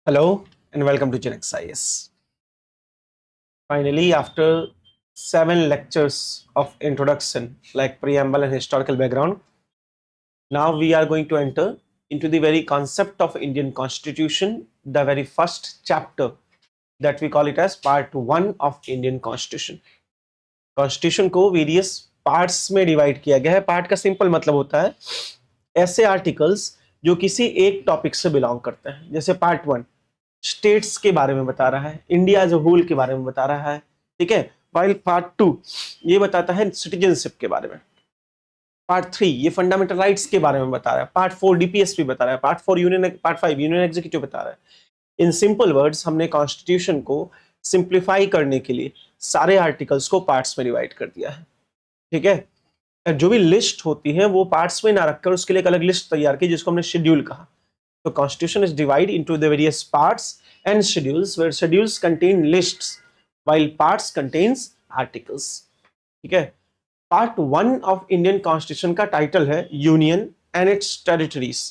Hello and welcome to Gen IS. Finally, after 7 lectures of introduction like preamble and historical background, now we are going to enter into the very concept of Indian Constitution, the very first chapter that we call it as part 1 of Indian Constitution. Constitution को various parts में divide किया गया है. Part का simple मतलब होता है ऐसे articles जो किसी एक टॉपिक से बिलोंग करते हैं. जैसे पार्ट 1 स्टेट्स के बारे में बता रहा है, इंडिया एज अ होल के बारे में बता रहा है, ठीक है. वाइल पार्ट 2 ये बताता है सिटीजनशिप के बारे में. पार्ट 3 ये फंडामेंटल राइट्स के बारे में बता रहा है. पार्ट 4 डीपीएसपी बता रहा है. पार्ट 5 यूनियन एग्जीक्यूटिव बता रहा है. इन सिंपल वर्ड्स हमने कॉन्स्टिट्यूशन को सिंप्लीफाई करने के लिए सारे आर्टिकल्स को पार्ट्स में डिवाइड कर दिया है, ठीक है. जो भी लिस्ट होती है वो पार्ट्स में ना रखकर उसके लिए एक अलग लिस्ट तैयार की जिसको हमने शेड्यूल कहा. So constitution is divided into the various parts and schedules where schedules contain lists while parts contains articles. ठीक है. Part 1 of Indian Constitution का टाइटल है Union and its territories.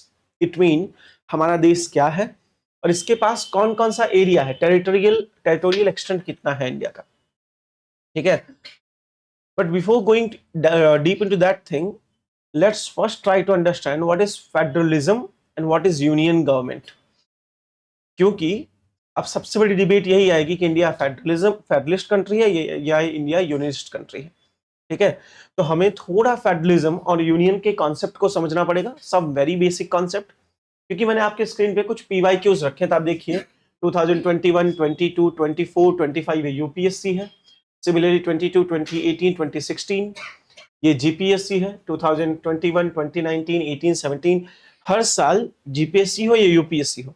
It mean हमारा देश क्या है और इसके पास कौन कौन सा एरिया है, टेरिटोरियल एक्सटेंट कितना है इंडिया का, ठीक है. But before going deep into that thing, let's first try to understand what is federalism and what is union government. क्योंकि अब सबसे बड़ी डिबेट यही आएगी कि इंडिया फेडरलिस्ट कंट्री है या इंडिया यूनियनिस्ट कंट्री है, ठीक है. तो हमें थोड़ा फेडरलिज्म और यूनियन के कॉन्सेप्ट को समझना पड़ेगा, सब वेरी बेसिक कॉन्सेप्ट. क्योंकि मैंने आपके स्क्रीन पे कुछ PYQs रखे थे, आप देखिए 2021, 22, 24, 25 यूपीएससी है. सिमिलरली 22, 2018, 2016 ये जीपीएससी है. 2021, 2019, 18, 17 हर साल जीपीएससी हो या यूपीएससी हो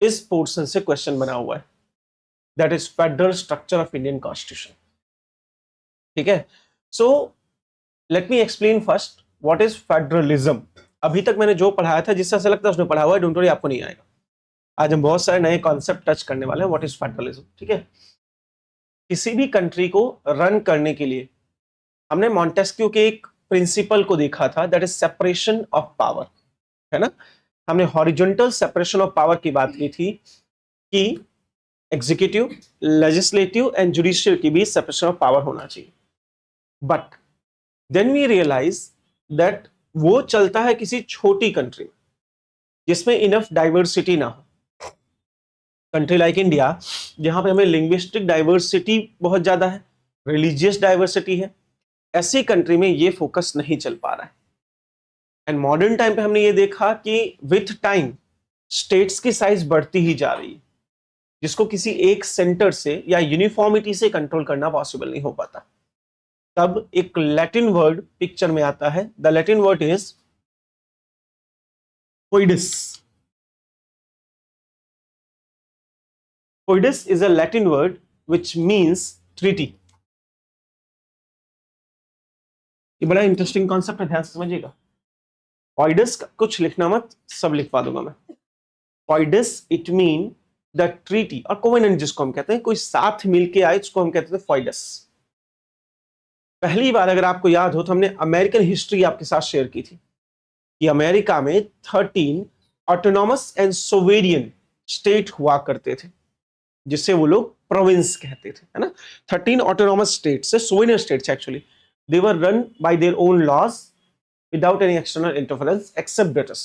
इस पोर्शन से क्वेश्चन बना हुआ है. That is federal structure of Indian constitution, ठीक है. So let me explain first what is federalism. अभी तक मैंने जो पढ़ाया था जिससे ऐसा लगता है उसने पढ़ा हुआ है, डोंट वरी आपको नहीं आएगा. आज हम बहुत सारे नए कॉन्सेप्ट टच करने वाले हैं. व्हाट इज फेडरलिज्म, ठीक है. किसी भी कंट्री को रन करने के लिए हमने मॉन्टेस्क्यू के एक प्रिंसिपल को देखा था, that is separation of power, है ना. हमने हॉरिजॉन्टल सेपरेशन ऑफ पावर की बात की थी कि एग्जीक्यूटिव, लेजिस्लेटिव एंड जुडिशियल की भी सेपरेशन ऑफ पावर होना चाहिए. But then we realize that वो चलता है किसी छोटी कंट्री जिसमें इनफ डाइवर्सिटी ना हो. कंट्री लाइक इंडिया जहां पे हमें लिंग्विस्टिक डाइवर्सिटी बहुत ज्यादा है, रिलीजियस डाइवर्सिटी है, ऐसी कंट्री में ये फोकस नहीं चल पा रहा है. एंड मॉडर्न टाइम पे हमने ये देखा कि विथ टाइम स्टेट्स की साइज बढ़ती ही जा रही है जिसको किसी एक सेंटर से या यूनिफॉर्मिटी से कंट्रोल करना पॉसिबल नहीं हो पाता. तब एक लैटिन वर्ड पिक्चर में आता है. द लैटिन वर्ड इज कोइडिस. कोइडिस is a Latin word which means treaty. ये बड़ा इंटरेस्टिंग कॉन्सेप्ट है, ध्यान से समझिएगा. कोइडस कुछ लिखना मत, सब लिखवा दूंगा मैं. कोइडस इट मीन द ट्रीटी और कोवेनेंट जिसको हम कहते हैं, कोई साथ मिलके आए उसको हम कहते थे फोइडस. पहली बार अगर आपको याद हो तो हमने अमेरिकन हिस्ट्री आपके साथ शेयर की थी कि अमेरिका में 13 ऑटोनॉमस एंड सोवेरियन स्टेट हुआ करते थे जिसे वो लोग प्रोविंस कहते थे, है ना. 13 ऑटोनॉमस स्टेट से sovereign states actually they were run by their own laws without any external interference except British.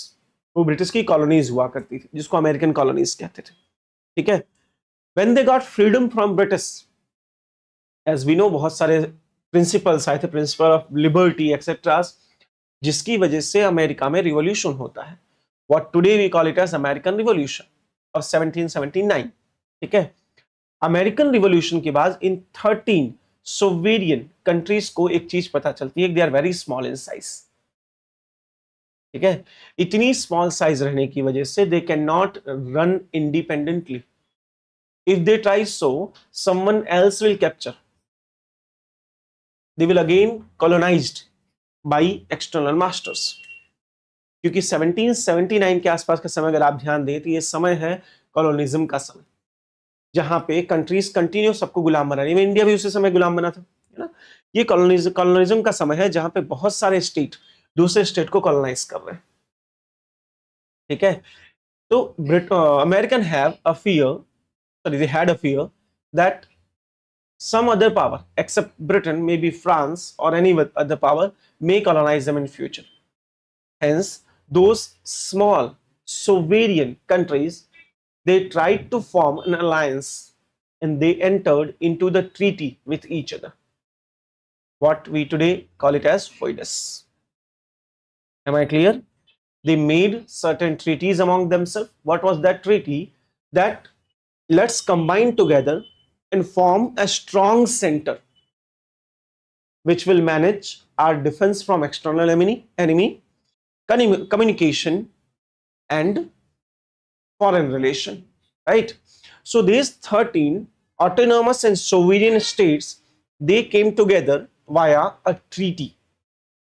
वो ब्रिटिश की कॉलोनीज हुआ करती थी जिसको अमेरिकन कॉलोनीज कहते थे, ठीक है. When they got freedom from British, as we know बहुत सारे प्रिंसिपल्स आए थे, प्रिंसिपल ऑफ लिबर्टी एक्सेट्रा, जिसकी वजह से अमेरिका में रिवॉल्यूशन होता है. What today we call it as American revolution of 1779, ठीक है. अमेरिकन रिवॉल्यूशन के बाद इन 13 सोवेरियन कंट्रीज को एक चीज पता चलती है, they are very small in size, ठीक है. इतनी स्मॉल साइज रहने की वजह से they can not run independently. If they try so someone else will capture, they will again colonized by external masters. क्योंकि 1779 के आसपास का समय अगर आप ध्यान दें तो ये समय है कॉलोनिज्म का समय, जहां पे कंट्रीज कंटिन्यू सबको गुलाम बना रही है. इंडिया भी उसी समय गुलाम बना था, है ना. ये कॉलोनिज्म का समय है जहां पे बहुत सारे स्टेट दूसरे स्टेट को कॉलोनाइज कर रहे हैं, ठीक है. So American have a fear, sorry, they had a fear that some other power except Britain, maybe France or any other power, may colonize them in future. Hence, those small sovereign countries, they tried to form an alliance and they entered into the treaty with each other. What we today call it as FOIDES. Am I clear? They made certain treaties among themselves. What was that treaty? That let's combine together and form a strong center which will manage our defense from external enemy, communication, and foreign relation, right? So these 13 autonomous and sovereign states, they came together via a treaty,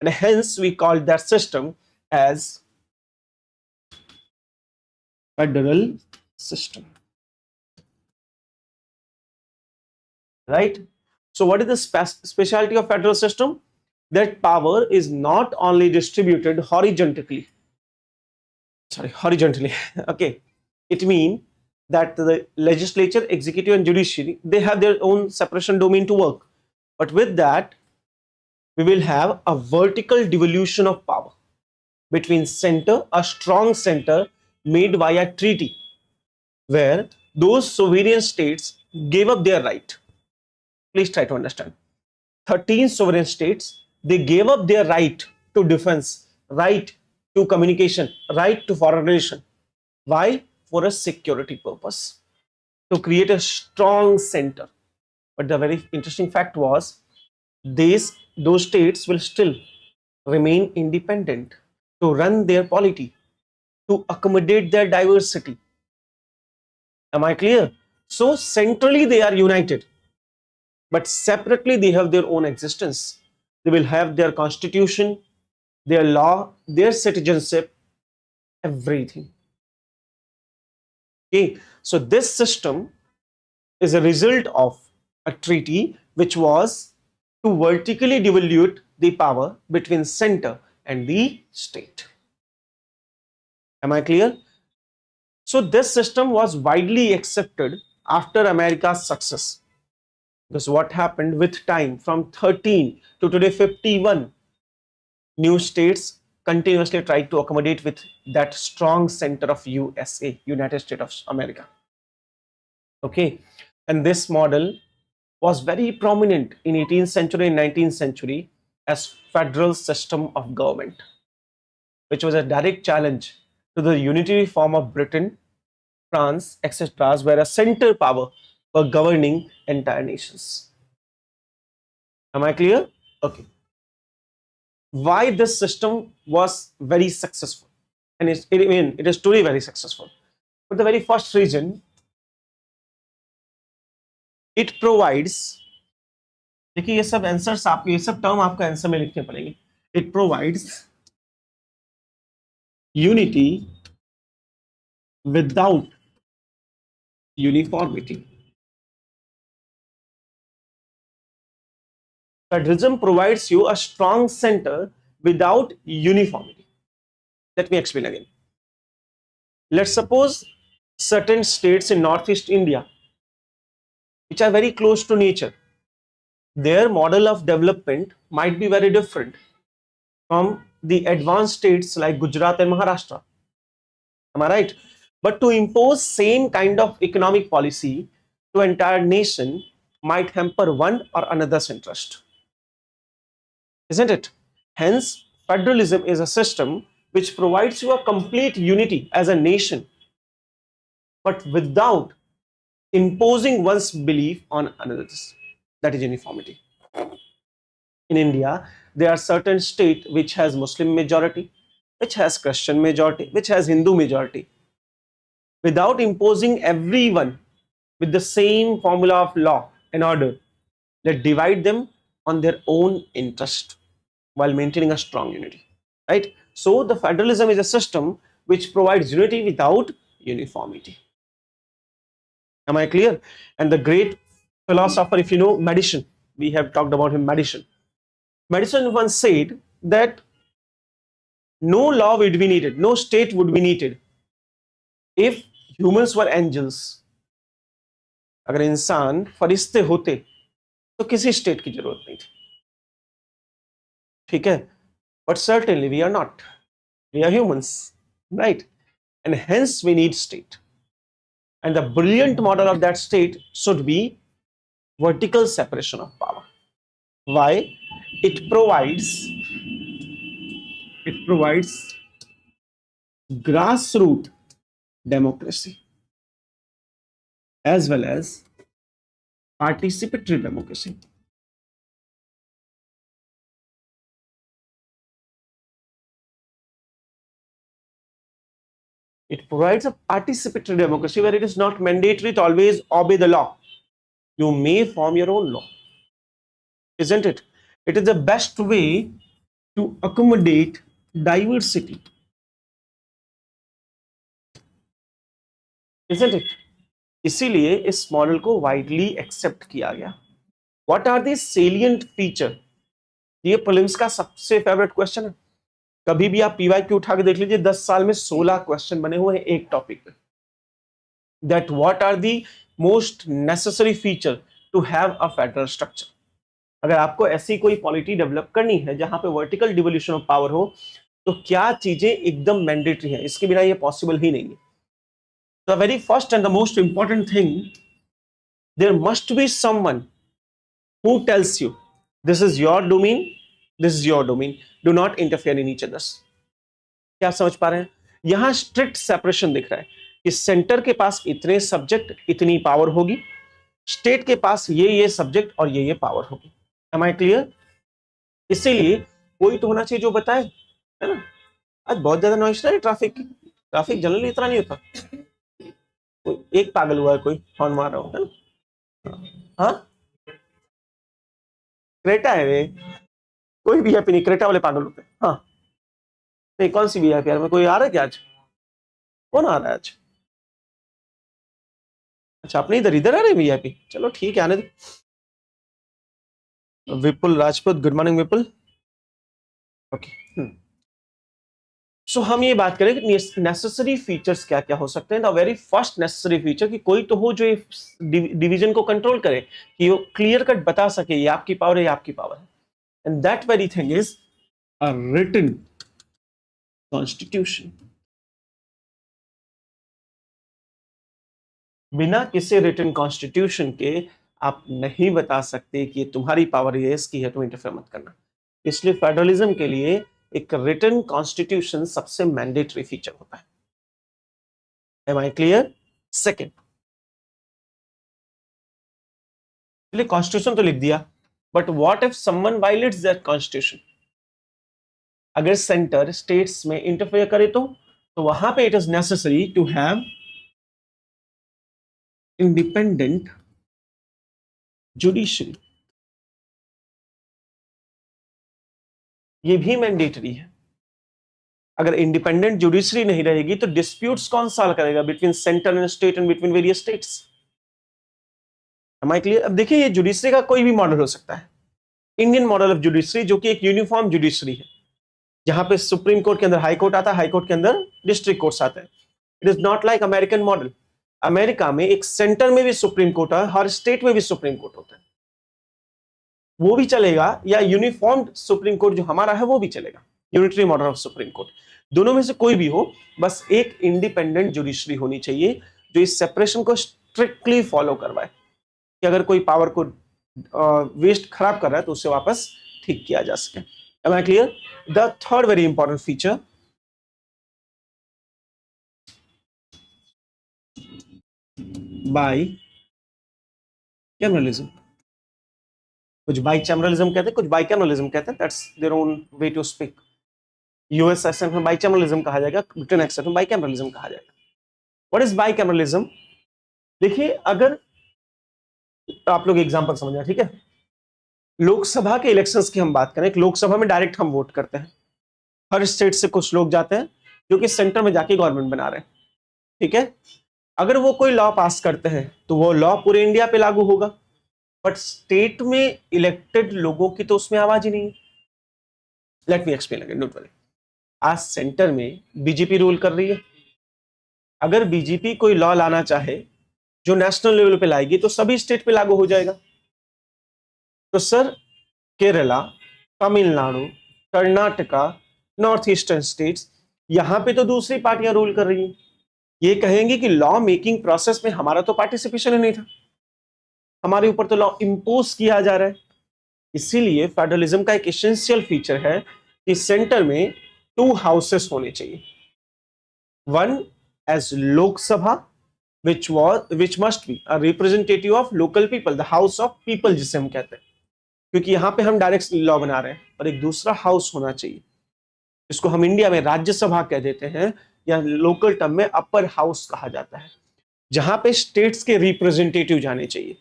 and hence we call that system as federal system, right? So what is the specialty of federal system? That power is not only distributed horizontally, okay, it means that the legislature, executive and judiciary, they have their own separation domain to work, but with that we will have a vertical devolution of power between center, a strong center made via treaty, where those sovereign states gave up their right. Please try to understand. 13 sovereign states, they gave up their right to defense, right to communication, right to foreign relation. Why? For a security purpose, to create a strong center. But the very interesting fact was, those states will still remain independent to run their polity, to accommodate their diversity. Am I clear? So centrally they are united, but separately they have their own existence. They will have their constitution, their law, their citizenship, everything. Okay, so this system is a result of a treaty which was to vertically devolve the power between center and the state. Am I clear? So this system was widely accepted after America's success. Because what happened with time, from 13 to today 51 new states continuously tried to accommodate with that strong center of USA, United States of America. Okay, and this model was very prominent in 18th century and 19th century as federal system of government, which was a direct challenge to the unitary form of Britain, France, etc., where a center power were governing entire nations. Am I clear? Okay. Why this system was very successful, and it is truly very successful. For the very first reason, it provides, देखिए ये सब answers आपको, ये सब term आपको answer में लिखने पड़ेंगे. It provides unity without uniformity. Federalism provides you a strong center without uniformity. Let me explain again. Let's suppose certain states in Northeast India, which are very close to nature, their model of development might be very different from the advanced states like Gujarat and Maharashtra. Am I right? But to impose same kind of economic policy to entire nation might hamper one or another's interest. Isn't it? Hence, federalism is a system which provides you a complete unity as a nation, but without imposing one's belief on another's. That is uniformity. In India, there are certain states which has Muslim majority, which has Christian majority, which has Hindu majority. Without imposing everyone with the same formula of law and order, let's divide them on their own interest while maintaining a strong unity, right? So the federalism is a system which provides unity without uniformity. Am I clear? And the great philosopher, if you know Madison, we have talked about him, Madison. Madison once said that no law would be needed, no state would be needed if humans were angels, अगर इंसान फरिश्ते होते तो किसी state की जरूरत नहीं थी, ठीक है, but certainly we are not, we are humans, right, and hence we need state, and the brilliant model of that state should be vertical separation of power. Why? It provides grassroots democracy as well as participatory democracy. It provides a participatory democracy where it is not mandatory to always obey the law. You may form your own law, isn't it? It is the best way to accommodate diversity, isn't it? इसीलिए इस model को widely accept किया गया. What are the salient feature? ये prelims का सबसे favourite question है. कभी भी आप पीवाईक्यू उठा के देख लीजिए, 10 साल में 16 क्वेश्चन बने हुए हैं एक टॉपिक पे. That what are the most necessary feature to have a federal structure. अगर आपको ऐसी कोई पॉलिटी डेवलप करनी है जहां पे वर्टिकल डिवोल्यूशन ऑफ पावर हो, तो क्या चीजें एकदम मैंडेटरी हैं, इसके बिना ये पॉसिबल ही नहीं है. The very first and the most important thing, there must be someone who tells you this is your domain, this is your domain, do not interfere in each other's. क्या समझ पा रहे हैं? यहां स्ट्रिक्ट सेपरेशन दिख रहा है कि सेंटर के पास इतने सब्जेक्ट, इतनी पावर होगी, स्टेट के पास ये सब्जेक्ट और ये पावर होगी. Am I clear? इसीलिए कोई तो होना चाहिए जो बताए, है ना. आज बहुत ज्यादा नॉइस है ट्रैफिक जनरली इतना नहीं होता. एक पागल हुआ है, कोई हॉर्न मार रहा हो, है ना. हाँ, क्रेटा है वे. कोई वीआईपी नहीं, क्रेटा वाले पागल होते हैं. हाँ नहीं, कौन सी वीआईपी यार में, कोई आ रहा है क्या आज? कौन आ रहा है आज? अच्छा, अपने इधर आ रहे हैं वीआईपी. चलो ठीक है, आने दो. विपुल राजपूत, गुड मॉर्निंग विपुल. ओके, सो हम ये बात करें कि नेसेसरी फीचर्स क्या क्या हो सकते हैं. The very first necessary feature कि कोई तो हो जो डिवीजन को कंट्रोल करे, कि वो क्लियर कट बता सके ये आपकी पावर है, ये आपकी पावर है. And that very thing is a written constitution. बिना किसी रिटन कॉन्स्टिट्यूशन के आप नहीं बता सकते कि ये तुम्हारी पावर है, इसकी है, तुम इंटरफेयर मत करना. इसलिए फेडरलिज्म के लिए एक रिटन कॉन्स्टिट्यूशन सबसे मैंडेटरी फीचर होता है. Am I clear? Second, constitution तो लिख दिया, but what if someone violates that constitution? अगर सेंटर स्टेट्स में इंटरफेयर करे तो वहां पे it is necessary to have independent judiciary. ये भी मैंडेटरी है. अगर इंडिपेंडेंट जुडिशरी नहीं रहेगी तो डिस्प्यूट्स कौन सॉल्व करेगा between centre and state and between various states? Am I clear? अब देखिए, ये जुडिशरी का कोई भी मॉडल हो सकता है. इंडियन मॉडल ऑफ जुडिशरी जो कि एक यूनिफॉर्म जुडिशरी है, जहां पे सुप्रीम कोर्ट के अंदर हाई कोर्ट आता है, हाई कोर्ट के अंदर डिस्ट्रिक्ट कोर्ट्स आते हैं. It is not like American model. America में एक सेंटर में भी सुप्रीम कोर्ट है, हर स्टेट में भी सुप्रीम कोर्ट होता है. वो भी चलेगा, या यूनिफॉर्म सुप्रीम कोर्ट जो हमारा है वो भी चलेगा, unitary model of supreme court. दोनों में से कोई भी हो, बस एक इंडिपेंडेंट जुडिशरी होनी चाहिए जो इस सेपरेशन को स्ट्रिक्टली फॉलो करवाए, कि अगर कोई पावर को वेस्ट खराब कर रहा है तो उससे वापस ठीक किया जा सके. Am I clear? The third very important feature, bicameralism. कुछ बाइकैमरलिज्म कहते हैं, कुछ बाइकैमरलिज्म कहते हैं. That's their own way to speak. US accent में बाइकैमरलिज्म कहा जाएगा, ब्रिटेन एक्सेंट में बाइकैमरलिज्म कहा जाएगा. What is bicameralism? देखिए, अगर आप लोग एग्जांपल समझना, ठीक है. लोकसभा के इलेक्शंस की हम बात करें, लोकसभा में डायरेक्ट हम वोट करते हैं. हर स्टेट से कुछ लोग जाते हैं जो कि सेंटर में जाके गवर्नमेंट बना रहे हैं, ठीक है. अगर वो कोई लॉ पास करते हैं तो वो लॉ पूरे इंडिया पे लागू होगा, बट स्टेट में इलेक्टेड लोगों की तो उसमें आवाज ही नहीं है. Let me explain again, don't worry. आज सेंटर में बीजेपी रूल कर रही है. अगर बीजेपी कोई लॉ लाना चाहे जो नेशनल लेवल पे लाएगी तो सभी स्टेट पे लागू हो जाएगा। तो sir Kerala, Tamil Nadu, Karnataka, north eastern states, यहां पे तो दूसरी पार्टियां रूल कर रही हैं। ये कहेंगे कि लॉ मेकिंग प्रोसेस में हमारा तो पार्टिसिपेशन ही नहीं था, हमारे ऊपर तो लॉ इंपोज किया जा रहा है। इसीलिए फेडरलिज्म का एक एसेंशियल फीचर है कि सेंटर में 2 हाउसेस होने चाहिए। One as Lok Sabha which must be a representative of local people, the house of people जिसे हम कहते हैं, क्योंकि यहां पे हम डायरेक्ट लॉ बना रहे हैं। और एक दूसरा हाउस होना चाहिए जिसको हम इंडिया में राज्यसभा कह देते हैं या लोकल टर्म में अपर हाउस कहा जाता है, जहां पे स्टेट्स के रिप्रेजेंटेटिव जाने चाहिए।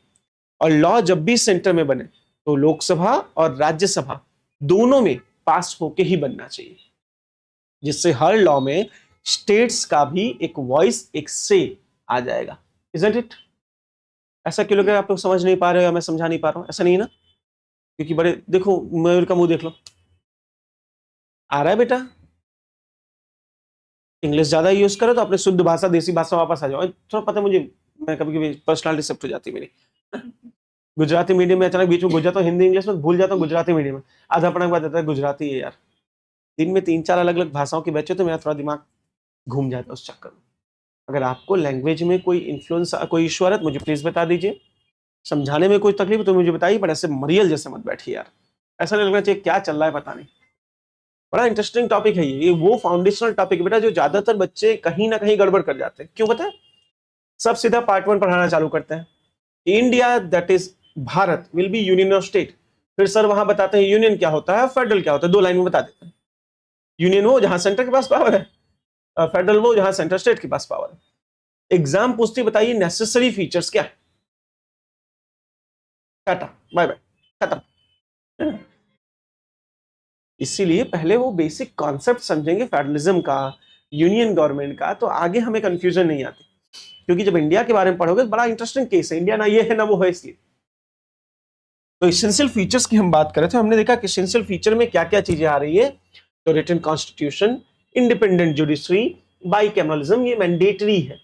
और लॉ जब भी सेंटर में बने तो लोकसभा और राज्यसभा दोनों में पास होके ही बनना चाहिए, जिससे हर लॉ में स्टेट्स का भी एक वॉइस, एक से आ जाएगा। Isn't it? ऐसा क्यों लग रहा है आप लोग समझ नहीं पा रहे हो या मैं समझा नहीं पा रहा हूं? ऐसा नहीं ना, क्योंकि बड़े देखो, मयूर का मुंह देख लो, आ रहा है बेटा। इंग्लिश ज्यादा यूज करो तो अपने शुद्ध भाषा, देसी भाषा वापस आ जाओ। थोड़ा पता है मुझे, मैं कभी कभी पर्सनालिटी शिफ्ट हो जाती है मेरी। गुजराती मीडियम में अचानक बीच में घुस जाता हूँ, हिंदी इंग्लिश में भूल जाता हूँ, गुजराती मीडियम में आधा पढ़ने के बाद आता है गुजराती है। यार दिन में 3-4 अलग अलग भाषाओं के बच्चे, तो मेरा थोड़ा दिमाग घूम जाता है उस चक्कर में। अगर आपको लैंग्वेज में कोई इन्फ्लुएंस, कोई इश्यू आ रहा है तो मुझे प्लीज बता दीजिए। समझाने में कोई तकलीफ तो मुझे बताइए, पर ऐसे मरियल जैसे मत बैठिए यार। ऐसा नहीं लगना चाहिए क्या चल रहा है पता नहीं। बड़ा इंटरेस्टिंग टॉपिक है ये वो फाउंडेशनल टॉपिक है बेटा, जो ज्यादातर बच्चे कहीं ना कहीं गड़बड़ कर जाते हैं। क्यों पता है? सब सीधा पार्ट 1 पढ़ाना चालू करते हैं। India that is Bharat will be union of state. फिर सर वहां बताते हैं यूनियन क्या होता है, फेडरल क्या होता है, 2 लाइन में बता देते हैं। यूनियन वो जहां सेंटर के पास पावर है, फेडरल वो जहां सेंटर स्टेट के पास पावर है। एग्जाम पूछती बताइए नेसेसरी फीचर्स क्या है, टाटा बाय बाय खत्म। इसीलिए पहले वो बेसिक कॉन्सेप्ट समझेंगे फेडरलिज्म का, यूनियन गवर्नमेंट का, तो आगे हमें कंफ्यूजन नहीं आती। क्योंकि जब इंडिया के बारे में पढ़ोगे तो बड़ा इंटरेस्टिंग केस है, इंडिया ना ये है ना वो है, इसलिए। तो एसेंशियल फीचर्स की हम बात कर रहे थे, हमने देखा कि एसेंशियल फीचर में क्या क्या चीजें आ रही है। तो written constitution, independent judiciary, bicameralism, ये मैंडेटरी है।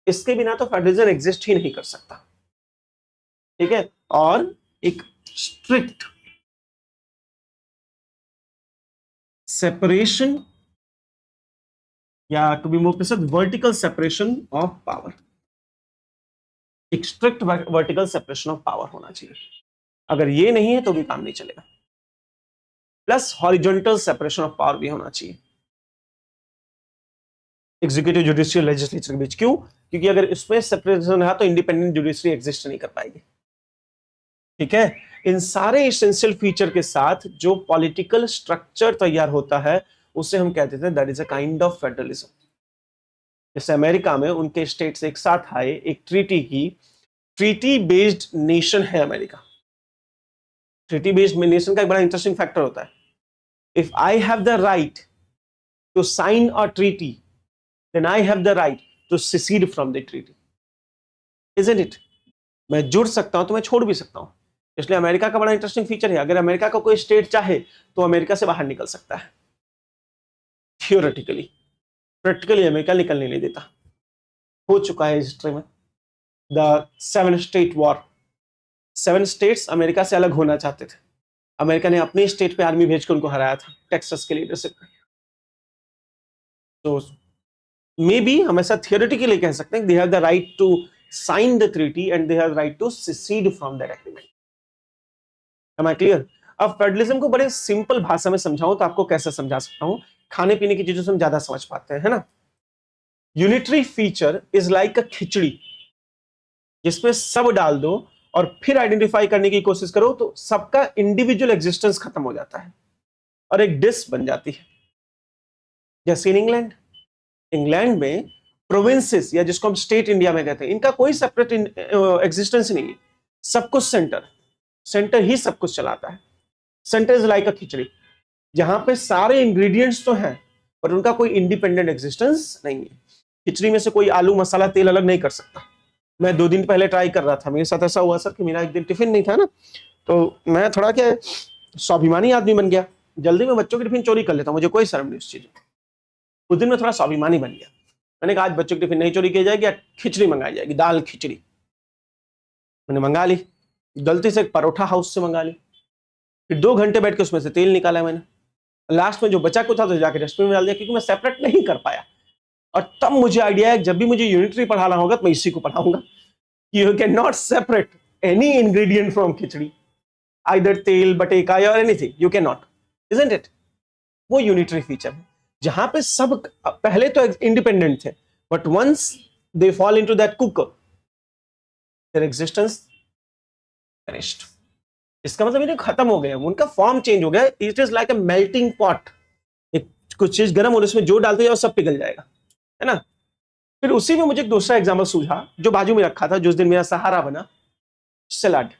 इसके बिना तो फेडरलिज्म एग्जिस्ट ही नहीं कर सकता, ठीक है। और एक स्ट्रिक्ट सेपरेशन, या to be more precise vertical separation of power. एक strict vertical separation of power होना चाहिए। अगर ये नहीं है तो भी काम नहीं चलेगा। Plus horizontal separation of power भी होना चाहिए एग्जीक्यूटिव, जुडिशियल, लेजिस्लेचर के बीच। क्यों? क्योंकि अगर इसमें सेपरेशन रहा तो इंडिपेंडेंट जुडिशरी एग्जिस्ट नहीं कर पाएगी, ठीक है। इन सारे एसेंशियल फीचर के साथ जो पॉलिटिकल स्ट्रक्चर तैयार होता है उसे हम कहते हैं that is a kind of federalism. जैसे अमेरिका में उनके स्टेट्स एक साथ आए, एक ट्रीटी की, ट्रीटी बेस्ड नेशन है अमेरिका। ट्रीटी बेस्ड नेशन का एक बड़ा इंटरेस्टिंग फैक्टर होता है, if I have the right to sign a treaty then I have the right to secede from the treaty, isn't it? मैं जुड़ सकता हूं तो मैं छोड़ भी सकता हूं। इसलिए अमेरिका का बड़ा इंटरेस्टिंग फीचर है, अगर अमेरिका का कोई स्टेट चाहे तो अमेरिका से बाहर निकल सकता है थियोरेटिकली। प्रैक्टिकली अमेरिका निकलने नहीं देता। हो चुका है हिस्ट्री में the 7 state war. 7 states America से अलग होना चाहते थे, अमेरिका ने अपने स्टेट पे आर्मी भेजकर उनको हराया था टेक्सास के लीडरशिप में। तो मे बी हम ऐसा थियोरेटिकली कह सकते हैं they have the right to sign the treaty and they have the right to secede from that agreement. Am I clear? अब फेडरलिज्म को बड़े सिंपल भाषा में समझाऊं तो आपको कैसे समझा सकता हूं, खाने पीने की चीजों से हम ज्यादा समझ पाते हैं, है ना। Unitary feature is like a khichdi, जिसमें सब डाल दो और फिर आइडेंटिफाई करने की कोशिश करो तो सबका इंडिविजुअल एग्जिस्टेंस खत्म हो जाता है और एक डिश बन जाती है। जैसे इन इंग्लैंड में प्रोविंसेस, या जिसको हम स्टेट इंडिया में कहते हैं, इनका कोई सेपरेट एग्जिस्टेंस नहीं है। सब कुछ सेंटर ही सब कुछ चलाता है। सेंटर इज लाइक अ खिचड़ी, जहां पे सारे इंग्रेडिएंट्स तो हैं पर उनका कोई इंडिपेंडेंट एग्जिस्टेंस नहीं है। खिचड़ी में से कोई आलू मसाला तेल अलग नहीं कर सकता। मैं 2 दिन पहले ट्राई कर रहा था, मेरे साथ ऐसा हुआ सर कि मेरा एक दिन टिफिन नहीं था ना, तो मैं थोड़ा क्या स्वाभिमानी आदमी बन गया, जल्दी में बच्चों की टिफिन चोरी कर लेता हूं, मुझे कोई शर्म नहीं उस चीज में। उस दिन में थोड़ा स्वाभिमानी बन गया, मैंने कहा आज बच्चों की टिफिन नहीं चोरी की जाएगी, खिचड़ी मंगाई जाएगी, दाल खिचड़ी। मैंने मंगा ली, गलती से एक परोठा हाउस से मंगा ली, फिर 2 घंटे बैठ के उसमें से तेल निकाला मैंने, लास्ट में जो बचा कुछ था तो जाके डस्टबिन में डाल दिया, क्योंकि मैं सेपरेट नहीं कर पाया। और तब मुझे आइडिया है जब भी मुझे यूनिटरी पढ़ाना होगा तो मैं इसी को पढ़ाऊंगा, you can not separate any ingredient from khichdi, either tel, bateka और anything, you can not, isn't it? वो यूनिटरी फीचर है जहां पे सब पहले तो इंडिपेंडेंट थे, but once they fall into that cooker, their existence finished. इसका मतलब ये खत्म हो गया, उनका फॉर्म चेंज हो गया। It is like a melting pot, कुछ चीज गर्म और उसमें जो डालते जाओ सब पिघल जाएगा, है ना। फिर उसी में मुझे एक दूसरा एग्जाम्पल सूझा जो बाजू में रखा था, जो उस दिन मेरा सहारा बना, salad.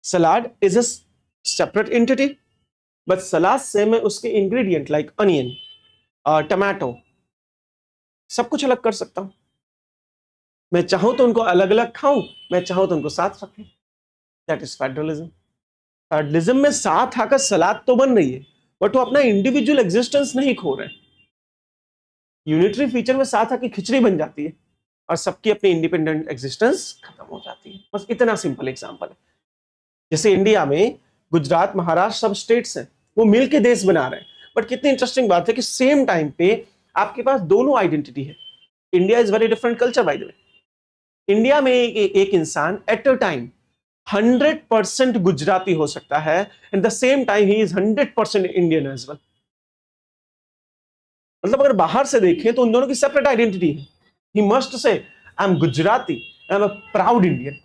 Salad is a separate entity, but salad से मैं उसके इंग्रेडिएंट लाइक अनियन, टमाटो, सब कुछ अलग कर सकता हूं। मैं चाहूं तो उनको अलग अलग खाऊं, मैं चाहूं तो उनको साथ रखूं। That is federalism. फेडरलिज्म में साथ आकर सलाद तो बन रही है, बट वो अपना इंडिविजुअल एग्जिस्टेंस नहीं खो रहे। यूनिटरी फीचर में साथ आके खिचड़ी बन जाती है और सबकी अपनी इंडिपेंडेंट एग्जिस्टेंस खत्म हो जाती है। बस इतना सिंपल एग्जांपल है। जैसे इंडिया में गुजरात, महाराष्ट्र सब स्टेट्स हैं, वो मिलके देश बना रहे हैं, बट कितनी इंटरेस्टिंग बात है कि सेम टाइम पे आपके पास दोनों आइडेंटिटी है। India is very different culture by the way. India में एक इंसान एट अ टाइम 100% गुजराती हो सकता है, at the same time he is 100% Indian as well. मतलब अगर बाहर से देखें तो उन दोनों की सेपरेट आइडेंटिटी है। He must say I am Gujarati, I am a proud Indian.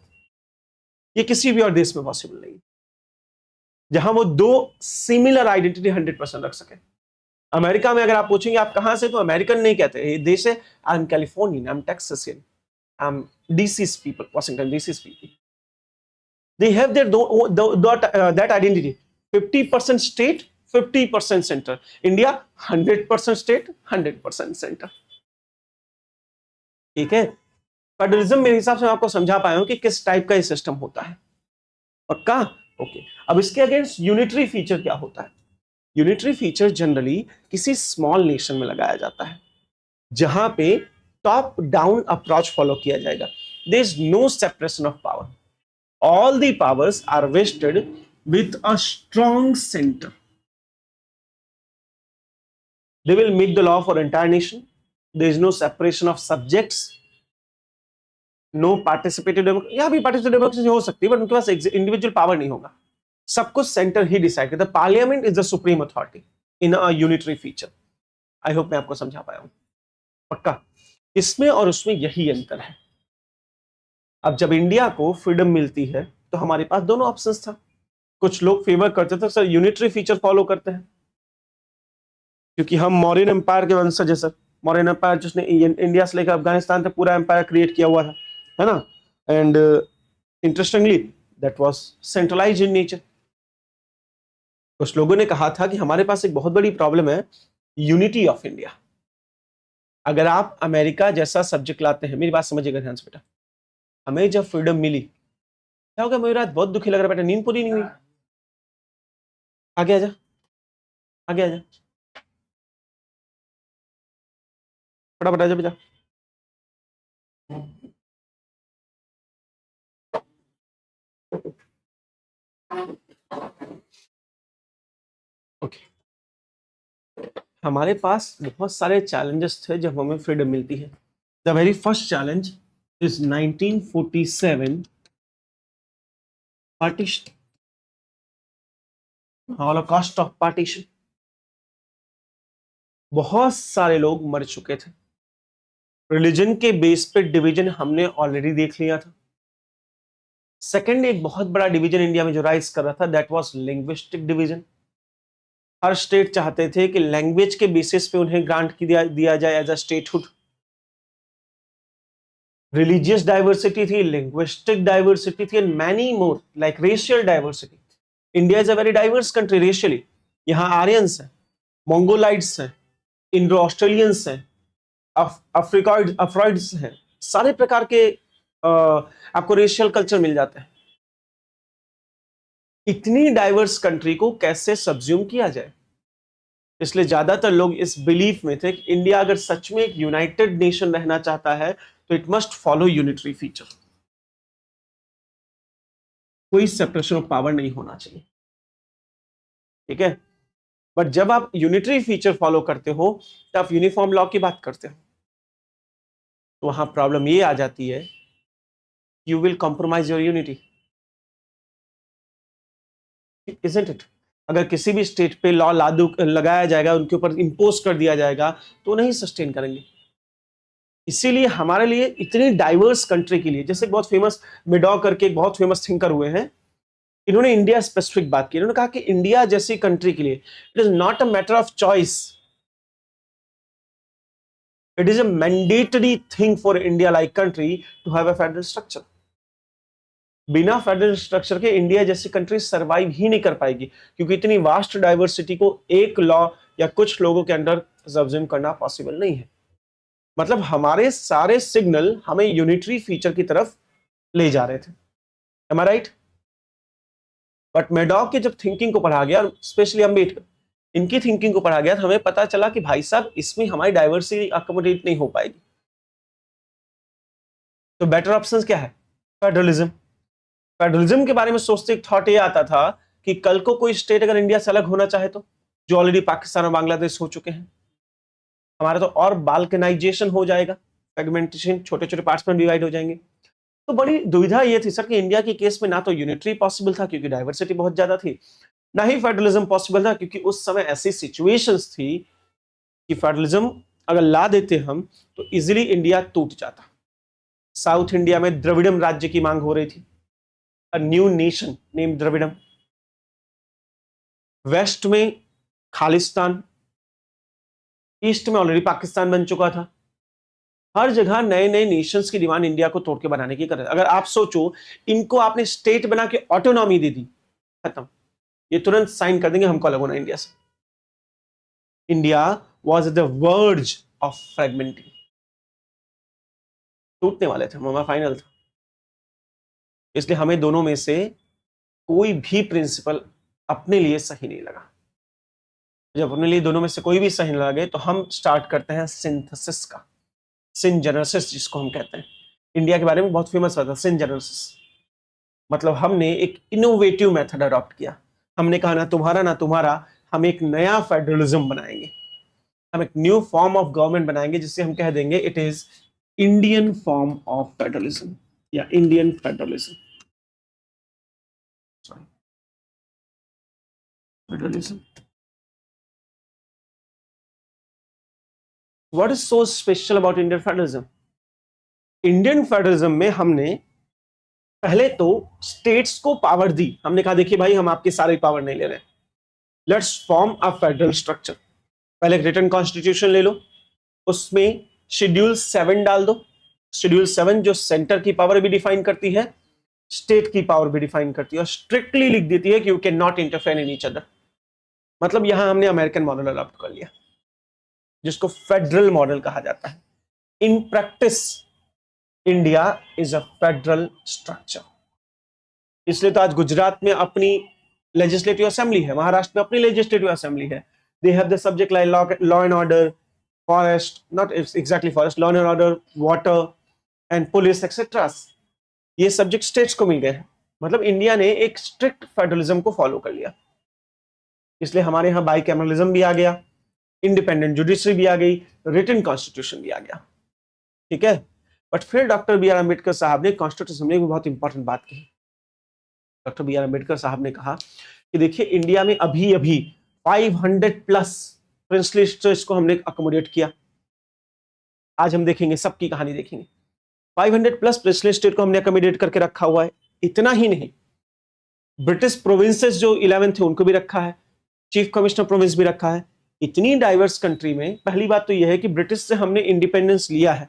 ये किसी भी और देश में पॉसिबल नहीं, जहां वो दो सिमिलर आइडेंटिटी 100% रख सके। अमेरिका में अगर आप पूछेंगे आप कहां से, तो अमेरिकन नहीं कहते, ये देश है I am Californian, I am Texasian, I am DC's people, Washington DC's people. They have their that identity. 50% state, 50% center. India 100% state, 100% center. ठीक है। फेडरलिज्म मेरे हिसाब से मैं आपको समझा पाया हूं कि किस टाइप का ये सिस्टम होता है। पक्का? ओके। अब इसके अगेंस्ट यूनिटरी फीचर क्या होता है? यूनिटरी फीचर जनरली किसी स्मॉल नेशन में लगाया जाता है जहां पे टॉप डाउन अप्रोच फॉलो किया जाएगा। There is no separation of power, all the powers are vested with a strong center. They will make the law for entire nation. There is no separation of subjects, no participative democracy. यहाँ भी participative democracy हो सकती है, but उनके पास individual power नहीं होगा। सब कुछ सेंटर ही डिसाइड करता है। Parliament is the supreme authority in a unitary feature. I hope मैं आपको समझा पाया हूं। पक्का? इसमें और उसमें यही अंतर है। अब जब इंडिया को फ्रीडम मिलती है तो हमारे पास दोनों ऑप्शंस था। कुछ लोग फेवर करते थे सर यूनिटरी फीचर फॉलो करते हैं क्योंकि हम मौर्यन एम्पायर के वंशज है सर। मौर्यन एम्पायर जिसने इंडिया से लेकर अफगानिस्तान तक पूरा एम्पायर क्रिएट किया हुआ था, है ना। And interestingly that was centralised in nature. कुछ लोगों ने कहा था कि हमारे पास एक बहुत बड़ी प्रॉब्लम है, यूनिटी ऑफ इंडिया। अगर आप अमेरिका जैसा सब्जेक्ट लाते हैं, मेरी बात समझिएगा ध्यान से बेटा, हमें जब फ्रीडम मिली क्या हो गया, मेरी रात बहुत दुखी लग रहा है बेटा, नींद पूरी नहीं हुई। आगे आजा, आगे आजा, फटाफट आजा बेटा। ओके। हमारे पास बहुत सारे चैलेंजेस थे जब हमें फ्रीडम मिलती है। The very first challenge is 1947 partition, Holocaust of partition. बहुत सारे लोग मर चुके थे। रिलीजन के बेस पे डिवीजन हमने ऑलरेडी देख लिया था। सेकंड, एक बहुत बड़ा डिवीजन इंडिया में जो राइज कर रहा था, that was linguistic division. Her state चाहते थे कि लैंग्वेज के बेसिस पे उन्हें ग्रांट दिया जाए as a statehood. Religious diversity थी, लिंग्विस्टिक डाइवर्सिटी थी, and many more like racial diversity. India is a very diverse country racially. यहाँ आर्यंस हैं, मोंगोलाइट्स हैं, इंडो ऑस्ट्रेलियंस हैं, अफ्रॉइड्स हैं, सारे प्रकार के आपको रेशियल कल्चर मिल जाते हैं। इतनी डाइवर्स कंट्री को कैसे सब्ज्यूम किया जाए? इसलिए ज्यादातर लोग इस बिलीफ में थे कि इंडिया अगर सच में एक यूनाइटेड नेशन रहना चाहता है तो it must follow unitary feature, कोई सेपरेशन ऑफ पावर नहीं होना चाहिए, ठीक है। बट जब आप यूनिटरी फीचर फॉलो करते हो तो आप यूनिफॉर्म लॉ की बात करते हो, तो वहां प्रॉब्लम ये आ जाती है, you will compromise your unity, isn't it. अगर किसी भी स्टेट पे लॉ लागू लगाया जाएगा, उनके ऊपर इंपोज कर दिया जाएगा, तो नहीं सस्टेन करेंगे। इसीलिए हमारे लिए इतनी डाइवर्स कंट्री के लिए, जैसे बहुत फेमस मिडॉ करके एक बहुत फेमस थिंकर हुए हैं, इन्होंने इंडिया स्पेसिफिक बात की। इन्होंने कहा कि इंडिया जैसी कंट्री के लिए it is not a matter of choice, it is a mandatory thing for India like country to have a federal structure. बिना फेडरल स्ट्रक्चर के इंडिया जैसी कंट्री सरवाइव ही नहीं कर पाएगी, क्योंकि इतनी वास्ट डाइवर्सिटी को एक लॉ या कुछ लोगों के अंडर सब्ज्यूम करना पॉसिबल नहीं है। मतलब हमारे सारे सिग्नल हमें यूनिटरी फीचर की तरफ ले जा रहे थे, एम आई राइट? बट मेडॉक की जब थिंकिंग को पढ़ा गया, स्पेशली अम्बेडकर, इनकी थिंकिंग को पढ़ा गया, तो हमें पता चला कि भाई साहब इसमें हमारी डाइवर्सिटी अकोमोडेट नहीं हो पाएगी। तो बेटर ऑप्शन क्या है? फेडरलिज्म। फेडरलिज्म के बारे में सोचते एक थॉट ये आता था कि कल को कोई स्टेट अगर इंडिया से अलग होना चाहे, तो जो ऑलरेडी पाकिस्तान और बांग्लादेश हो चुके हैं, हमारा तो और बाल्कनाइजेशन हो जाएगा, फ्रेगमेंटेशन, छोटे छोटे पार्ट्स में डिवाइड हो जाएंगे। तो बड़ी दुविधा ये थी सर कि इंडिया के केस में ना तो यूनिटरी पॉसिबल था क्योंकि डाइवर्सिटी बहुत ज्यादा थी, ना ही फेडरलिज्म पॉसिबल था क्योंकि उस समय ऐसी सिचुएशंस थी कि फेडरलिज्म अगर ला देते हम तो इजीली इंडिया टूट जाता। साउथ इंडिया में द्रविड़म राज्य की मांग हो रही थी, a new nation name Dravidam. West में खालिस्तान, ईस्ट में ऑलरेडी पाकिस्तान बन चुका था। हर जगह नए नए नेशंस की डिमांड इंडिया को तोड़ के बनाने की कर रहे थे। अगर आप सोचो, इनको आपने स्टेट बना के ऑटोनॉमी दे दी, खत्म, ये तुरंत साइन कर देंगे हमको अलग होना इंडिया से। India was at the verge of फ्रेगमेंटिंग, टूटने वाले थे, मामा फाइनल था। इसलिए हमें दोनों में से कोई भी प्रिंसिपल अपने लिए सही नहीं लगा। जब अपने लिए दोनों में से कोई भी सही नहीं लगे तो हम स्टार्ट करते हैं सिंथेसिस का, सिनजेनेसिस जिसको हम कहते हैं। इंडिया के बारे में बहुत फेमस था सिनजेनेसिस, मतलब हमने एक इनोवेटिव मेथड अडॉप्ट किया। हमने कहा ना तुम्हारा ना तुम्हारा, हम एक नया फेडरलिज्म बनाएंगे, हम एक न्यू फॉर्म ऑफ गवर्नमेंट बनाएंगे जिससे हम कह देंगे it is Indian form of federalism या Indian federalism. Federalism what is so special about Indian federalism? Indian federalism में हमने पहले तो स्टेट्स को पावर दी। हमने कहा देखिए भाई हम आपकी सारी पावर नहीं ले रहे, let's form a federal structure. पहले एक रिटन कॉन्स्टिट्यूशन ले लो, उसमें शेड्यूल 7 डाल दो। शेड्यूल 7 जो सेंटर की पावर भी डिफाइन करती है, स्टेट की पावर भी डिफाइन करती है, और स्ट्रिक्टली लिख देती है कि you can not interfere in each other. मतलब यहां हमने अमेरिकन मॉडल अडॉप्ट कर लिया जिसको फेडरल मॉडल कहा जाता है। In practice India is a federal structure. इसलिए तो आज गुजरात में अपनी लेजिस्लेटिव असेंबली है, महाराष्ट्र में अपनी लेजिस्लेटिव असेंबली है। दे have the subject like law and order, forest, not exactly forest, law and order, water and police etcetera. ये सब्जेक्ट स्टेट्स को मिल गए हैं। मतलब इंडिया ने एक स्ट्रिक्ट फेडरलिज्म को फॉलो कर लिया। इसलिए हमारे यहाँ बाइकैमरलिज्म भी आ गया, इंडिपेंडेंट जुडिशरी भी आ गई, रिटन कॉन्स्टिट्यूशन भी आ गया, ठीक है। बट फिर डॉक्टर बी आर अम्बेडकर साहब ने कॉन्स्टिट्यूशन में बहुत इंपॉर्टेंट बात कही। डॉक्टर बी आर अम्बेडकर साहब ने कहा कि देखिए इंडिया में अभी अभी 500 प्लस प्रिंसली स्टेट्स को हमने अकोमोडेट किया। आज हम देखेंगे, सबकी कहानी देखेंगे। 500 प्लस प्रिंसली स्टेट को हमने अकोमोडेट करके रखा हुआ है। इतना ही नहीं, ब्रिटिश प्रोविंसेस जो 11 थे उनको भी रखा है, चीफ कमिश्नर प्रोविंस भी रखा है। इतनी डाइवर्स कंट्री में पहली बात तो यह है कि ब्रिटिश से हमने इंडिपेंडेंस लिया है,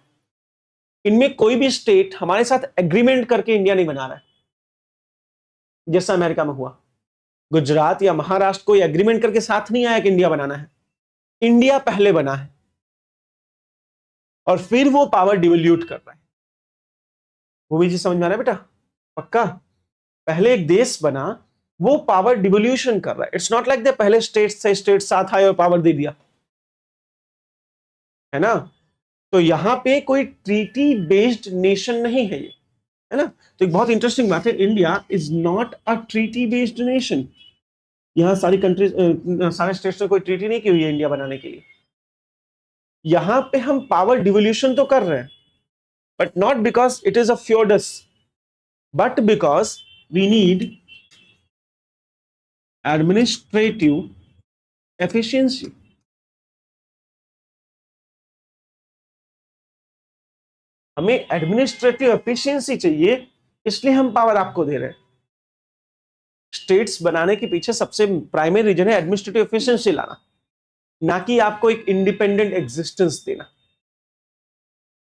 इनमें कोई भी स्टेट हमारे साथ एग्रीमेंट करके इंडिया नहीं बना रहा है, जैसा अमेरिका में हुआ। गुजरात या महाराष्ट्र कोई एग्रीमेंट करके साथ नहीं आया कि इंडिया बनाना है, इंडिया पहले बना है और फिर वो पावर डिवोल्यूट कर रहा है। वो भी जी समझ में आ रहा है बेटा? पक्का? पहले एक देश बना, वो पावर डिवोल्यूशन कर रहा है। इट्स नॉट लाइक द पहले स्टेट से स्टेट साथ आए और पावर दे दिया, है ना। तो यहां पे कोई ट्रीटी बेस्ड नेशन नहीं है ये, है ना। तो एक बहुत इंटरेस्टिंग बात है, India is not a treaty based nation. यहां सारी कंट्रीज, सारे स्टेट्स ने कोई ट्रीटी नहीं की हुई है इंडिया बनाने के लिए। यहां पे हम पावर डिवोल्यूशन तो कर रहे हैं, but not because it is a fjords, but because we need administrative efficiency. हमें एडमिनिस्ट्रेटिव एफिशिएंसी चाहिए, इसलिए हम पावर आपको दे रहे हैं। स्टेट्स बनाने के पीछे सबसे प्राइमरी रीजन है एडमिनिस्ट्रेटिव एफिशिएंसी लाना, ना कि आपको एक इंडिपेंडेंट एग्जिस्टेंस देना।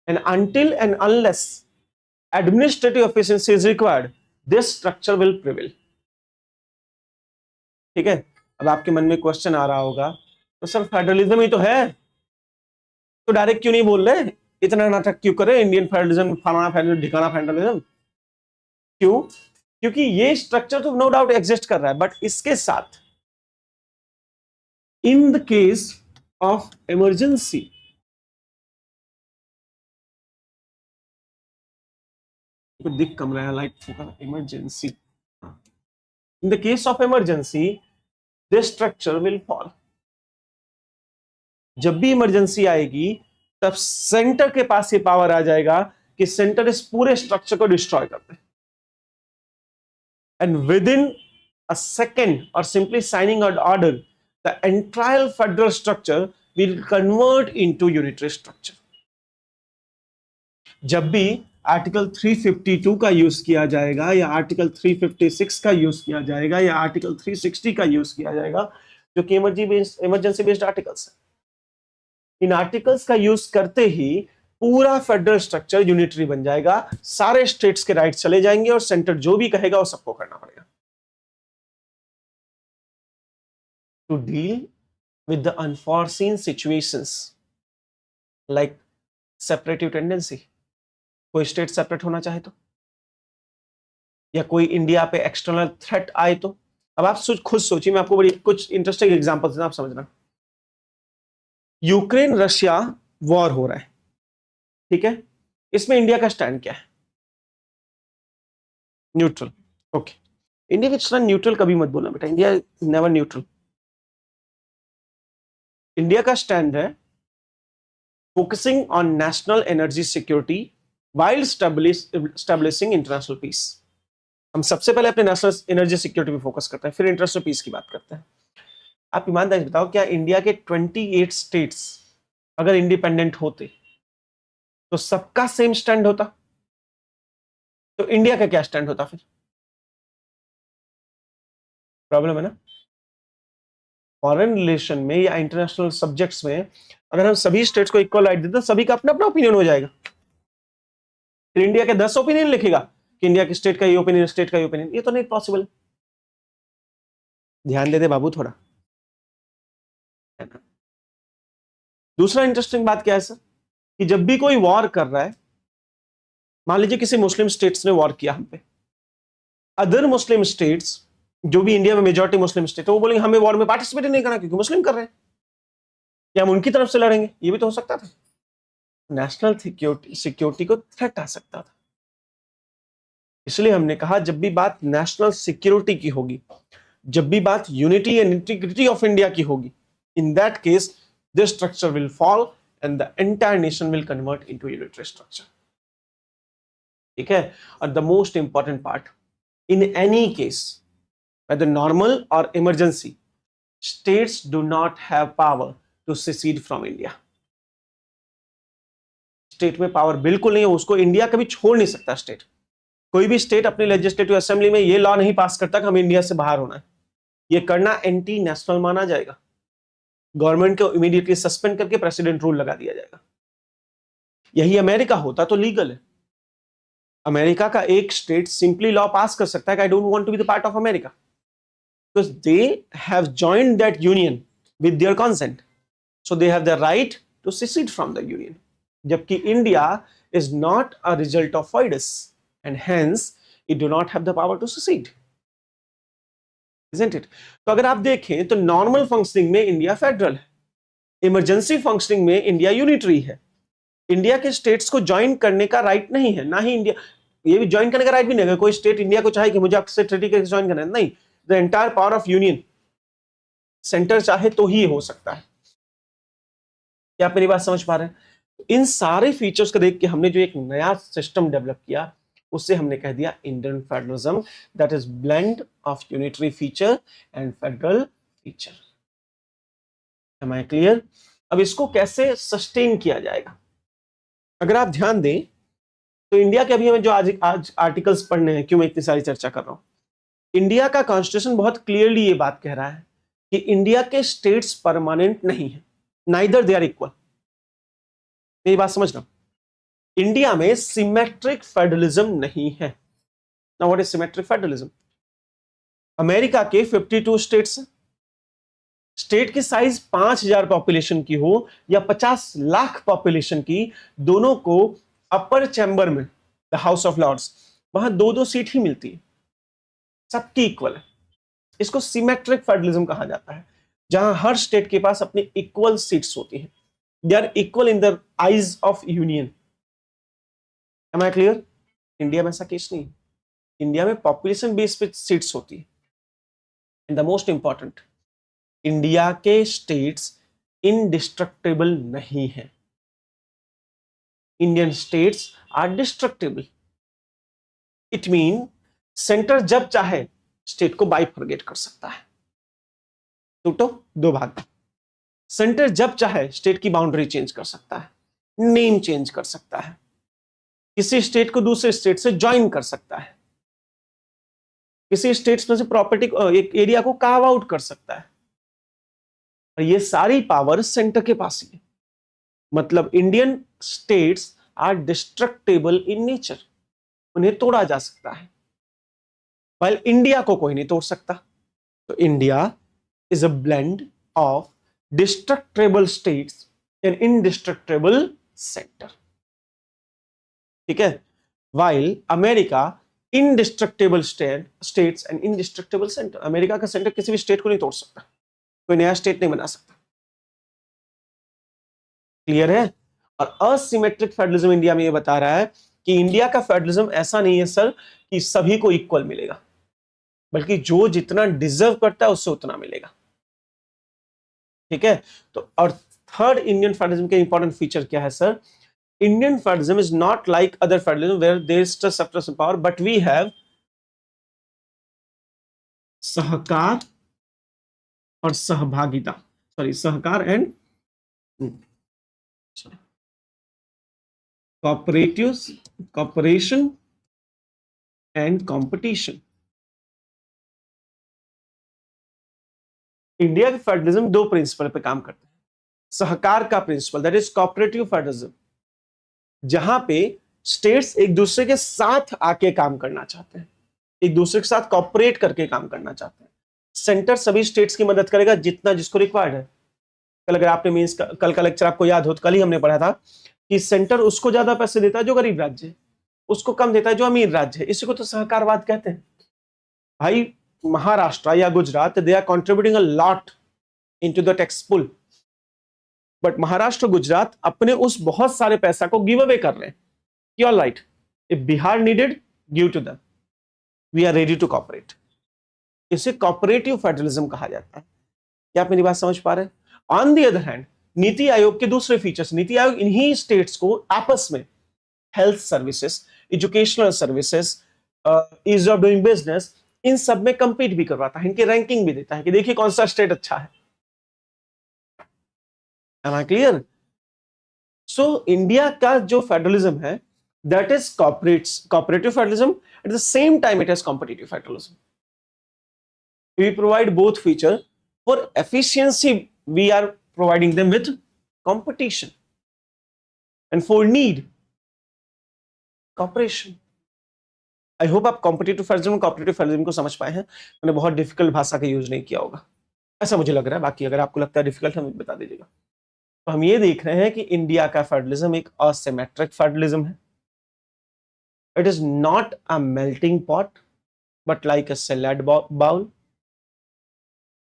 And until and unless administrative efficiency is required, this structure will prevail. ठीक है। अब आपके मन में क्वेश्चन आ रहा होगा, तो सर फेडरलिज्म ही तो है, तो डायरेक्ट क्यों नहीं बोल रहे, इतना नाटक क्यों करे, इंडियन फेडरलिज्म, फलाना फेडरलिज्म, ढिकाना फेडरलिज्म क्यों? क्योंकि ये स्ट्रक्चर तो नो डाउट एग्जिस्ट कर रहा है, बट इसके साथ in the case of emergency, दिख कम रहा है light focus, emergency, in the case of emergency this structure will fall. जब भी इमरजेंसी आएगी तब सेंटर के पास ये पावर आ जाएगा कि सेंटर इस पूरे स्ट्रक्चर को डिस्ट्रॉय कर दे, and within a second or simply signing an order, the entire federal structure will convert into unitary structure. जब भी आर्टिकल 352 का यूज किया जाएगा, या आर्टिकल 356 का यूज किया जाएगा, या आर्टिकल 360 का यूज किया जाएगा, जो कि इमरजेंसी बेस्ड आर्टिकल्स है, इन आर्टिकल्स का यूज करते ही पूरा फेडरल स्ट्रक्चर यूनिटरी बन जाएगा, सारे स्टेट्स के राइट चले जाएंगे और सेंटर जो भी कहेगा वो सबको करना पड़ेगा। To deal with the unforeseen situations like separative tendency, कोई स्टेट सेपरेट होना चाहे तो, या कोई इंडिया पे एक्सटर्नल थ्रेट आए तो। अब आप खुद सोचिए, मैं आपको बड़ी कुछ इंटरेस्टिंग एग्जांपल्स देना, आप समझना। यूक्रेन रशिया वॉर हो रहा है, ठीक है, इसमें इंडिया का स्टैंड क्या है? न्यूट्रल। ओके, इंडिया की तरह न्यूट्रल कभी मत बोलना बेटा, इंडिया नेवर न्यूट्रल। इंडिया का स्टैंड है focusing on national energy security while establishing international peace. हम सबसे पहले अपने नेशनल एनर्जी सिक्योरिटी पे फोकस करते हैं, फिर इंटरनेशनल पीस की बात करते हैं। आप ईमानदारी बताओ, क्या इंडिया के 28 स्टेट्स अगर इंडिपेंडेंट होते तो सबका सेम स्टैंड होता? तो इंडिया का क्या स्टैंड होता फिर? प्रॉब्लम है ना। फॉरेन रिलेशन में या इंटरनेशनल सब्जेक्ट्स में अगर हम सभी स्टेट्स को इक्वल राइट देते, सभी का अपना अपना ओपिनियन हो जाएगा। फिर इंडिया के 10 ओपिनियन लिखेगा कि इंडिया की स्टेट का ये ओपिनियन, स्टेट का ये ओपिनियन, ये तो नहीं पॉसिबल। ध्यान दे दे बाबू थोड़ा, है ना। दूसरा इंटरेस्टिंग बात क्या है सर, कि जब भी कोई वॉर कर रहा है, मान लीजिए किसी मुस्लिम स्टेट्स ने वॉर किया हम पे, अदर मुस्लिम स्टेट्स, जो भी इंडिया में मेजॉरिटी मुस्लिम स्टेट है, वो बोलेंगे हमें वॉर में पार्टिसिपेट नहीं करना क्योंकि मुस्लिम कर रहे हैं, या हम उनकी तरफ से लड़ेंगे। ये भी तो हो सकता था, नेशनल सिक्योरिटी को थ्रेट आ सकता था। इसलिए हमने कहा जब भी बात नेशनल सिक्योरिटी की होगी, जब भी बात unity and integrity of India की होगी, in that case this structure will fall and the entire nation will convert into unitary structure. ठीक है। और the most important part, in any case whether normal or emergency, states do not have power to secede from India. State में power बिल्कुल नहीं है, उसको India कभी छोड़ नहीं सकता स्टेट। कोई भी स्टेट अपनी लेजिस्लेटिव असेंबली में ये लॉ नहीं पास करता कि हमें इंडिया से बाहर होना है। ये करना एंटी नेशनल माना जाएगा, गवर्नमेंट को इमीडिएटली सस्पेंड करके प्रेसिडेंट रूल लगा दिया जाएगा। यही अमेरिका होता तो लीगल है। अमेरिका का एक स्टेट सिंपली लॉ पास कर सकता है कि I don't want to be the part of America, because they have joined that union with their consent, so they have the right to secede from the union. Jabki India is not a result of FOIDES and hence it do not have the power to secede. isn't it? तो अगर आप देखें तो normal functioning में India federal है, emergency functioning में India unitary है। India के स्टेट्स को ज्वाइन करने का राइट नहीं है, ना ही इंडिया, ये भी ज्वाइन करने का राइट भी नहीं है। कोई स्टेट इंडिया को चाहे कि मुझे आपसे ट्रीटी करके ज्वाइन करना है, नहीं, the entire power of union, centre चाहे तो ही हो सकता है। क्या आप मेरी बात समझ पा रहे हैं? इन सारे फीचर्स को देख के हमने जो एक नया सिस्टम डेवलप किया, उससे हमने कह दिया Indian federalism, that is blend of unitary feature and federal feature. Am I clear? अब इसको कैसे सस्टेन किया जाएगा? अगर आप ध्यान दें तो इंडिया के अभी हमें जो आज आर्टिकल्स पढ़ने हैं, क्यों मैं इतनी सारी चर्चा कर रहा हूं, इंडिया का कॉन्स्टिट्यूशन बहुत क्लियरली ये बात कह रहा है कि इंडिया के स्टेट्स परमानेंट नहीं है, नाइदर दे आर इक्वल। मेरी बात समझना, इंडिया में सिमेट्रिक फेडरलिज्म नहीं है। Now what is symmetric federalism? America के 52 स्टेट्स, स्टेट की साइज 5000 पॉपुलेशन की हो या 50 लाख पॉपुलेशन की, दोनों को अपर चैम्बर में, द हाउस ऑफ लॉर्ड्स, वहां 2-2 सीट ही मिलती है, सबकी इक्वल है। इसको सिमेट्रिक फेडरलिज्म कहा जाता है, जहां हर स्टेट के पास अपनी इक्वल सीट्स होती हैं, they are equal in the eyes of union. Am I clear? India में ऐसा केस नहीं है। इंडिया में पॉपुलेशन बेस पे सीट्स होती है। And the most important, India के स्टेट्स इनडिस्ट्रक्टेबल नहीं है। Indian states are destructible. It mean centre जब चाहे स्टेट को बाइफरगेट कर सकता है, टूटो दो भाग। सेंटर जब चाहे स्टेट की बाउंड्री चेंज कर सकता है, नेम चेंज कर सकता है, किसी स्टेट को दूसरे स्टेट से ज्वाइन कर सकता है, किसी स्टेट्स में से प्रॉपर्टी एक एरिया को कार्व आउट कर सकता है। और ये सारी पावर सेंटर के पास ही है। मतलब Indian states are destructible in nature, उन्हें तोड़ा जा सकता है, while इंडिया को कोई नहीं तोड़ सकता। तो India is a blend of destructible states and indestructible centre, ठीक है? while America indestructible states and indestructible centre, America का सेंटर किसी भी स्टेट को नहीं तोड़ सकता, कोई नया स्टेट नहीं बना सकता। क्लियर है? और असिमेट्रिक फेडरलिज्म इंडिया में ये बता रहा है कि इंडिया का फेडरलिज्म ऐसा नहीं है सर कि सभी को इक्वल मिलेगा, बल्कि जो जितना डिजर्व करता है उससे उतना मिलेगा, ठीक है? तो और थर्ड इंडियन फेडरलिज्म के इंपॉर्टेंट फीचर क्या है sir? Indian federalism is not like other federalism where there is trust separation power, but we have sahkar और sahbhagita, sorry, sahkar and cooperation and competition. India के फेडरलिज्म दो प्रिंसिपल पे काम करते हैं। सहकार का principle, that is cooperative federalism, जहां पे स्टेट्स एक दूसरे के साथ आके काम करना चाहते हैं, एक दूसरे के साथ कॉपरेट करके काम करना चाहते हैं। सेंटर सभी स्टेट्स की मदद करेगा जितना जिसको रिक्वायर्ड है। कल अगर आपने मींस कल का लेक्चर आपको याद हो तो कल ही हमने पढ़ा था कि सेंटर उसको ज्यादा पैसे देता है जो गरीब राज्य है, उसको कम देता है जो अमीर राज्य है। इसी को तो सहकारवाद कहते हैं। भाई महाराष्ट्र या Gujarat, they are contributing a lot into the tax pool, but Maharashtra Gujarat अपने उस बहुत सारे पैसा को गिव अवे कर रहे हैं। You are right, if Bihar needed, give to them, we are ready to cooperate. इसे कॉपरेटिव फेडरलिज्म कहा जाता है। क्या आप मेरी बात समझ पा रहे हैं? On the other hand, NITI Aayog के दूसरे फीचर्स, नीति आयोग इन्हीं स्टेट्स को आपस में health services, educational services, ease of doing business, इन सब में कंपीट भी करवाता है, इनकी रैंकिंग भी देता है कि देखिए कौन सा स्टेट अच्छा है। Am I clear? So India का जो फेडरलिज्म है, that is cooperative federalism, at the same time it has competitive federalism. We provide both feature. For efficiency we are providing them with competition, and for need cooperation. I hope आप competitive federalism, cooperative federalism को समझ पाए हैं। मैंने बहुत difficult भाषा का use नहीं किया होगा, ऐसा मुझे लग रहा है। बाकी अगर आपको लगता है डिफिकल्ट, हमें बता दीजिएगा। तो हम ये देख रहे हैं कि इंडिया का फेडरलिज्म एक असिमेट्रिक फेडरलिज्म है। It is not a melting pot but like a salad bowl.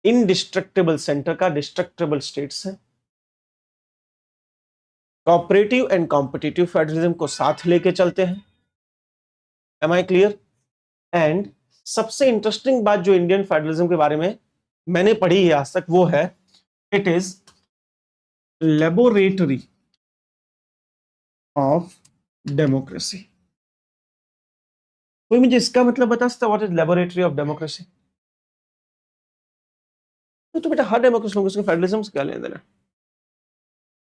Indestructible centre का, डिस्ट्रक्टेबल स्टेट्स है। कोऑपरेटिव एंड कॉम्पिटिटिव फेडरलिज्म को साथ लेके चलते हैं। Am I clear? एंड सबसे इंटरेस्टिंग बात जो इंडियन फेडरलिज्म के बारे में मैंने पढ़ी है आज तक, वो है it is laboratory of democracy. कोई मुझे इसका मतलब बता सकता what is laboratory of democracy? तो बेटा हर डेमोक्रेसी लोगों के फेडरलिज्म से क्या लेना देना?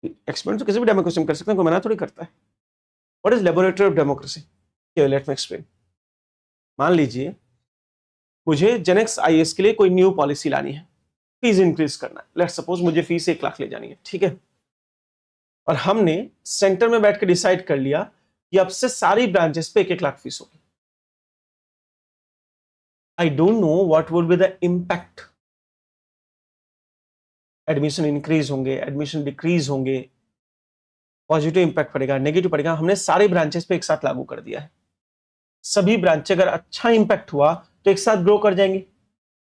एक्सपेरिमेंट तो किसी भी डेमोक्रेसी में कर सकते हैं, कोई मना थोड़ी करता है। What is laboratory of democracy? Let me explain. मान लीजिए मुझे जेनेक्स आईएएस के लिए कोई न्यू पॉलिसी लानी है, फीस इंक्रीज करना है। लेट्स सपोज मुझे फीस 1 लाख ले जानी है, ठीक है। और हमने सेंटर में बैठ के डिसाइड कर लिया कि अब से सारी ब्रांचेस पे 1-1 लाख फीस होगी। I don't know what would be the impact. Admission increase होंगे, एडमिशन डिक्रीज होंगे, पॉजिटिव इंपैक्ट पड़ेगा, नेगेटिव पड़ेगा। हमने सारे ब्रांचेस पे एक साथ लागू कर दिया है। सभी ब्रांच अगर अच्छा इंपैक्ट हुआ तो एक साथ ग्रो कर जाएंगे,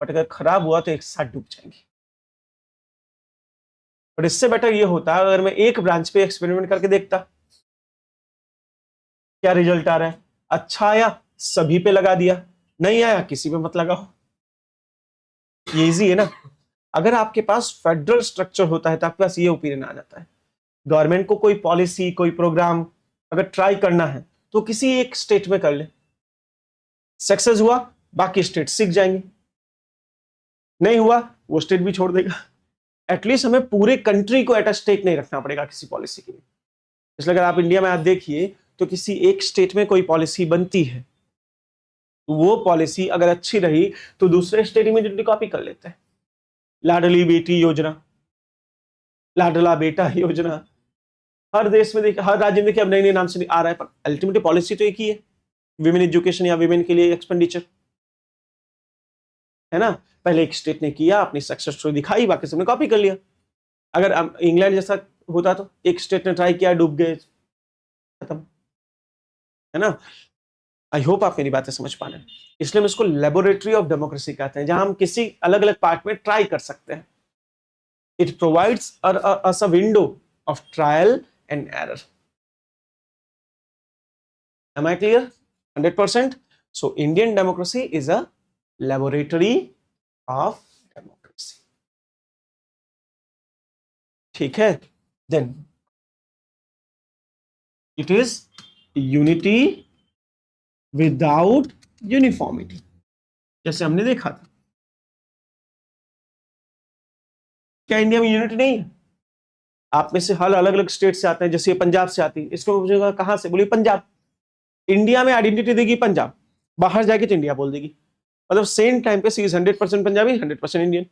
बट अगर खराब हुआ तो एक साथ डूब जाएंगे। बट इससे बेटर ये होता अगर मैं एक ब्रांच पे एक्सपेरिमेंट करके देखता क्या रिजल्ट आ रहा है। अच्छा आया सभी पे लगा दिया, नहीं आया किसी पे मत लगाओ। ये इजी है ना। अगर आपके पास फेडरल स्ट्रक्चर होता है तो आपके पास ये ओपिनियन आ जाता है, गवर्नमेंट को कोई पॉलिसी कोई प्रोग्राम अगर ट्राई करना है तो किसी एक स्टेट में कर ले, सक्सेस हुआ बाकी स्टेट सीख जाएंगे, नहीं हुआ वो स्टेट भी छोड़ देगा। एटलीस्ट हमें पूरे कंट्री को एट अ स्टेक नहीं रखना पड़ेगा किसी पॉलिसी के लिए। इसलिए अगर आप इंडिया में आप देखिए तो किसी एक स्टेट में कोई पॉलिसी बनती है, वो पॉलिसी अगर अच्छी रही तो दूसरे स्टेट इमीडिएटली कॉपी कर लेते हैं। लाडली बेटी योजना, लाडला बेटा योजना, हर देश में देखिए, हर राज्य में देखिए अब नए नए नाम से आ रहा है, पर अल्टीमेटली पॉलिसी तो एक ही है, विमेन एजुकेशन या विमेन के लिए एक्सपेंडिचर, है ना। पहले एक स्टेट ने किया, अपनी सक्सेस स्टोरी दिखाई, बाकी सबने कॉपी कर लिया। अगर इंग्लैंड जैसा होता तो एक स्टेट ने ट्राई किया, डूब गए, खत्म, है ना। आई होप आप मेरी बातें समझ पा रहे हैं। इसलिए हम इसको लेबोरेटरी ऑफ डेमोक्रेसी कहते हैं, जहां हम किसी अलग अलग पार्ट में ट्राई कर सकते हैं। It provides us a window of trial and error. Am I clear? 100%. So Indian democracy is a laboratory of democracy. ठीक है? Then it is unity without uniformity. जैसे हमने देखा था, क्या इंडिया में यूनिटी नहीं है? आप में से हर अलग अलग स्टेट से आते हैं, जैसे पंजाब से आती है, इसको पूछेगा कहां से, बोलिए पंजाब। इंडिया में आइडेंटिटी देगी पंजाब, बाहर जाएगी तो इंडिया बोल देगी। मतलब सेम टाइम पे सी इज 100% पंजाबी, 100% इंडियन।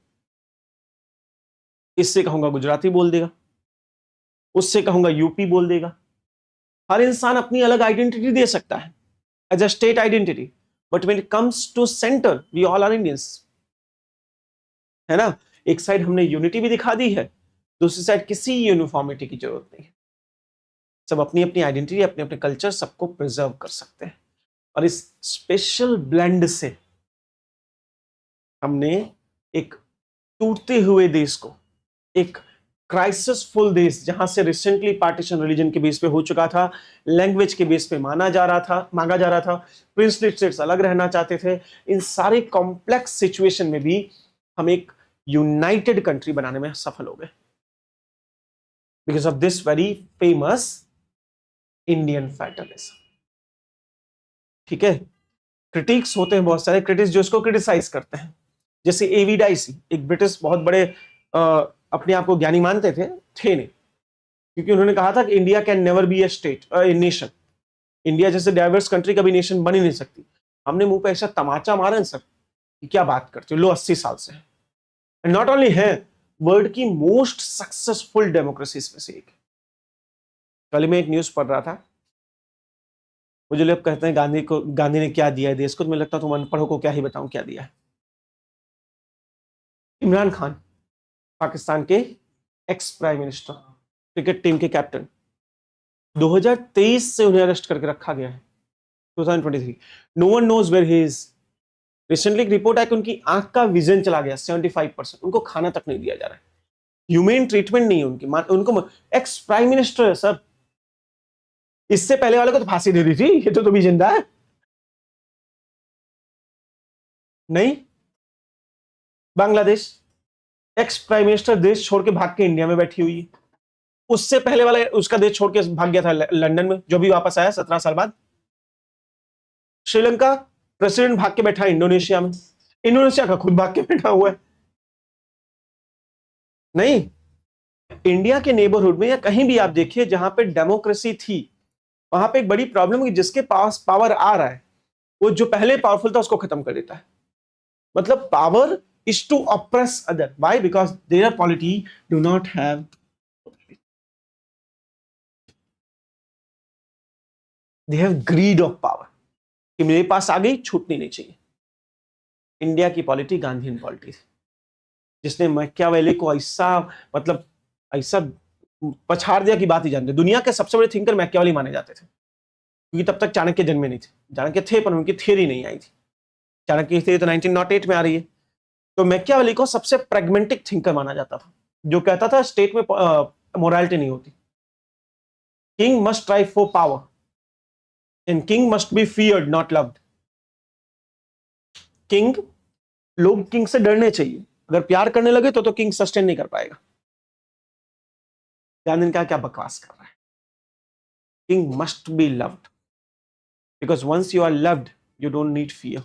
इससे कहूंगा गुजराती बोल देगा, उससे कहूंगा यूपी बोल देगा। हर इंसान अपनी अलग आइडेंटिटी दे सकता है as a state identity, but when it comes to centre we all are Indians, है ना। एक साइड हमने यूनिटी भी दिखा दी है, दूसरी साइड किसी यूनिफॉर्मिटी की जरूरत नहीं है। सब अपनी अपनी आइडेंटिटी, अपने अपने कल्चर सबको प्रिजर्व कर सकते हैं। और इस स्पेशल ब्लेंड से हमने एक टूटते हुए देश को एक क्राइसिसफुल देश, जहां से रिसेंटली पार्टीशन रिलीजन के बेस पे हो चुका था, लैंग्वेज के बेस पे मांगा जा रहा था, प्रिंसली स्टेट्स अलग रहना चाहते थे, इन सारे कॉम्प्लेक्स सिचुएशन में भी हम एक यूनाइटेड कंट्री बनाने में सफल हो गए because of this very famous Indian federalism. ठीक है। क्रिटिक्स होते हैं बहुत सारे, क्रिटिक्स जो इसको क्रिटिसाइज करते हैं, जैसे एवी डाइसी, एक ब्रिटिश बहुत बड़े अपने आप को ज्ञानी मानते थे नहीं, क्योंकि उन्होंने कहा था कि India can never be A state, a nation. India जैसे डाइवर्स कंट्री कभी नेशन बन ही नहीं सकती। हमने मुंह पे ऐसा तमाचा मारा है सर कि क्या बात करते हो, लो 80 साल से है, नॉट ओनली है, वर्ल्ड की मोस्ट सक्सेसफुल डेमोक्रेसीज में से एक। कल मैं एक न्यूज पढ़ रहा था, मुझे लोग कहते हैं गांधी ने क्या दिया है देश को, तो मुझे लगता है तुम अनपढ़ों को क्या ही बताऊं क्या दिया है। इमरान खान, पाकिस्तान के ex prime minister, cricket team के कैप्टन, 2023 से उन्हें अरेस्ट करके रखा गया है, 2023। No one knows where he is, recently एक रिपोर्ट आई कि उनकी आंख का विजन चला गया 75%, उनको खाना तक नहीं दिया जा रहा है, ह्यूमेन ट्रीटमेंट नहीं है उनकी, उनको एक्स प्राइम मिनिस्टर है सर, इससे पहले वाले को तो फांसी दे दी थी, ये तो भी जिंदा है नहीं। बांग्लादेश, एक्स प्राइम मिनिस्टर देश छोड़ के भाग के इंडिया में बैठी हुई है, उससे पहले वाला उसका देश छोड़ के भाग गया था लंदन में, जो भी वापस आया 17 साल बाद। श्रीलंका, प्रेसिडेंट भाग के बैठा है इंडोनेशिया में, इंडोनेशिया का खुद भाग के बैठा हुआ है नहीं। इंडिया के नेबरहुड में या कहीं भी आप देखिए जहां पे डेमोक्रेसी थी, वहां पे एक बड़ी प्रॉब्लम है, जिसके पास पावर आ रहा है वो जो पहले पावरफुल था उसको खत्म कर देता है। मतलब power is to oppress other, why? Because their polity do not have, they have greed of power, कि मेरे पास आ गई, छूटनी नहीं चाहिए। इंडिया की पॉलिटी गांधीयन पॉलिटी थी, जिसने मैकियावेली को ऐसा, मतलब ऐसा पछाड़ दिया कि बात ही जानते। दुनिया के सबसे बड़े थिंकर मैकियावेली माने जाते थे, क्योंकि तब तक चाणक्य जन्मे नहीं थे, चाणक्य थे पर उनकी थियरी नहीं आई थी, चाणक्य की थियरी तो 1908 में आ रही है। तो मैकियावेली को सबसे प्रैग्मेटिक थिंकर माना जाता था, जो कहता था स्टेट में मोरालिटी नहीं होती, king must strive for power and king must be feared not loved. King, लोग किंग से डरने चाहिए, अगर प्यार करने लगे तो किंग सस्टेन नहीं कर पाएगा। गांधी ने कहा क्या बकवास कर रहा है, king must be loved, because once you are loved you don't need fear.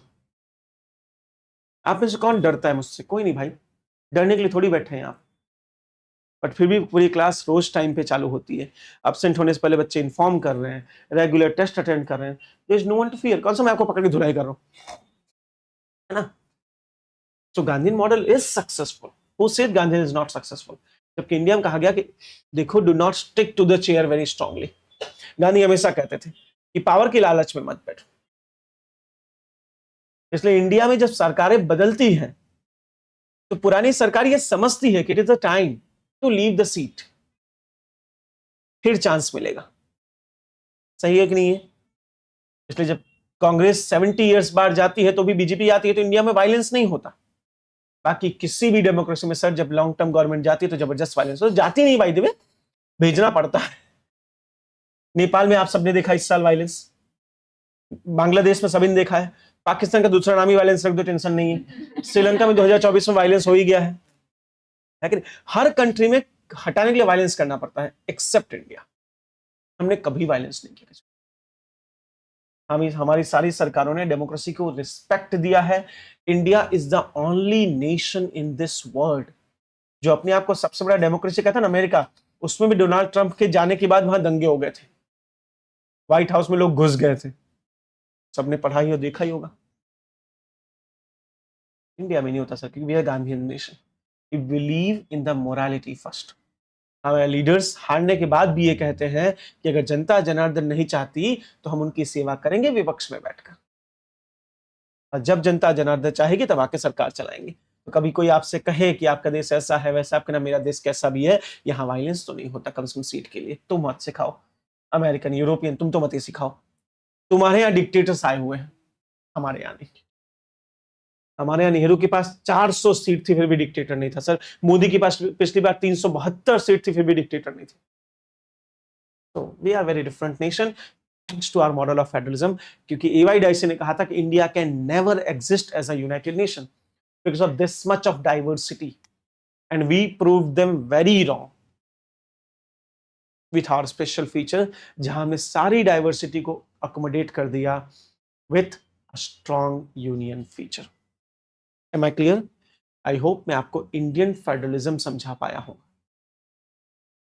आप में से कौन डरता है मुझसे? कोई नहीं भाई, डरने के लिए थोड़ी बैठे हैं आप। बट फिर भी पूरी क्लास रोज टाइम पे चालू होती है, एब्सेंट होने से पहले बच्चे इन्फॉर्म कर रहे हैं, रेगुलर टेस्ट अटेंड कर रहे हैं, there is no one to fear. कौन सा मैं आपको पकड़ के धुलाई कर रहा हूं, है ना? So Gandhian model is successful, who said Gandhi is not successful? जबकि इंडिया में कहा गया कि देखो, do not stick to the chair very strongly. Gandhi हमेशा कहते थे कि पावर की लालच में मत बैठो। इसलिए इंडिया में जब सरकारें बदलती हैं तो पुरानी सरकार ये समझती है कि it is the time to leave the seat, फिर चांस मिलेगा। सही है कि नहीं है? इसलिए जब कांग्रेस 70 इयर्स बाद जाती है तो भी बीजेपी आती है, तो इंडिया में वायलेंस नहीं होता। बाकी किसी भी डेमोक्रेसी में सर जब लॉन्ग टर्म गवर्नमेंट जाती है तो जबरदस्त वायलेंस हो जाती, नहीं भाई देवे, भेजना पड़ता है। नेपाल में आप सबने देखा इस साल वायलेंस, बांग्लादेश में सभी ने देखा है, पाकिस्तान का दूसरा नाम ही वायलेंस रख दो, टेंशन नहीं है। श्रीलंका में 2024 में वायलेंस हो ही गया है कि नहीं? हर कंट्री में हटाने के लिए वायलेंस करना पड़ता है, एक्सेप्ट इंडिया। हमने कभी वायलेंस नहीं किया। हमारी सारी सरकारों ने डेमोक्रेसी को रिस्पेक्ट दिया है। India is the only nation in this world जो अपने आप को सबसे बड़ा डेमोक्रेसी कहता है ना। अमेरिका, उसमें भी डोनाल्ड ट्रंप के जाने के बाद वहां दंगे हो गए थे, व्हाइट हाउस में लोग घुस गए थे, सबने पढ़ा ही और देखा ही होगा। इंडिया में नहीं होता सर, क्योंकि we are Gandhian nation, we believe in the morality first. हमारे लीडर्स हारने के बाद भी ये कहते हैं कि अगर जनता जनार्दन नहीं चाहती तो हम उनकी सेवा करेंगे विपक्ष में बैठकर, और जब जनता जनार्दन चाहेगी तब आके सरकार चलाएंगे। तो कभी कोई आपसे कहे कि आपका देश ऐसा है वैसा, आप कहना मेरा देश कैसा भी है, यहाँ वायलेंस तो नहीं होता कम से कम सीट के लिए। तुम मत सिखाओ, अमेरिकन यूरोपियन, तुम तो मत ही सिखाओ। तुम्हारे यहाँ डिक्टेटर्स आए हुए हैं, हमारे यहाँ नहीं। हमारे यहाँ नेहरू के पास 400 सीट थी फिर भी डिक्टेटर नहीं था सर। मोदी के पास पिछली बार 372 सीट थी फिर भी डिक्टेटर नहीं थी। तो we are very different nation thanks to our model of federalism, क्योंकि एवाई डाइसे ने कहा था कि India can never exist as a united nation because of this much of diversity, and we prove them very wrong with our special feature, जहां हमने सारी diversity को accommodate कर दिया with a strong union feature. Am I clear? I hope मैं आपको Indian federalism समझा पाया हूं,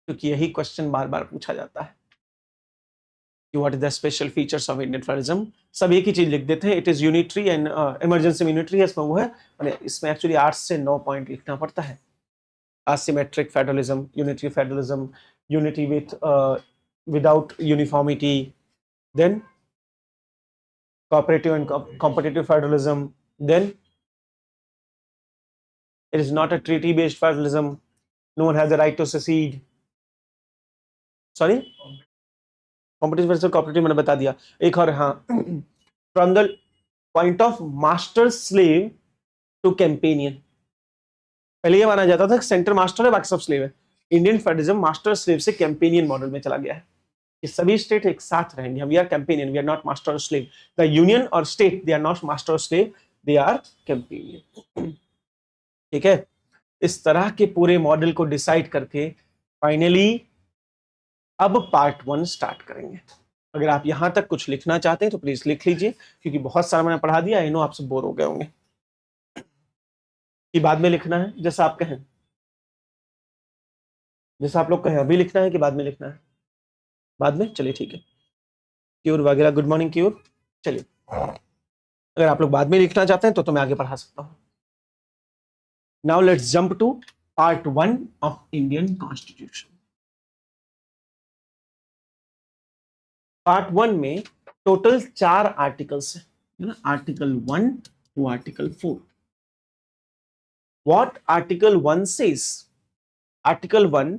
क्योंकि यही क्वेश्चन बार बार पूछा जाता है कि what is the special features of Indian federalism. सब एक ही चीज लिख देते हैं, it is unitary and emergency में यूनिटरी है, इसमें वो है, इसमें एक्चुअली 8 से 9 पॉइंट लिखना पड़ता है। asymmetric federalism, unitary federalism, unity with without uniformity, then cooperative and competitive federalism, then it is not a treaty based federalism, no one has the right to secede, sorry, competitive versus cooperative मैंने बता दिया। एक और, हाँ, from the point of master slave to companion. पहले ये माना जाता था कि सेंटर मास्टर है बाकी सब स्लेव है। इंडियन फेडरलिज्म मास्टर स्लेव से कैंपेनियन मॉडल में चला गया है कि सभी स्टेट एक साथ रहेंगे। हम we are companion, we are not master slave. The union और state they are not master slave, they are companion. ठीक है, इस तरह के पूरे मॉडल को डिसाइड करके फाइनली अब पार्ट 1 स्टार्ट करेंगे। अगर आप यहां तक कुछ लिखना चाहते हैं तो प्लीज लिख लीजिए, क्योंकि बहुत सारा मैंने पढ़ा दिया, आई नो आप सब बोर हो गए होंगे। कि बाद में लिखना है जैसा आप कहें, जैसा आप लोग कहें, अभी लिखना है कि बाद में लिखना है? बाद में, चलिए ठीक है। क्यूर वगैरह, गुड मॉर्निंग क्यूर। चलिए, अगर आप लोग बाद में लिखना चाहते हैं तो मैं आगे पढ़ा सकता हूं। Now let's jump to part 1 of Indian constitution. Part 1 में टोटल 4 आर्टिकल्स है ना, article 1 to article 4। What article 1 says? Article 1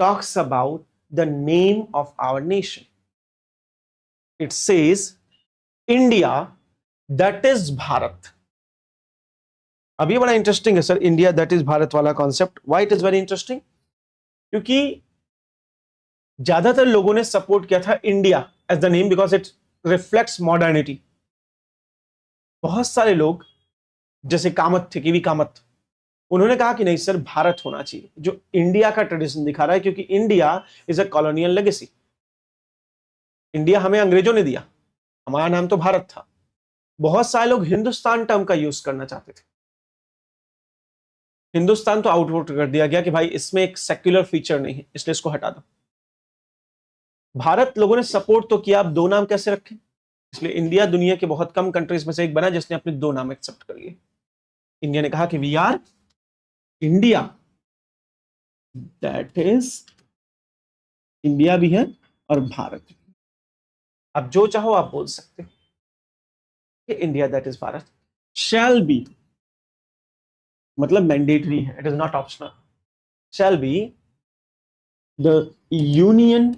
talks about the name of our nation. It says India, that is Bharat. अब ये बड़ा interesting है sir, India that is Bharat वाला concept. Why it is very interesting? क्योंकि ज्यादातर लोगों ने support किया था India as the name because it reflects modernity. बहुत सारे लोग जैसे कामत थे, केवी कामत, उन्होंने कहा कि नहीं सर भारत होना चाहिए, जो इंडिया का ट्रेडिशन दिखा रहा है, क्योंकि India is a colonial legacy. India हमें अंग्रेजों ने दिया, हमारा नाम तो भारत था। बहुत सारे लोग हिंदुस्तान टर्म का यूज करना चाहते थे। हिंदुस्तान तो आउटवोट कर दिया गया कि भाई इसमें एक सेक्युलर फीचर नहीं है, इसलिए इसको हटा दो। भारत लोगों ने सपोर्ट तो किया, अब 2 नाम कैसे रखें, इसलिए इंडिया दुनिया के बहुत कम कंट्रीज में से एक बना जिसने अपने 2 नाम एक्सेप्ट कर लिए। इंडिया ने कहा कि we are India, that is India भी है और भारत भी। अब जो चाहो आप बोल सकते कि India that is Bharat. Shall be मतलब मैंडेटरी है, it is not optional. Shell be the union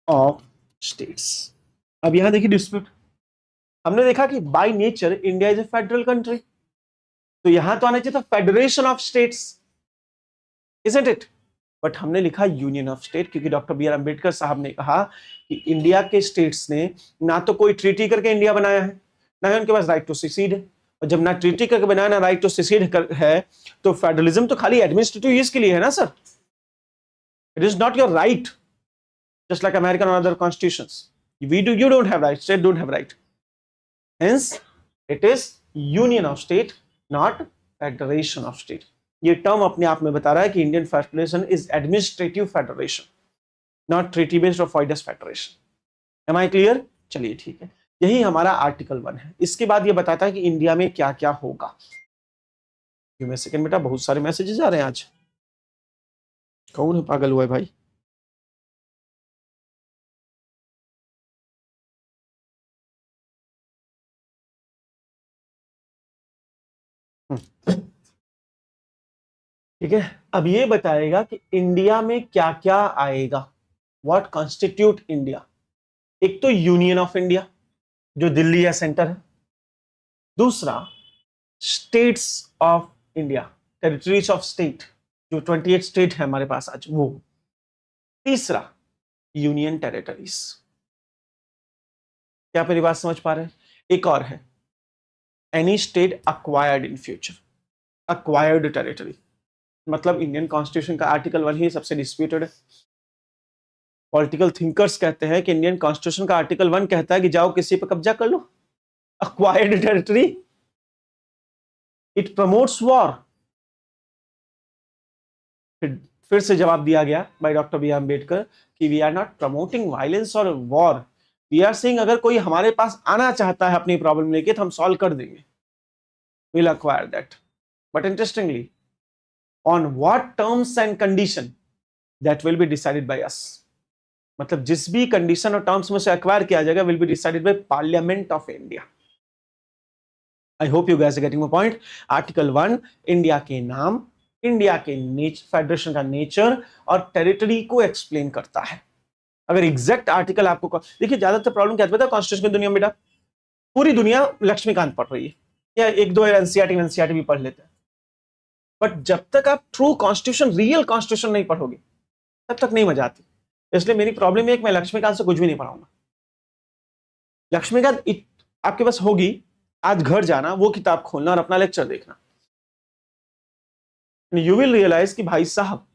of states. अब यहां देखिए डिस्प्यूट, हमने देखा कि by nature India is a federal country, तो यहां तो आना चाहिए था federation of states, isn't it? But हमने लिखा यूनियन ऑफ स्टेट, क्योंकि डॉक्टर बी आर अंबेडकर साहब ने कहा कि इंडिया के स्टेट्स ने ना तो कोई ट्रीटी करके इंडिया बनाया है, ना ही उनके पास राइट टू सिसीड है। और जब ना ट्रीटी करके बनाया ना राइट टू सिसीड है, तो फेडरलिज्म तो खाली एडमिनिस्ट्रेटिव यूज के लिए है ना sir. It is not your right, just like American or other constitutions. You don't have right, state don't have right. Hence, it is union of state, not federation of state. ये term अपने आप में बता रहा है कि Indian federation is administrative federation, not treaty based और फॉइडस फेडरेशन। Am I clear? चलिए ठीक है, यही हमारा आर्टिकल 1 है। इसके बाद ये बताता है कि इंडिया में क्या क्या होगा। सेकंड बेटा, बहुत सारे मैसेजेस आ रहे हैं आज। कौन है पागल हुआ है भाई? ठीक है, अब ये बताएगा कि इंडिया में क्या क्या आएगा, व्हाट कॉन्स्टिट्यूट इंडिया। एक तो यूनियन ऑफ इंडिया जो दिल्ली या सेंटर है, दूसरा states of India, territories of state जो 28 स्टेट है हमारे पास आज वो, तीसरा यूनियन टेरिटरीज। क्या मेरी बात समझ पा रहे हैं? एक और है any state acquired in future, acquired territory, मतलब इंडियन कॉन्स्टिट्यूशन का आर्टिकल 1 ही सबसे डिस्प्यूटेड है। पॉलिटिकल थिंकर्स कहते हैं कि इंडियन कॉन्स्टिट्यूशन का आर्टिकल 1 कहता है कि जाओ किसी पर कब्जा कर लो, acquired territory, it promotes war. फिर से जवाब दिया गया by doctor B R Ambedkar कि we are not promoting violence और वॉर, वी आर सेइंग अगर कोई हमारे पास आना चाहता है अपनी प्रॉब्लम लेके तो हम सॉल्व कर देंगे, will acquire that. But interestingly on what terms and condition, that will be decided by us. मतलब जिस भी कंडीशन और टर्म्स में से एक्वायर किया जाएगा will be decided by Parliament of India. I hope you guys are getting my point. Article 1 India के नाम, इंडिया के फेडरेशन का नेचर और टेरिटरी को एक्सप्लेन करता है। अगर एग्जैक्ट आर्टिकल आपको देखिए, ज्यादातर प्रॉब्लम क्या पता है कॉन्स्टिट्यूशन की दुनिया में बेटा, पूरी दुनिया लक्ष्मीकांत पढ़ रही है, या एक दो एनसीईआरटी भी पढ़ लेते हैं, बट जब तक आप ट्रू कॉन्स्टिट्यूशन, रियल कॉन्स्टिट्यूशन नहीं पढ़ोगे तब तक नहीं मजा आती। इसलिए मेरी प्रॉब्लम है कि मैं लक्ष्मीकांत से कुछ भी नहीं पढ़ाऊंगा। लक्ष्मीकांत आपके पास होगी, आज घर जाना, वो किताब खोलना और अपना लेक्चर देखना, यू विल रियलाइज कि भाई साहब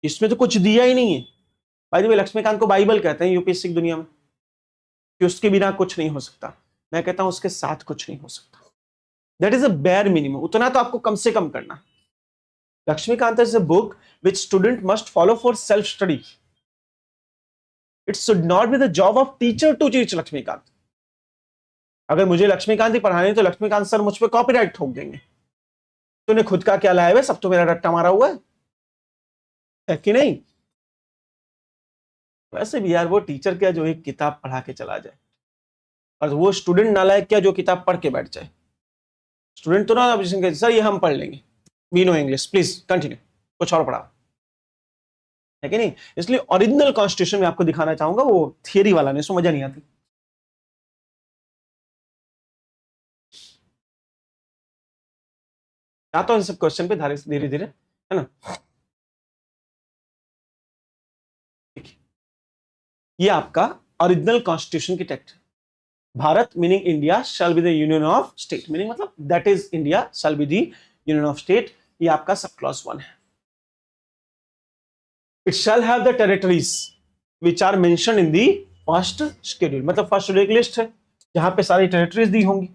इसमें तो कुछ दिया ही नहीं है। भाई वे लक्ष्मीकांत को बाइबल कहते हैं यूपीएससी की दुनिया में, कि उसके बिना कुछ नहीं हो सकता। मैं कहता हूं उसके साथ कुछ नहीं हो सकता। That is a bare minimum, उतना तो आपको कम से कम करना है। Laxmikanth is a book which student must follow for self study. It should not be the job of teacher to teach Laxmikanth. अगर मुझे लक्ष्मीकांत ही पढ़ानी तो लक्ष्मीकांत सर मुझ पर कॉपीराइट ठोक देंगे, तूने खुद का क्या लाया है, सब तो मेरा रट्टा मारा हुआ है कि नहीं। वैसे भी यार वो टीचर क्या जो एक किताब पढ़ा के चला जाए, और वो स्टूडेंट नालायक क्या जो किताब पढ़ के बैठ जाए। स्टूडेंट तो ना सर ये हम पढ़ लेंगे, we know English, please continue, कुछ और पढ़ाओ, है कि नहीं। इसलिए ओरिजिनल कॉन्स्टिट्यूशन में आपको दिखाना चाहूंगा, वो थियरी वाला नहीं, उसमें मजा नहीं आती। आता हूं सब क्वेश्चन पे धीरे धीरे, है ना। ये आपका ओरिजिनल कॉन्स्टिट्यूशन की text. Bharat meaning India shall be the union of state, meaning मतलब that is India shall be the union of state. ये आपका सब क्लॉज 1 है। It shall have the territories which are mentioned in the first schedule, मतलब first schedule की list है जहां पे सारी टेरिटरीज दी होंगी,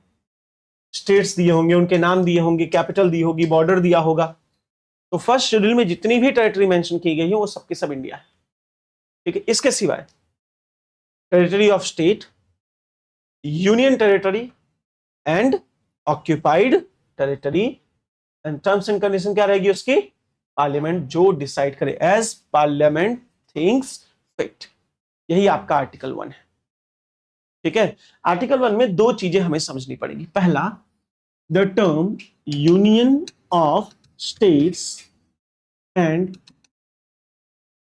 स्टेट्स दिए होंगे, उनके नाम दिए होंगे, कैपिटल दी होगी, बॉर्डर दिया होगा। तो फर्स्ट शेड्यूल में जितनी भी टेरिटरी मेंशन की गई है वो सबके सब इंडिया है, ठीक है। इसके सिवाय territory of state, union territory and occupied territory, and terms and condition क्या रहेगी उसकी, पार्लियामेंट जो डिसाइड करे, एज पार्लियामेंट थिंक्स फिट। यही आपका आर्टिकल 1 है, ठीक है। आर्टिकल 1 में दो चीजें हमें समझनी पड़ेगी। पहला, the term union of states and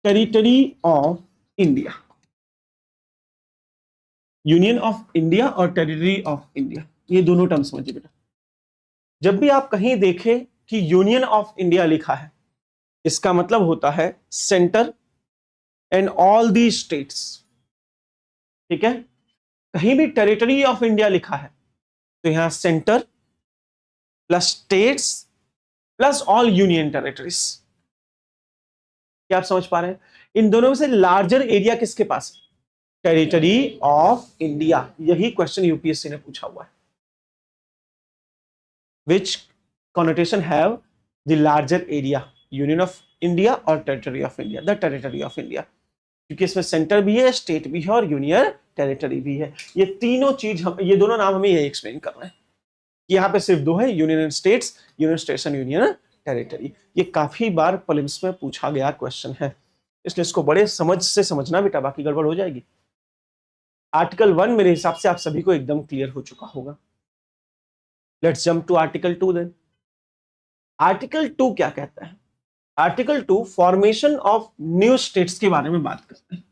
territory of India, union of India और टेरिटरी ऑफ इंडिया, ये दोनों टर्म समझिए बेटा। जब भी आप कहीं देखें कि यूनियन ऑफ इंडिया लिखा है, इसका मतलब होता है centre and all the states, ठीक है। कहीं भी टेरिटरी ऑफ इंडिया लिखा है तो यहां centre plus states plus all union territories. क्या आप समझ पा रहे हैं? इन दोनों में से लार्जर एरिया किसके पास है? Territory of India. यही क्वेश्चन यूपीएससी ने पूछा हुआ है। Which connotation have the larger area, union of India और territory of India? The territory of India, क्योंकि इसमें सेंटर भी है, स्टेट भी है और यूनियन टेरिटरी भी है। ये तीनों चीज ये दोनों नाम हमें यही एक्सप्लेन कर रहे हैं कि यहाँ पे सिर्फ दो है, union and states, union states and union territory. ये काफी बार प्रीलिम्स में पूछा गया क्वेश्चन है, इसलिए इसको बड़े समझ से समझना बेटा, बाकी गड़बड़ हो जाएगी। आर्टिकल 1 मेरे हिसाब से आप सभी को एकदम क्लियर हो चुका होगा। Let's jump to article 2 then. Article 2 क्या कहता है? Article 2 formation of new states के बारे में बात करते हैं।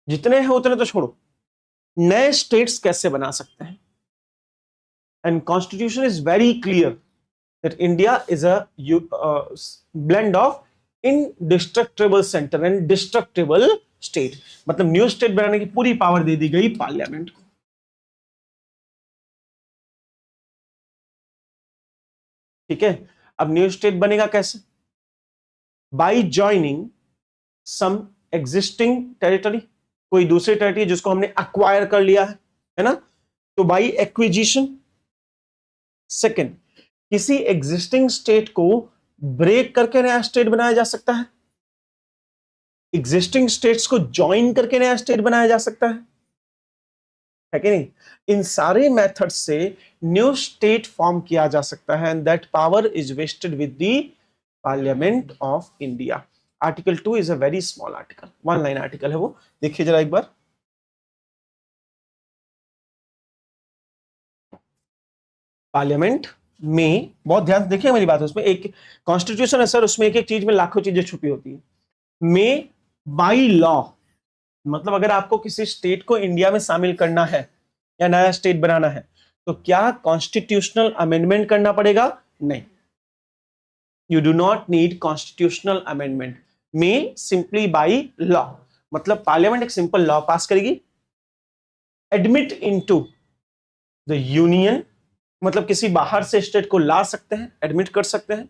जितने हैं उतने तो छोड़ो, नए स्टेट्स कैसे बना सकते हैं। And constitution is very clear that India is a blend of indestructible centre and destructible state. मतलब न्यू स्टेट बनाने की पूरी पावर दे दी गई पार्लियामेंट को, ठीक है। अब न्यू स्टेट बनेगा कैसे? By joining some existing territory, कोई दूसरी टेरिटरी जिसको हमने अक्वायर कर लिया है ना, तो बाय एक्विजिशन। सेकंड, किसी एग्जिस्टिंग स्टेट को ब्रेक करके नया स्टेट बनाया जा सकता है, एग्जिस्टिंग स्टेट्स को ज्वाइन करके नया स्टेट बनाया जा सकता है कि नहीं। इन सारे मेथड से न्यू स्टेट फॉर्म किया जा सकता है, and that power is vested with the parliament of India. Article 2 is a very small article, 1 line article है वो, देखिए जरा एक बार। पार्लियामेंट में, बहुत ध्यान से देखिए मेरी बात, उसमें एक कॉन्स्टिट्यूशन है सर, उसमें एक एक चीज में लाखों चीजें छुपी होती है। में बाई लॉ मतलब अगर आपको किसी स्टेट को इंडिया में शामिल करना है या नया स्टेट बनाना है तो क्या कॉन्स्टिट्यूशनल अमेंडमेंट करना पड़ेगा? नहीं, you do not need constitutional amendment, में सिंपली बाई लॉ, मतलब पार्लियामेंट एक सिंपल लॉ पास करेगी, एडमिट इनटू द यूनियन, मतलब किसी बाहर से स्टेट को ला सकते हैं, एडमिट कर सकते हैं,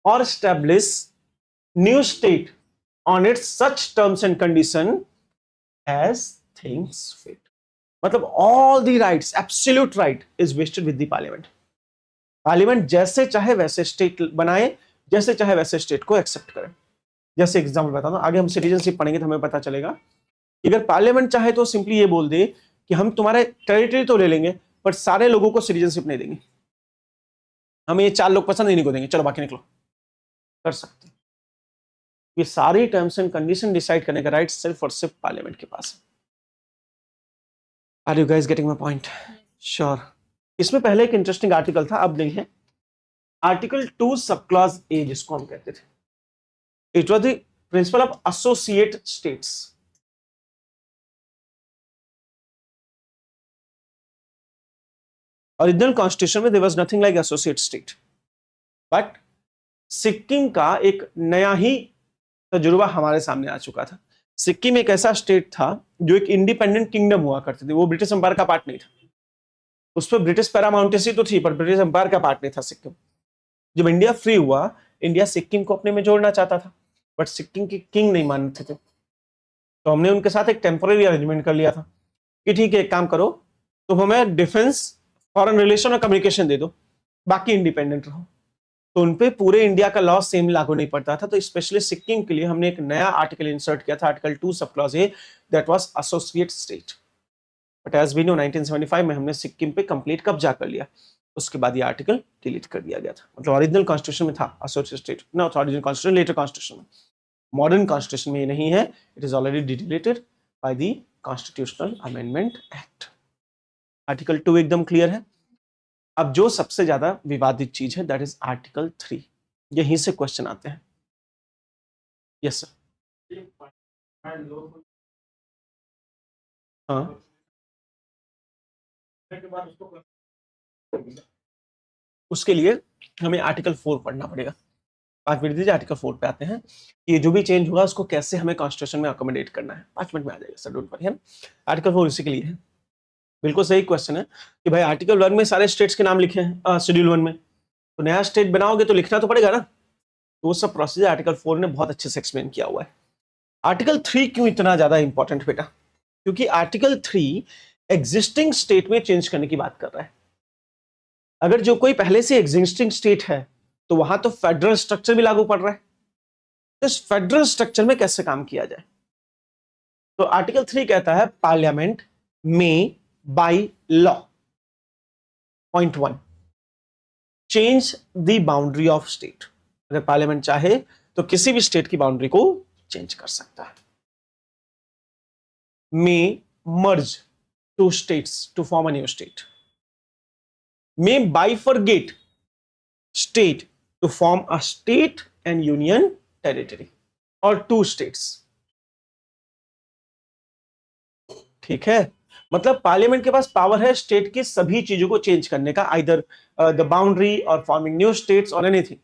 और establish new state on its such terms and condition as things fit, मतलब all the rights, absolute right is vested with the parliament. Parliament जैसे चाहे वैसे स्टेट बनाए, जैसे चाहे वैसे स्टेट को एक्सेप्ट करे। जैसे एग्जाम्पल बताता हूं, आगे हम सिटीजनशिप पढ़ेंगे तो हमें पता चलेगा कि अगर पार्लियामेंट चाहे तो सिंपली ये बोल दे कि हम तुम्हारे टेरिटरी तो ले लेंगे पर सारे लोगों को सिटीजनशिप नहीं देंगे, हमें ये 4 लोग पसंद, इन्हीं को देंगे, चलो बाकी निकलो, कर सकते। ये सारी टर्म्स एंड कंडीशन डिसाइड करने का राइट सिर्फ और सिर्फ पार्लियामेंट के पास है। Are you guys getting my point? Sure. इसमें पहले एक इंटरेस्टिंग आर्टिकल था, अब नहीं है। आर्टिकल 2 सब क्लॉज ए जिसको हम कहते थे, it was the principle of associate states. Original constitution में there was nothing like associate state, but Sikkim का एक नया ही तजुर्बा हमारे सामने आ चुका था। सिक्किम एक ऐसा स्टेट था जो एक इंडिपेंडेंट किंगडम हुआ करते थे, वो ब्रिटिश एम्पायर का पार्ट नहीं था, उस पर ब्रिटिश पैरामाउंटेसी तो थी पर ब्रिटिश एम्पायर का पार्ट नहीं था सिक्किम। जब इंडिया फ्री हुआ, इंडिया सिक्किम को अपने में जोड़ना चाहता था, बट सिक्किम के किंग नहीं मानते थे, तो हमने उनके साथ एक टेम्पररी अरेंजमेंट कर लिया था कि ठीक है एक काम करो, तुम हमें डिफेंस, फॉरेन रिलेशन और कम्युनिकेशन दे दो, बाकी इंडिपेंडेंट रहो। तो उनपे पूरे इंडिया का लॉ सेम लागू नहीं पड़ता था, तो स्पेशली सिक्किम के लिए हमने एक नया आर्टिकल इंसर्ट किया था, article 2 sub clause A, that was associate state. But as we know 1975 में हमने सिक्किम पे कंप्लीट कब्जा कर लिया, उसके बाद ये आर्टिकल डिलीट कर दिया गया था। मतलब ओरिजिनल कॉन्स्टिट्यूशन में था associate state, no original constitution, later constitution में, मॉडर्न कॉन्स्टिट्यूशन में ये नहीं है, it is already deleted by the constitutional amendment act. Article 2 एकदम क्लियर है। अब जो सबसे ज्यादा विवादित चीज है दैट इज आर्टिकल 3, यहीं से क्वेश्चन आते हैं। Yes sir. हाँ, उसके लिए हमें आर्टिकल 4 पढ़ना पड़ेगा। 5 मिनट दीजिए, आर्टिकल 4 पे आते हैं। ये जो भी चेंज होगा उसको कैसे हमें कॉन्स्टिट्यूशन में अकोमोडेट करना है, 5 मिनट में आ जाएगा सर, डोंट वरी। आर्टिकल 4 इसी के लिए है। बिल्कुल सही क्वेश्चन है कि भाई आर्टिकल 1 में सारे स्टेट्स के नाम लिखे हैं, शेड्यूल 1 में, तो नया स्टेट बनाओगे तो लिखना तो पड़ेगा ना, तो वो सब प्रोसीजर आर्टिकल 4 ने बहुत अच्छे से एक्सप्लेन किया हुआ है। आर्टिकल 3 क्यों इतना ज्यादा इंपॉर्टेंट बेटा? क्योंकि आर्टिकल 3 एग्जिस्टिंग स्टेट में चेंज करने की बात कर रहा है। अगर जो कोई पहले से एग्जिस्टिंग स्टेट है तो वहां तो फेडरल स्ट्रक्चर भी लागू पड़ रहा है, तो इस फेडरल स्ट्रक्चर में कैसे काम किया जाए? तो आर्टिकल 3 कहता है पार्लियामेंट में by law, point 1, change the boundary of state. अगर पार्लियामेंट चाहे तो किसी भी स्टेट की बाउंड्री को चेंज कर सकता है। में merge two states to form a new state. में bifurcate state to form a state and union territory, और 2 स्टेट्स। ठीक है, मतलब पार्लियामेंट के पास पावर है स्टेट की सभी चीजों को चेंज करने का, आइदर द बाउंड्री और फॉर्मिंग न्यू स्टेट्स और एनीथिंग।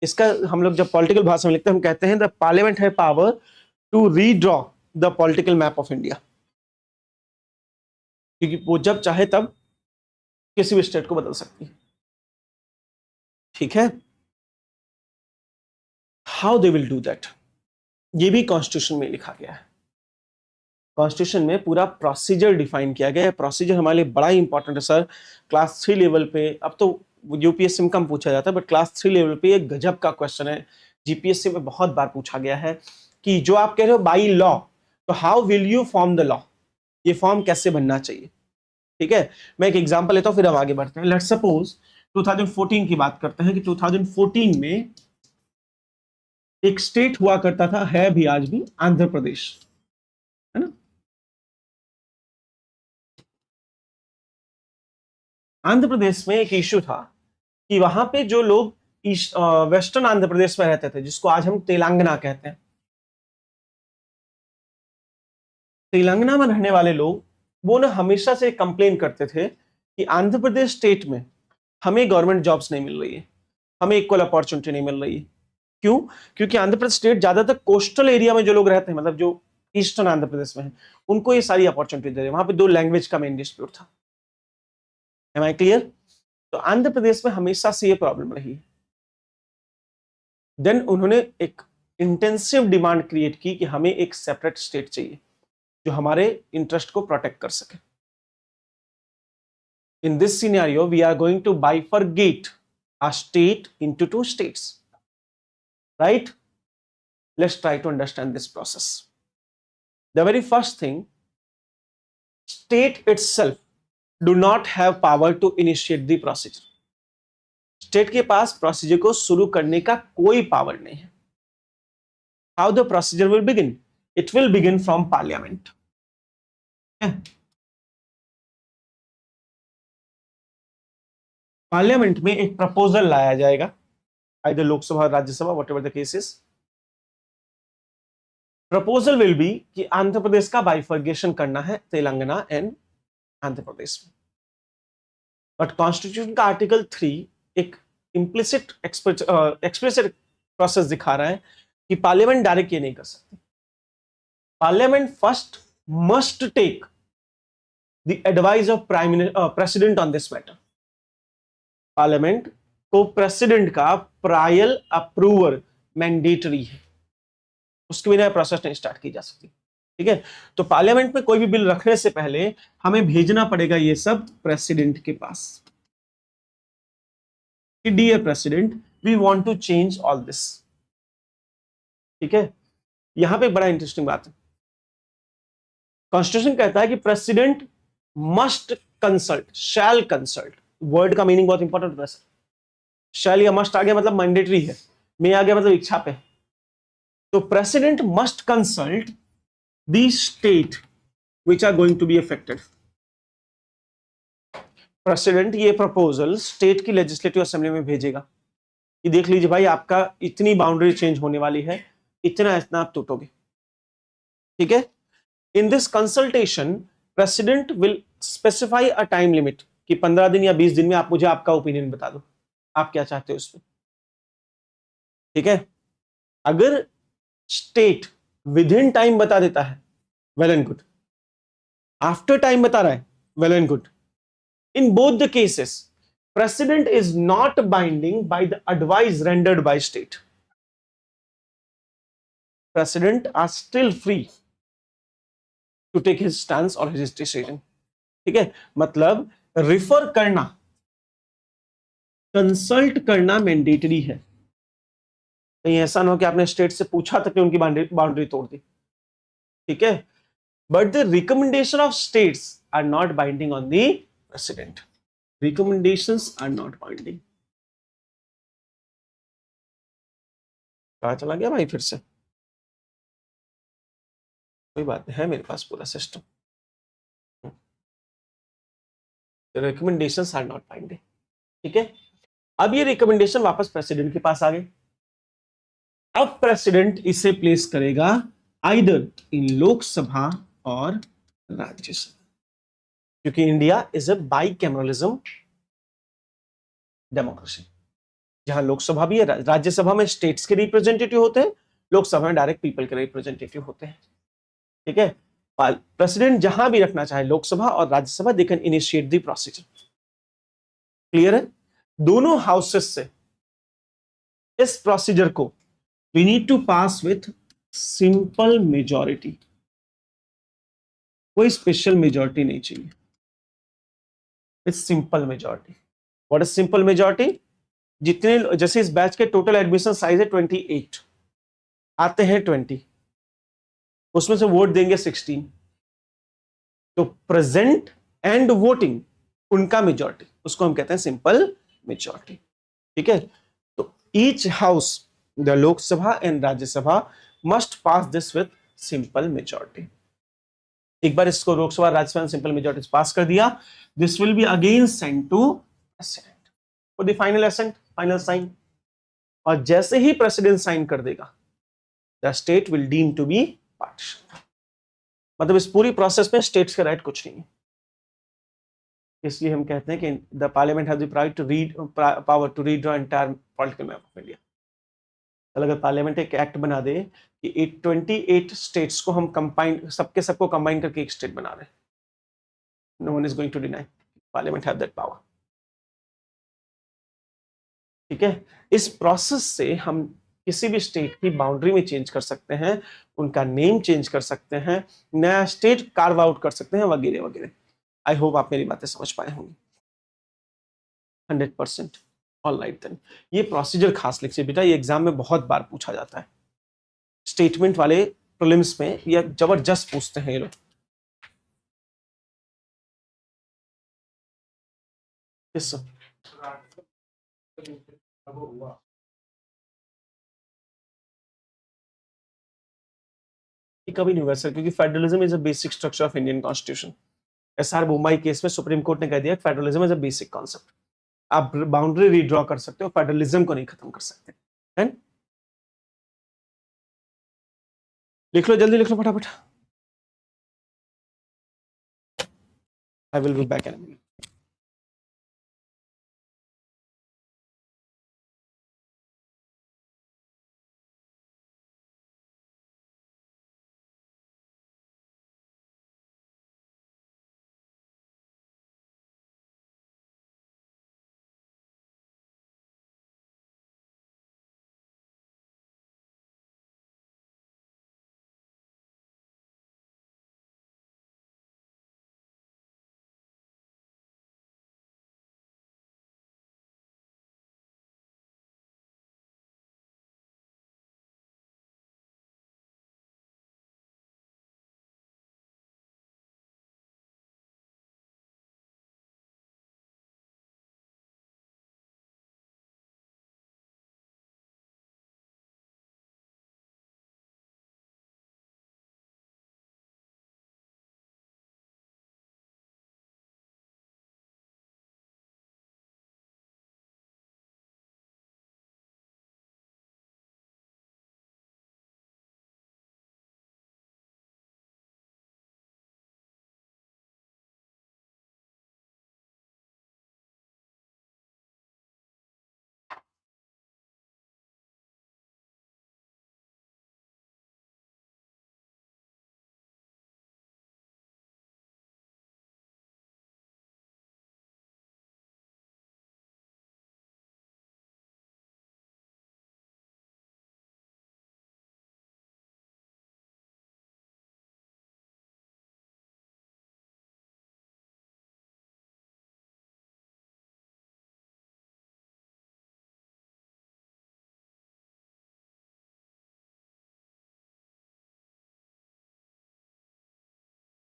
इसका हम लोग जब पॉलिटिकल भाषा में लिखते हैं हम कहते हैं द पार्लियामेंट है power to redraw the political map of India, क्योंकि वो जब चाहे तब किसी भी स्टेट को बदल सकती है। ठीक है, how they will do that, ये भी कॉन्स्टिट्यूशन में लिखा गया है। कॉन्स्टिट्यूशन में पूरा प्रोसीजर डिफाइन किया गया है। प्रोसीजर हमारे लिए बड़ा ही इंपॉर्टेंट है सर। क्लास 3 लेवल पे, अब तो यूपीएससी में कम पूछा जाता है, बट क्लास 3 लेवल पे एक गजब का क्वेश्चन है, जीपीएससी में बहुत बार पूछा गया है कि जो आप कह रहे हो बाई लॉ, तो how will you form the law, ये फॉर्म कैसे बनना चाहिए। ठीक है, मैं एक एग्जांपल लेता हूं फिर हम आगे बढ़ते हैं। लेट्स सपोज 2014 की बात करते हैं कि 2014 में एक स्टेट हुआ करता था, है भी आज भी, आंध्र प्रदेश, है ना। आंध्र प्रदेश में एक इश्यू था कि वहां पे जो लोग वेस्टर्न आंध्र प्रदेश में रहते थे, जिसको आज हम तेलंगाना कहते हैं, तेलंगाना में रहने वाले लोग वो ना हमेशा से कंप्लेन करते थे कि आंध्र प्रदेश स्टेट में हमें गवर्नमेंट जॉब्स नहीं मिल रही है, हमें इक्वल अपॉर्चुनिटी नहीं मिल रही है। क्यों? क्योंकि आंध्र प्रदेश स्टेट ज्यादातर कोस्टल एरिया में जो लोग रहते हैं, मतलब जो ईस्टर्न आंध्र प्रदेश में है, उनको ये सारी अपॉर्चुनिटी दे रहे हैं। वहां पे दो लैंग्वेज का मेन डिस्प्यूट था। Am I clear? तो आंध्र प्रदेश में हमेशा से ये प्रॉब्लम रही है। देन उन्होंने एक इंटेंसिव डिमांड क्रिएट की कि हमें एक सेपरेट स्टेट चाहिए जो हमारे इंटरेस्ट को प्रोटेक्ट कर सके। In this scenario we are going to bifurcate a state into two states, right? Let's try to understand this process. The very first thing, state itself do not have power to initiate the procedure. State के पास procedure को शुरू करने का कोई power नहीं है। How the procedure will begin? It will begin from parliament. Parliament में एक प्रपोजल लाया जाएगा, either Lok Sabha Rajya Sabha, whatever the case is. Proposal will be कि आंध्र प्रदेश का बाइफर्गेशन करना है तेलंगाना एंड आंध्र प्रदेश में। बट कॉन्स्टिट्यूशन का आर्टिकल 3 एक इम्प्लिसिट एक्सप्लिसिट प्रोसेस दिखा रहा है कि पार्लियामेंट डायरेक्ट ये नहीं कर सकती। Parliament first must take the advice of president on this matter. Parliament को प्रेसिडेंट का प्रायर अप्रूवल मैंडेटरी है, उसके बिना प्रोसेस नहीं स्टार्ट की जा सकती। ठीक है, तो पार्लियामेंट में कोई भी बिल रखने से पहले हमें भेजना पड़ेगा ये सब प्रेसिडेंट के पास कि dear president we want to change all this. ठीक है, यहां पे बड़ा इंटरेस्टिंग बात है। कॉन्स्टिट्यूशन कहता है कि प्रेसिडेंट मस्ट कंसल्ट, शैल कंसल्ट। वर्ड का मीनिंग बहुत इंपॉर्टेंट है। शैल या मस्ट आ गया मतलब मैंडेटरी है, में आ गया मतलब इच्छा पे। तो president must consult the state which are going to be affected. President ये प्रपोजल स्टेट की लेजिस्लेटिव असेंबली में भेजेगा कि देख लीजिए भाई, आपका इतनी बाउंड्री चेंज होने वाली है, इतना इतना आप टूटोगे। ठीक है, in this consultation president will specify a time limit कि 15 दिन या 20 दिन में आप मुझे आपका ओपिनियन बता दो, आप क्या चाहते हो उसमें। ठीक है, अगर स्टेट विद इन टाइम बता देता है, well and good. After time बता रहा है, well and good. In both the cases president is not binding by the advice rendered by state. President are still free to take his stance और his decision. ठीक है, मतलब refer करना, consult करना mandatory है। कहीं ऐसा ना हो कि आपने स्टेट से पूछा तक कि उनकी बाउंड्री तोड़ दी। ठीक है, but the recommendation of states are not binding on the president. Recommendations are not binding. कहां चला गया भाई फिर से? कोई बात नहीं है, मेरे पास पूरा system. Recommendations are not binding. ठीक है, अब ये रिकमेंडेशन वापस प्रेसिडेंट के पास आ गए। अब प्रेसिडेंट इसे प्लेस करेगा आइदर इन लोकसभा और राज्यसभा, क्योंकि India is a bicameralism democracy, जहां लोकसभा भी है, राज्यसभा में स्टेट्स के रिप्रेजेंटेटिव होते हैं, लोकसभा में डायरेक्ट पीपल के रिप्रेजेंटेटिव होते हैं। ठीक है, प्रेसिडेंट जहां भी रखना चाहे, लोकसभा और Rajya Sabha, they can initiate the procedure. Clear है? दोनों हाउसेस से इस प्रोसीजर को we need to pass with simple majority। कोई स्पेशल मेजॉरिटी नहीं चाहिए, it's simple majority. What is simple majority? जितने, जैसे इस बैच के टोटल एडमिशन साइज है 28, आते हैं 20, उसमें से वोट देंगे 16, तो प्रेजेंट एंड वोटिंग उनका मेजॉरिटी, उसको हम कहते हैं सिंपल मेजॉरिटी। ठीक है, तो each house, the Lok Sabha and Rajya Sabha must pass this with simple majority। एक बार इसको लोकसभा राज्यसभा में सिंपल मेजॉरिटी पास कर दिया, this will be again send to president for the final assent, final sign. और जैसे ही प्रेसिडेंट साइन कर देगा, the state will deem to be partition. मतलब इस पूरी प्रोसेस में स्टेट्स का राइट कुछ नहीं है। इसलिए हम कहते हैं कि the parliament has the power to redraw entire political map of India. अगर पार्लियामेंट एक एक्ट बना दे कि 28 स्टेट्स को हम कंबाइन, सबको कंबाइन करके एक स्टेट बना रहे हैं, no one is going to deny, parliament have that power. ठीक है, इस प्रोसेस से हम किसी भी स्टेट की बाउंड्री में चेंज कर सकते हैं, उनका नेम चेंज कर सकते हैं, नया स्टेट कार्व आउट कर सकते हैं, वगैरह वगैरह। आई होप आप मेरी बातें समझ पाए होंगे 100%। ऑल राइट देन, ये प्रोसीजर खास लिखिए बेटा, ये एग्जाम में बहुत बार पूछा जाता है। स्टेटमेंट वाले प्रीलिम्स में ये जबरदस्त पूछते हैं ये लोग। Yes sir. कभी नहीं होगा सर, क्योंकि federalism is a basic structure of Indian constitution. SR Bombay case में सुप्रीम कोर्ट ने कह दिया federalism is a basic concept. आप बाउंड्री रीड्रॉ कर सकते हो, फेडरलिज्म को नहीं खत्म कर सकते। है? लिख लो, जल्दी लिख लो फटाफट। I will be back in a minute.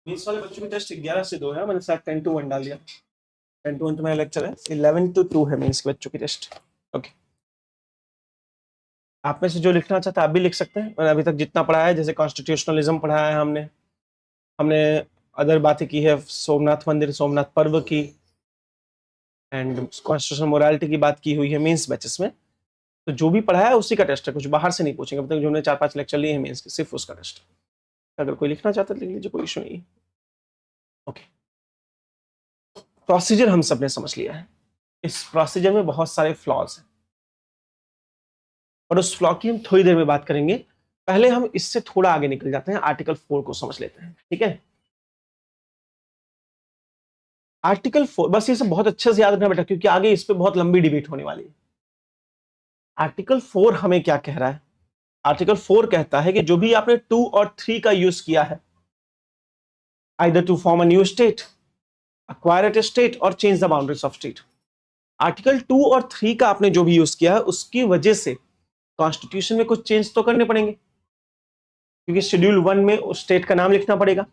बीस वाले बच्चों की टेस्ट 11 से 2 है, मैंने शायद 10 to 1 डाल दिया। 10 to 1 तो मेरा लेक्चर है, 11 to 2 है मीन्स के बच्चों की टेस्ट। ओके, आप में से जो लिखना चाहता है आप भी लिख सकते हैं। मैंने अभी तक जितना पढ़ाया है, जैसे कॉन्स्टिट्यूशनलिज्म पढ़ाया है हमने हमने अदर बातें की है, सोमनाथ मंदिर, सोमनाथ पर्व की, एंड कॉन्स्टिट्यूशनल मोरालिटी की बात की हुई है मेंस बैचेस में। तो जो भी पढ़ाया है उसी का टेस्ट है, कुछ बाहर से नहीं पूछेंगे। अब तक जो हमने 4-5 लेक्चर लिए हैं मेंस के, सिर्फ उसका टेस्ट है। अगर कोई लिखना चाहता है लिख लीजिए, कोई इशू नहीं। ओके, प्रोसीजर हम सबने समझ लिया है। इस प्रोसीजर में बहुत सारे फ्लॉज हैं और उस फ्लॉ की हम थोड़ी देर में बात करेंगे। पहले हम इससे थोड़ा आगे निकल जाते हैं, आर्टिकल 4 को समझ लेते हैं। ठीक है, आर्टिकल 4 बस ये सब बहुत अच्छे से याद रखना बेटा, क्योंकि आगे इस पे बहुत लंबी डिबेट होने वाली है। आर्टिकल 4 हमें क्या कह रहा है? आर्टिकल 4 कहता है कि जो भी आपने 2 और 3 का यूज किया है, either to form a new state, acquire a state और change the boundaries of state, article 2 और 3 का आपने जो भी यूज किया है उसकी वजह से कॉन्स्टिट्यूशन में कुछ चेंज तो करने पड़ेंगे, क्योंकि शेड्यूल 1 में उस स्टेट का नाम लिखना पड़ेगा,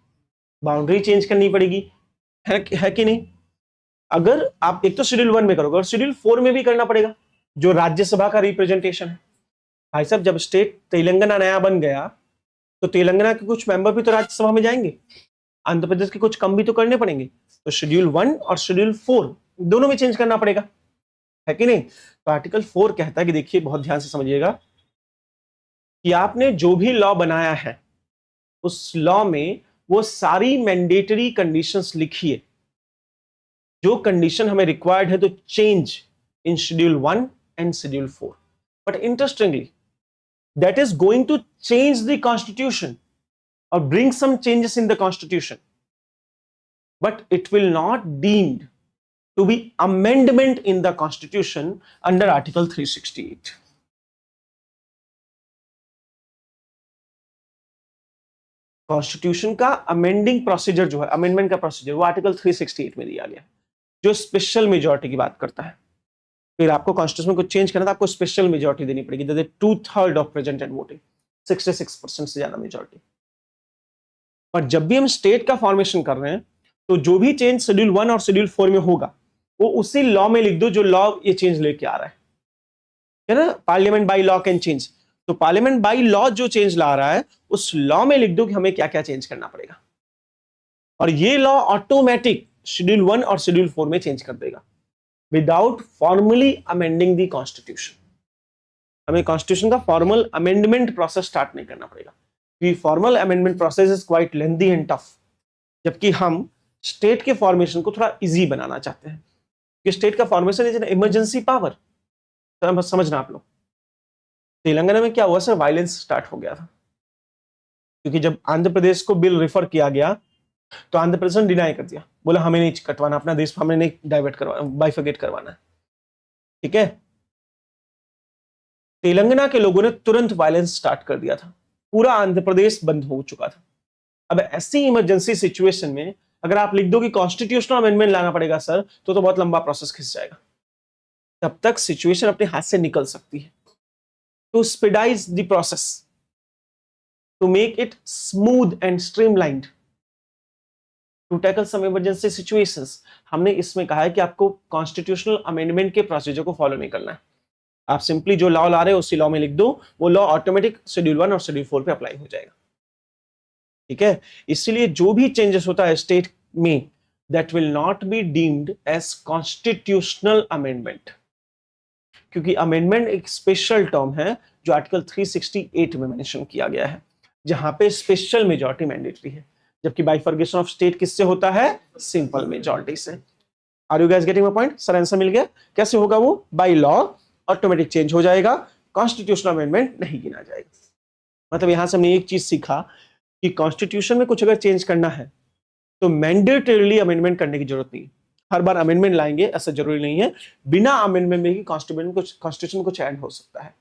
बाउंड्री चेंज करनी पड़ेगी, है कि नहीं? अगर आप एक तो शेड्यूल 1 में करोगे और शेड्यूल 4 में भी करना पड़ेगा, जो राज्यसभा का रिप्रेजेंटेशन है। भाई साहब, जब स्टेट तेलंगाना नया बन गया तो तेलंगाना के कुछ मेंबर भी तो राज्यसभा में जाएंगे, आंध्र प्रदेश के कुछ कम भी तो करने पड़ेंगे। तो शेड्यूल 1 और शेड्यूल 4 दोनों में चेंज करना पड़ेगा, है कि नहीं? तो आर्टिकल 4 कहता है कि देखिए, बहुत ध्यान से समझिएगा कि आपने जो भी लॉ बनाया है उस लॉ में वो सारी मैंडेटरी कंडीशंस लिखिए जो कंडीशन हमें रिक्वायर्ड है तो change in schedule 1 and schedule 4. But interestingly that is going to change the constitution or bring some changes in the constitution, but it will not deemed to be amendment in the constitution under article 368. Constitution का amending procedure जो है, amendment का procedure, वो article 368 में दिया गया जो special majority की बात करता है. फिर आपको कॉन्स्टिट्यूशन को चेंज करना तो आपको स्पेशल मेजॉरिटी देनी पड़ेगी, जैसे 2/3 ऑफ प्रेजेंट एंड वोटिंग, 66% से ज्यादा मेजॉरिटी. पर जब भी हम स्टेट का फॉर्मेशन कर रहे हैं तो जो भी चेंज शेड्यूल 1 और शेड्यूल 4 में होगा वो उसी लॉ में लिख दो जो लॉ ये चेंज लेके आ रहा है ना. Parliament by law can change, तो पार्लियामेंट बाई लॉ जो चेंज ला रहा है उस लॉ में लिख दो कि हमें क्या क्या चेंज करना पड़ेगा, और ये लॉ ऑटोमेटिक शेड्यूल 1 और शेड्यूल 4 में चेंज कर देगा without formally amending the constitution. हमें कॉन्स्टिट्यूशन का फॉर्मल अमेंडमेंट प्रोसेस स्टार्ट नहीं करना पड़ेगा क्योंकि formal amendment process is quite lengthy and tough, जबकि हम स्टेट के फॉर्मेशन को थोड़ा इजी बनाना चाहते हैं कि स्टेट का formation is an emergency power. तो बस समझना आप लोग, तेलंगाना में क्या हुआ सर, वायलेंस स्टार्ट हो गया था क्योंकि जब आंध्र प्रदेश को बिल रेफर किया गया तो आंध्र प्रदेश ने डिनाई कर दिया, बोला हमें नहीं कटवाना अपना देश, हमें नहीं डाइवर्ट करवाना, बाइफरकेट करवाना है. ठीक है, तेलंगाना के लोगों ने तुरंत वायलेंस स्टार्ट कर दिया था, पूरा आंध्र प्रदेश बंद हो चुका था. अब ऐसी इमरजेंसी सिचुएशन में अगर आप लिख दो कि कॉन्स्टिट्यूशनल अमेंडमेंट लाना पड़ेगा सर, तो बहुत लंबा प्रोसेस खिंच जाएगा. तब तक सिचुएशन अपने हाथ से निकल सकती है. To speedise the process, to make it smooth and streamlined, to tackle some emergency situations, हमने इसमें कहा है कि आपको कॉन्स्टिट्यूशनल अमेंडमेंट के प्रोसीजर को फॉलो नहीं करना है. आप सिंपली जो लॉ ला रहे हो उसी लॉ में लिख दो, वो लॉ ऑटोमेटिक शेड्यूल 1 और शेड्यूल 4 पे अप्लाई हो जाएगा. ठीक है, इसलिए जो भी चेंजेस होता है स्टेट में, that will not be deemed as constitutional amendment, क्योंकि अमेंडमेंट एक स्पेशल टर्म है जो आर्टिकल 368 में मेंशन किया गया है, जहां पे स्पेशल मेजॉरिटी मैंडेटरी है, जबकि बाइफर्केशन ऑफ स्टेट किससे होता है, सिंपल मेजॉरिटी से. Are you guys getting my point? Sir answer मिल गया. कैसे होगा वो? बाय लॉ ऑटोमेटिक चेंज हो जाएगा, कॉन्स्टिट्यूशनल अमेंडमेंट नहीं गिना जाएगा. मतलब यहां से हमने एक चीज सीखा कि कॉन्स्टिट्यूशन में कुछ अगर चेंज करना है तो मैंडेटरीली अमेंडमेंट करने की जरूरत नहीं. हर बार अमेंडमेंट लाएंगे ऐसा जरूरी नहीं है, बिना अमेंडमेंट में ही कॉन्स्टिट्यूशन में कुछ ऐड हो सकता है.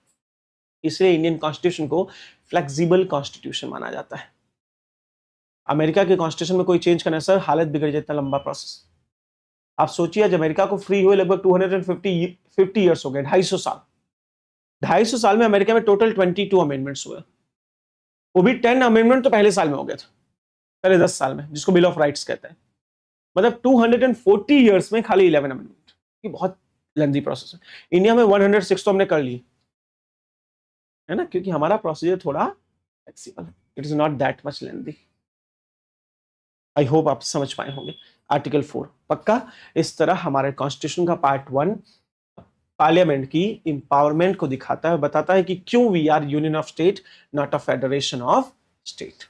इसलिए इंडियन कॉन्स्टिट्यूशन को फ्लेक्सिबल कॉन्स्टिट्यूशन माना जाता है. अमेरिका के कॉन्स्टिट्यूशन में कोई चेंज करना है सर, हालत बिगड़ जाता है, लंबा प्रोसेस. आप सोचिए आज अमेरिका को फ्री हुए लगभग 250 ईयर्स हो गए, 250 साल. 250 साल में अमेरिका में टोटल 22 अमेंडमेंट्स हुए, वो भी 10 अमेंडमेंट तो पहले साल में हो गए थे, पहले 10 साल में, जिसको बिल ऑफ राइट्स कहते हैं. मतलब 240 ईयर्स में खाली 11 अमेंडमेंट. ये बहुत लेंथी प्रोसेस है. इंडिया में 106 तो हमने कर ली है ना, क्योंकि हमारा प्रोसीजर थोड़ा फ्लेक्सिबल है, it is not that much lengthy. I hope आप समझ पाए होंगे. आर्टिकल 4 पक्का. इस तरह हमारे कॉन्स्टिट्यूशन का पार्ट 1 पार्लियामेंट की इंपावरमेंट को दिखाता है, बताता है कि क्यों we are union of state, not a federation of state.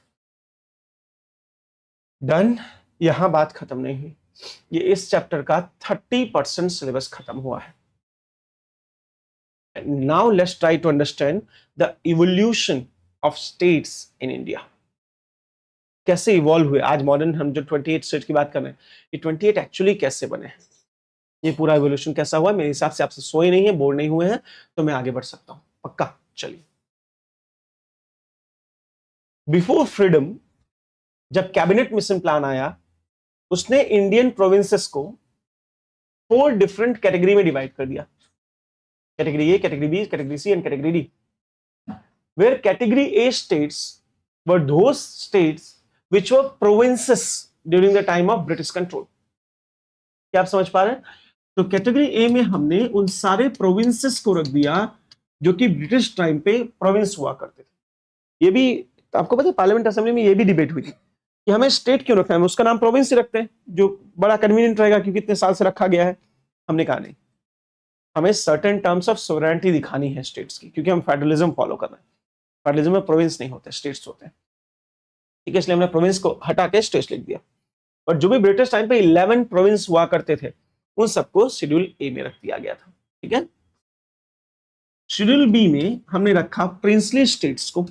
Done. यहां बात खत्म नहीं हुई, ये इस चैप्टर का 30% सिलेबस खत्म हुआ है. Now let's try to understand the evolution of states in India. कैसे इवॉल्व हुए. आज मॉडर्न हम जो 28 स्टेट की बात कर रहे हैं, ये 28 एक्चुअली कैसे बने, ये पूरा इवोल्यूशन कैसा हुआ. मेरे हिसाब से आपसे सोए नहीं है, बोर नहीं हुए हैं, तो मैं आगे बढ़ सकता हूं पक्का. चलिए. बिफोर फ्रीडम जब कैबिनेट मिशन प्लान आया, उसने इंडियन प्रोविंसेस को 4 डिफरेंट कैटेगरी में डिवाइड कर दिया. Category A, category B, category C and category D. Where category A states were those states which were provinces during the time of British control. क्या आप समझ पा रहे हैं? तो कैटेगरी ए में हमने उन सारे प्रोविंसेस को रख दिया जो कि ब्रिटिश टाइम पे प्रोविंस हुआ करते थे. ये भी आपको पता है, पार्लियामेंट असेंबली में ये भी डिबेट हुई थी कि हमें स्टेट क्यों रखना है, उसका नाम प्रोविंस ही रखते हैं जो बड़ा कन्वीनियंट रहेगा क्योंकि इतने साल से रखा गया है. हमने कहा नहीं, हमें सर्टेन टर्म्स ऑफ सोवरेनिटी दिखानी है स्टेट्स की, क्योंकि हम फेडरलिज्म फॉलो कर रहे हैं. फेडरलिज्म में प्रोविंस नहीं होते, स्टेट्स होते हैं. ठीक है, इसलिए हमने प्रोविंस को हटा के स्टेट्स लिख दिया। और जो भी ब्रिटिश टाइम पे 11 प्रोविंस हुआ करते थे उन सबको शेड्यूल ए में रख दिया गया था। ठीक है, शेड्यूल बी में हमने रखा प्रिंसली स्टेट्स को,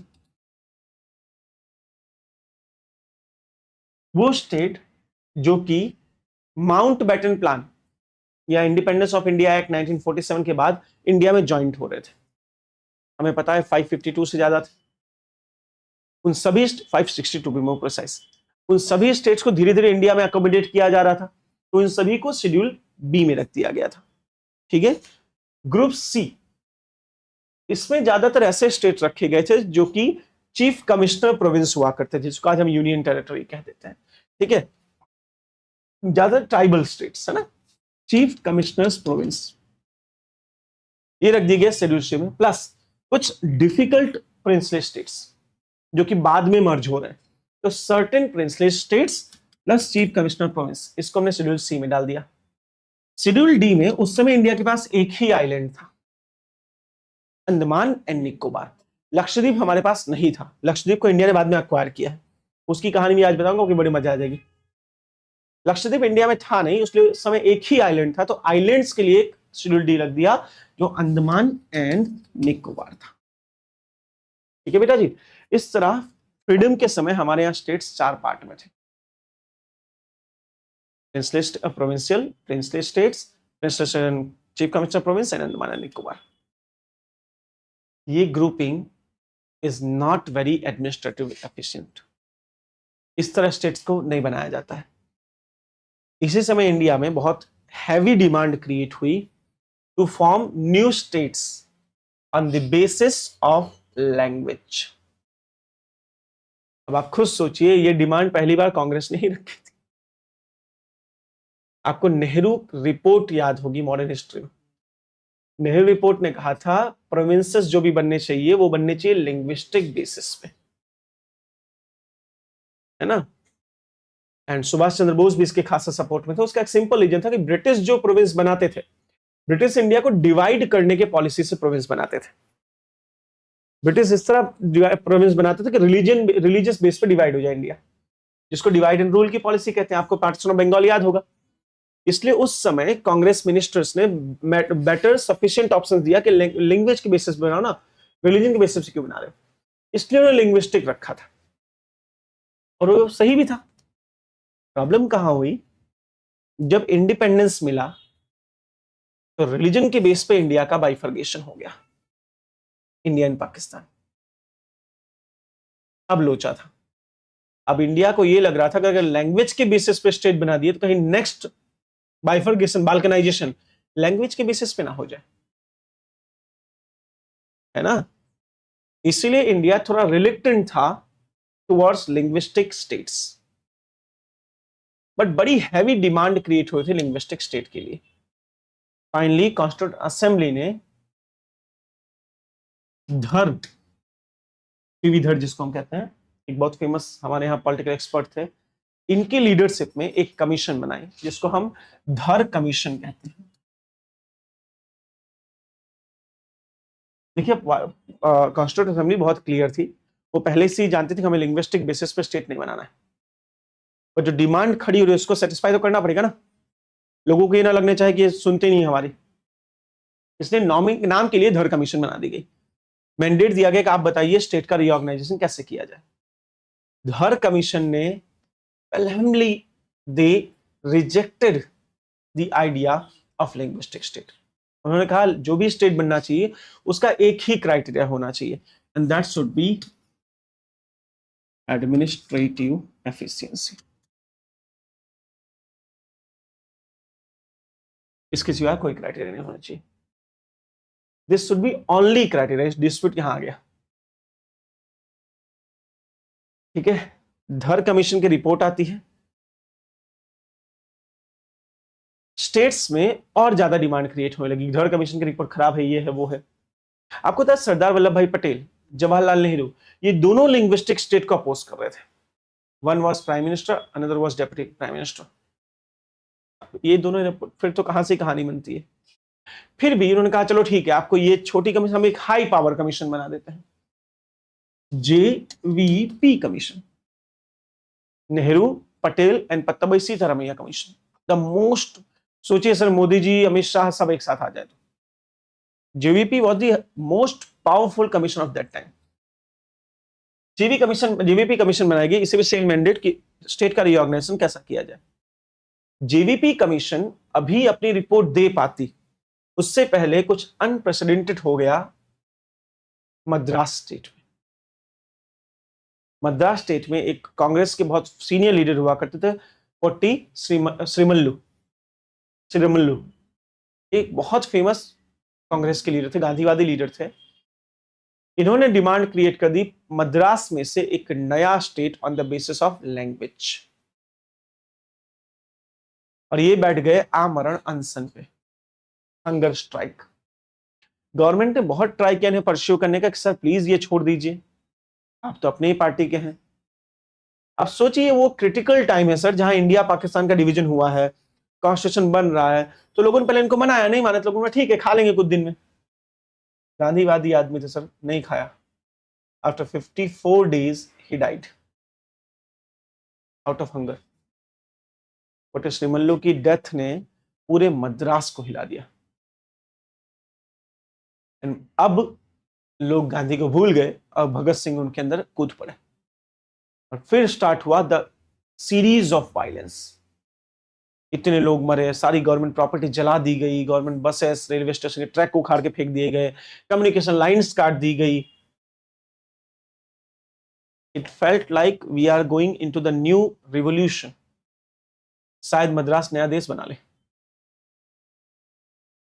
वो स्टेट जो कि माउंटबेटन प्लान या इंडिपेंडेंस ऑफ इंडिया एक्ट 1947 के बाद इंडिया में ज्वाइंट हो रहे थे। हमें पता है 552 से ज्यादा थे उन सभी, 562 बी मोर प्रिसाइज, उन सभी स्टेट्स को धीरे धीरे इंडिया में अकोमोडेट किया जा रहा था, तो इन सभी को शेड्यूल बी में रख दिया गया था। ठीक है, ग्रुप सी, इसमें ज्यादातर ऐसे स्टेट रखे गए थे जो कि चीफ कमिश्नर प्रोविंस हुआ करते थे, जिसको आज हम यूनियन टेरिटरी कह देते हैं। ठीक है, ज्यादा ट्राइबल स्टेट्स है ना, चीफ कमिश्नर्स प्रोविंस, ये रख दिए गए शेड्यूल सी में, प्लस कुछ डिफिकल्ट प्रिंसली स्टेट्स जो कि बाद में मर्ज हो रहे हैं, तो certain princely states plus chief commissioner province, इसको हमने शेड्यूल सी में डाल दिया। शेड्यूल डी में उस समय इंडिया के पास एक ही आइलैंड था, अंडमान एंड निकोबार। लक्षद्वीप हमारे पास नहीं था, लक्षद्वीप को इंडिया ने बाद में अक्वायर किया है, उसकी कहानी भी आज बताऊंगा कि बड़ी मजा आ जाएगी। लक्षद्वीप इंडिया में था नहीं, इसलिए उस समय एक ही आइलैंड था, तो आइलैंड्स के लिए शेड्यूल डी रख दिया जो अंडमान एंड निकोबार था। ठीक है बेटा जी, इस तरह फ्रीडम के समय हमारे यहाँ स्टेट्स 4 पार्ट में थे, provincial, princely states, chief commissioner province and Andaman and Nicobar. ये grouping is not very administrative efficient, इस तरह स्टेट्स को नहीं बनाया जाता है। इसी समय इंडिया में बहुत हैवी डिमांड क्रिएट हुई to form new states on the basis of language. अब आप खुद सोचिए, ये डिमांड पहली बार कांग्रेस ने ही रखी थी। आपको नेहरू रिपोर्ट याद होगी मॉडर्न हिस्ट्री में, नेहरू रिपोर्ट ने कहा था प्रोविंसेस जो भी बनने चाहिए वो बनने चाहिए लिंग्विस्टिक बेसिस पे, है ना। एंड सुभाष चंद्र बोस भी इसके खासा सपोर्ट में थे। उसका एक सिंपल रीजन था कि ब्रिटिश जो प्रोविंस बनाते थे, ब्रिटिश इंडिया को डिवाइड करने के पॉलिसी से प्रोविंस बनाते थे। ब्रिटिश इस तरह प्रोविंस बनाते थे कि रिलीजियस बेस पे डिवाइड हो जाए इंडिया, जिसको डिवाइड एंड रूल की पॉलिसी कहते हैं। आपको पार्टीशन ऑफ बंगाल याद होगा। इसलिए उस समय कांग्रेस मिनिस्टर्स ने बेटर सफिशिएंट ऑप्शन दिया कि लैंग्वेज के बेसिस पे बनाओ ना, रिलीजन के बेसिस पे क्यों बना रहे हो, इसलिए उन्होंने लिंग्विस्टिक रखा था और वो सही भी था। प्रॉब्लम कहां हुई, जब इंडिपेंडेंस मिला तो रिलीजन के बेस पे इंडिया का बाइफर्गेशन हो गया, इंडिया एंड पाकिस्तान। अब लोचा था, अब इंडिया को यह लग रहा था कि अगर लैंग्वेज के बेसिस पे स्टेट बना दिए तो कहीं नेक्स्ट बाइफर्गेशन, बाल्कनाइजेशन लैंग्वेज के बेसिस पे ना हो जाए, है ना। इसलिए इंडिया थोड़ा रिलेक्टेंट था टुवर्ड्स लिंग्विस्टिक स्टेट्स, बट बड़ी हैवी डिमांड क्रिएट हुई थी लिंग्विस्टिक स्टेट के लिए। फाइनली कॉन्स्टिट्यूंट असेंबली ने धर, पीवी धर जिसको हम कहते हैं, एक बहुत फेमस हमारे यहाँ पॉलिटिकल एक्सपर्ट थे, इनकी लीडरशिप में एक कमीशन बनाई जिसको हम धर कमीशन कहते हैं। देखिए कॉन्स्टिट्यूंट असेंबली बहुत क्लियर थी, वो पहले से ही जानती थी कि हमें लिंग्विस्टिक बेसिस पे स्टेट नहीं बनाना है, पर जो डिमांड खड़ी हो रही है उसको सेटिस्फाई तो करना पड़ेगा ना, लोगों को ये ना लगने चाहिए कि ये सुनते नहीं हमारी। इसलिए नाम के लिए धर कमीशन बना दी गई, मैंडेट दिया गया कि आप बताइए स्टेट का रीऑर्गेनाइजेशन कैसे किया जाए। धर कमीशन ने पहले they rejected the idea of linguistic state. उन्होंने कहा जो भी स्टेट बनना चाहिए उसका एक ही क्राइटेरिया होना चाहिए, and that should be administrative efficiency. इसके सिवा कोई क्राइटेरिया नहीं होना चाहिए, this should be only criteria. Dispute यहां आ गया, ठीक है। धर कमीशन की रिपोर्ट आती है, स्टेट्स में और ज्यादा डिमांड क्रिएट होने लगी, धर कमीशन की रिपोर्ट खराब है, ये है वो है। आपको पता है सरदार वल्लभ भाई पटेल, जवाहरलाल नेहरू, ये दोनों लिंग्विस्टिक स्टेट को अपोज कर रहे थे। One was prime minister, another was deputy prime minister. ये दोनों, फिर तो कहां से कहानी बनती है। फिर भी उन्होंने कहा चलो ठीक है, आपको ये छोटी कमीशन, हम एक हाई पावर कमीशन बना देते हैं, JVP commission. Nehru, Patel and Pattabhi Sitaramayya commission, the most, सोचिए सर मोदी जी, अमित शाह सब एक साथ आ जाए तो JVP was the most powerful commission of that time. JVP commission बनाएगी, इसे भी सेम मैंडेट कि स्टेट का रीऑर्गेनाइजेशन कैसा किया जाए। जेवीपी कमीशन अभी अपनी रिपोर्ट दे पाती, उससे पहले कुछ अनप्रेसिडेंटेड हो गया मद्रास स्टेट में। मद्रास स्टेट में एक कांग्रेस के बहुत सीनियर लीडर हुआ करते थे, पोट्टी श्रीमल्लू, एक बहुत फेमस कांग्रेस के लीडर थे, गांधीवादी लीडर थे। इन्होंने डिमांड क्रिएट कर दी मद्रास में से एक नया state on the basis of language, और ये बैठ गए आमरण अनशन पे, हंगर स्ट्राइक। गवर्नमेंट ने बहुत ट्राई किया इन्हें परस्यू करने का कि सर प्लीज ये छोड़ दीजिए, आप तो अपने ही पार्टी के हैं। अब सोचिए वो क्रिटिकल टाइम है सर, जहां इंडिया पाकिस्तान का डिवीजन हुआ है, कॉन्स्टिट्यूशन बन रहा है, तो लोगों ने पहले इनको मनाया, नहीं माने तो लोगों ने ठीक है खा लेंगे कुछ दिन में। गांधीवादी आदमी थे सर, नहीं खाया। After 54 days he died out of hunger। But Sriramulu की डेथ ने पूरे मद्रास को हिला दिया। अब लोग गांधी को भूल गए और भगत सिंह उनके अंदर कूद पड़े, और फिर स्टार्ट हुआ द सीरीज ऑफ वायलेंस। इतने लोग मरे, सारी गवर्नमेंट प्रॉपर्टी जला दी गई, गवर्नमेंट बसेस, रेलवे स्टेशन के ट्रैक उखाड़ के फेंक दिए गए, कम्युनिकेशन लाइंस काट दी गई। It felt like we are going into the new revolution. शायद मद्रास नया देश बना ले।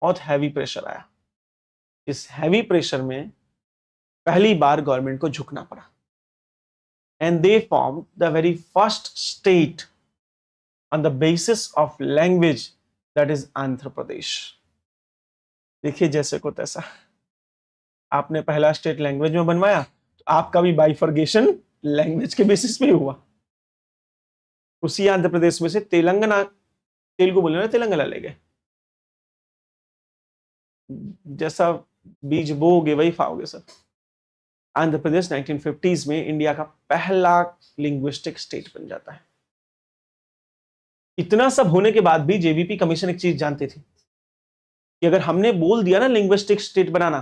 बहुत हैवी प्रेशर आया। इस हैवी प्रेशर में पहली बार गवर्नमेंट को झुकना पड़ा, and they form the very first state on the basis of language, that is Andhra Pradesh. देखिए जैसे को तैसा, आपने पहला स्टेट लैंग्वेज में बनवाया, तो आपका भी बाइफर्गेशन लैंग्वेज के बेसिस पे हुआ। उसी आंध्र प्रदेश में से तेलंगाना, तेलुगु बोलने वाले तेलंगाना ले गए। जैसा बीज बोगे वही खाओगे सर। आंध्र प्रदेश 1950s में इंडिया का पहला लिंग्विस्टिक स्टेट बन जाता है। इतना सब होने के बाद भी जेवीपी कमीशन एक चीज जानती थी कि अगर हमने बोल दिया ना लिंग्विस्टिक स्टेट बनाना,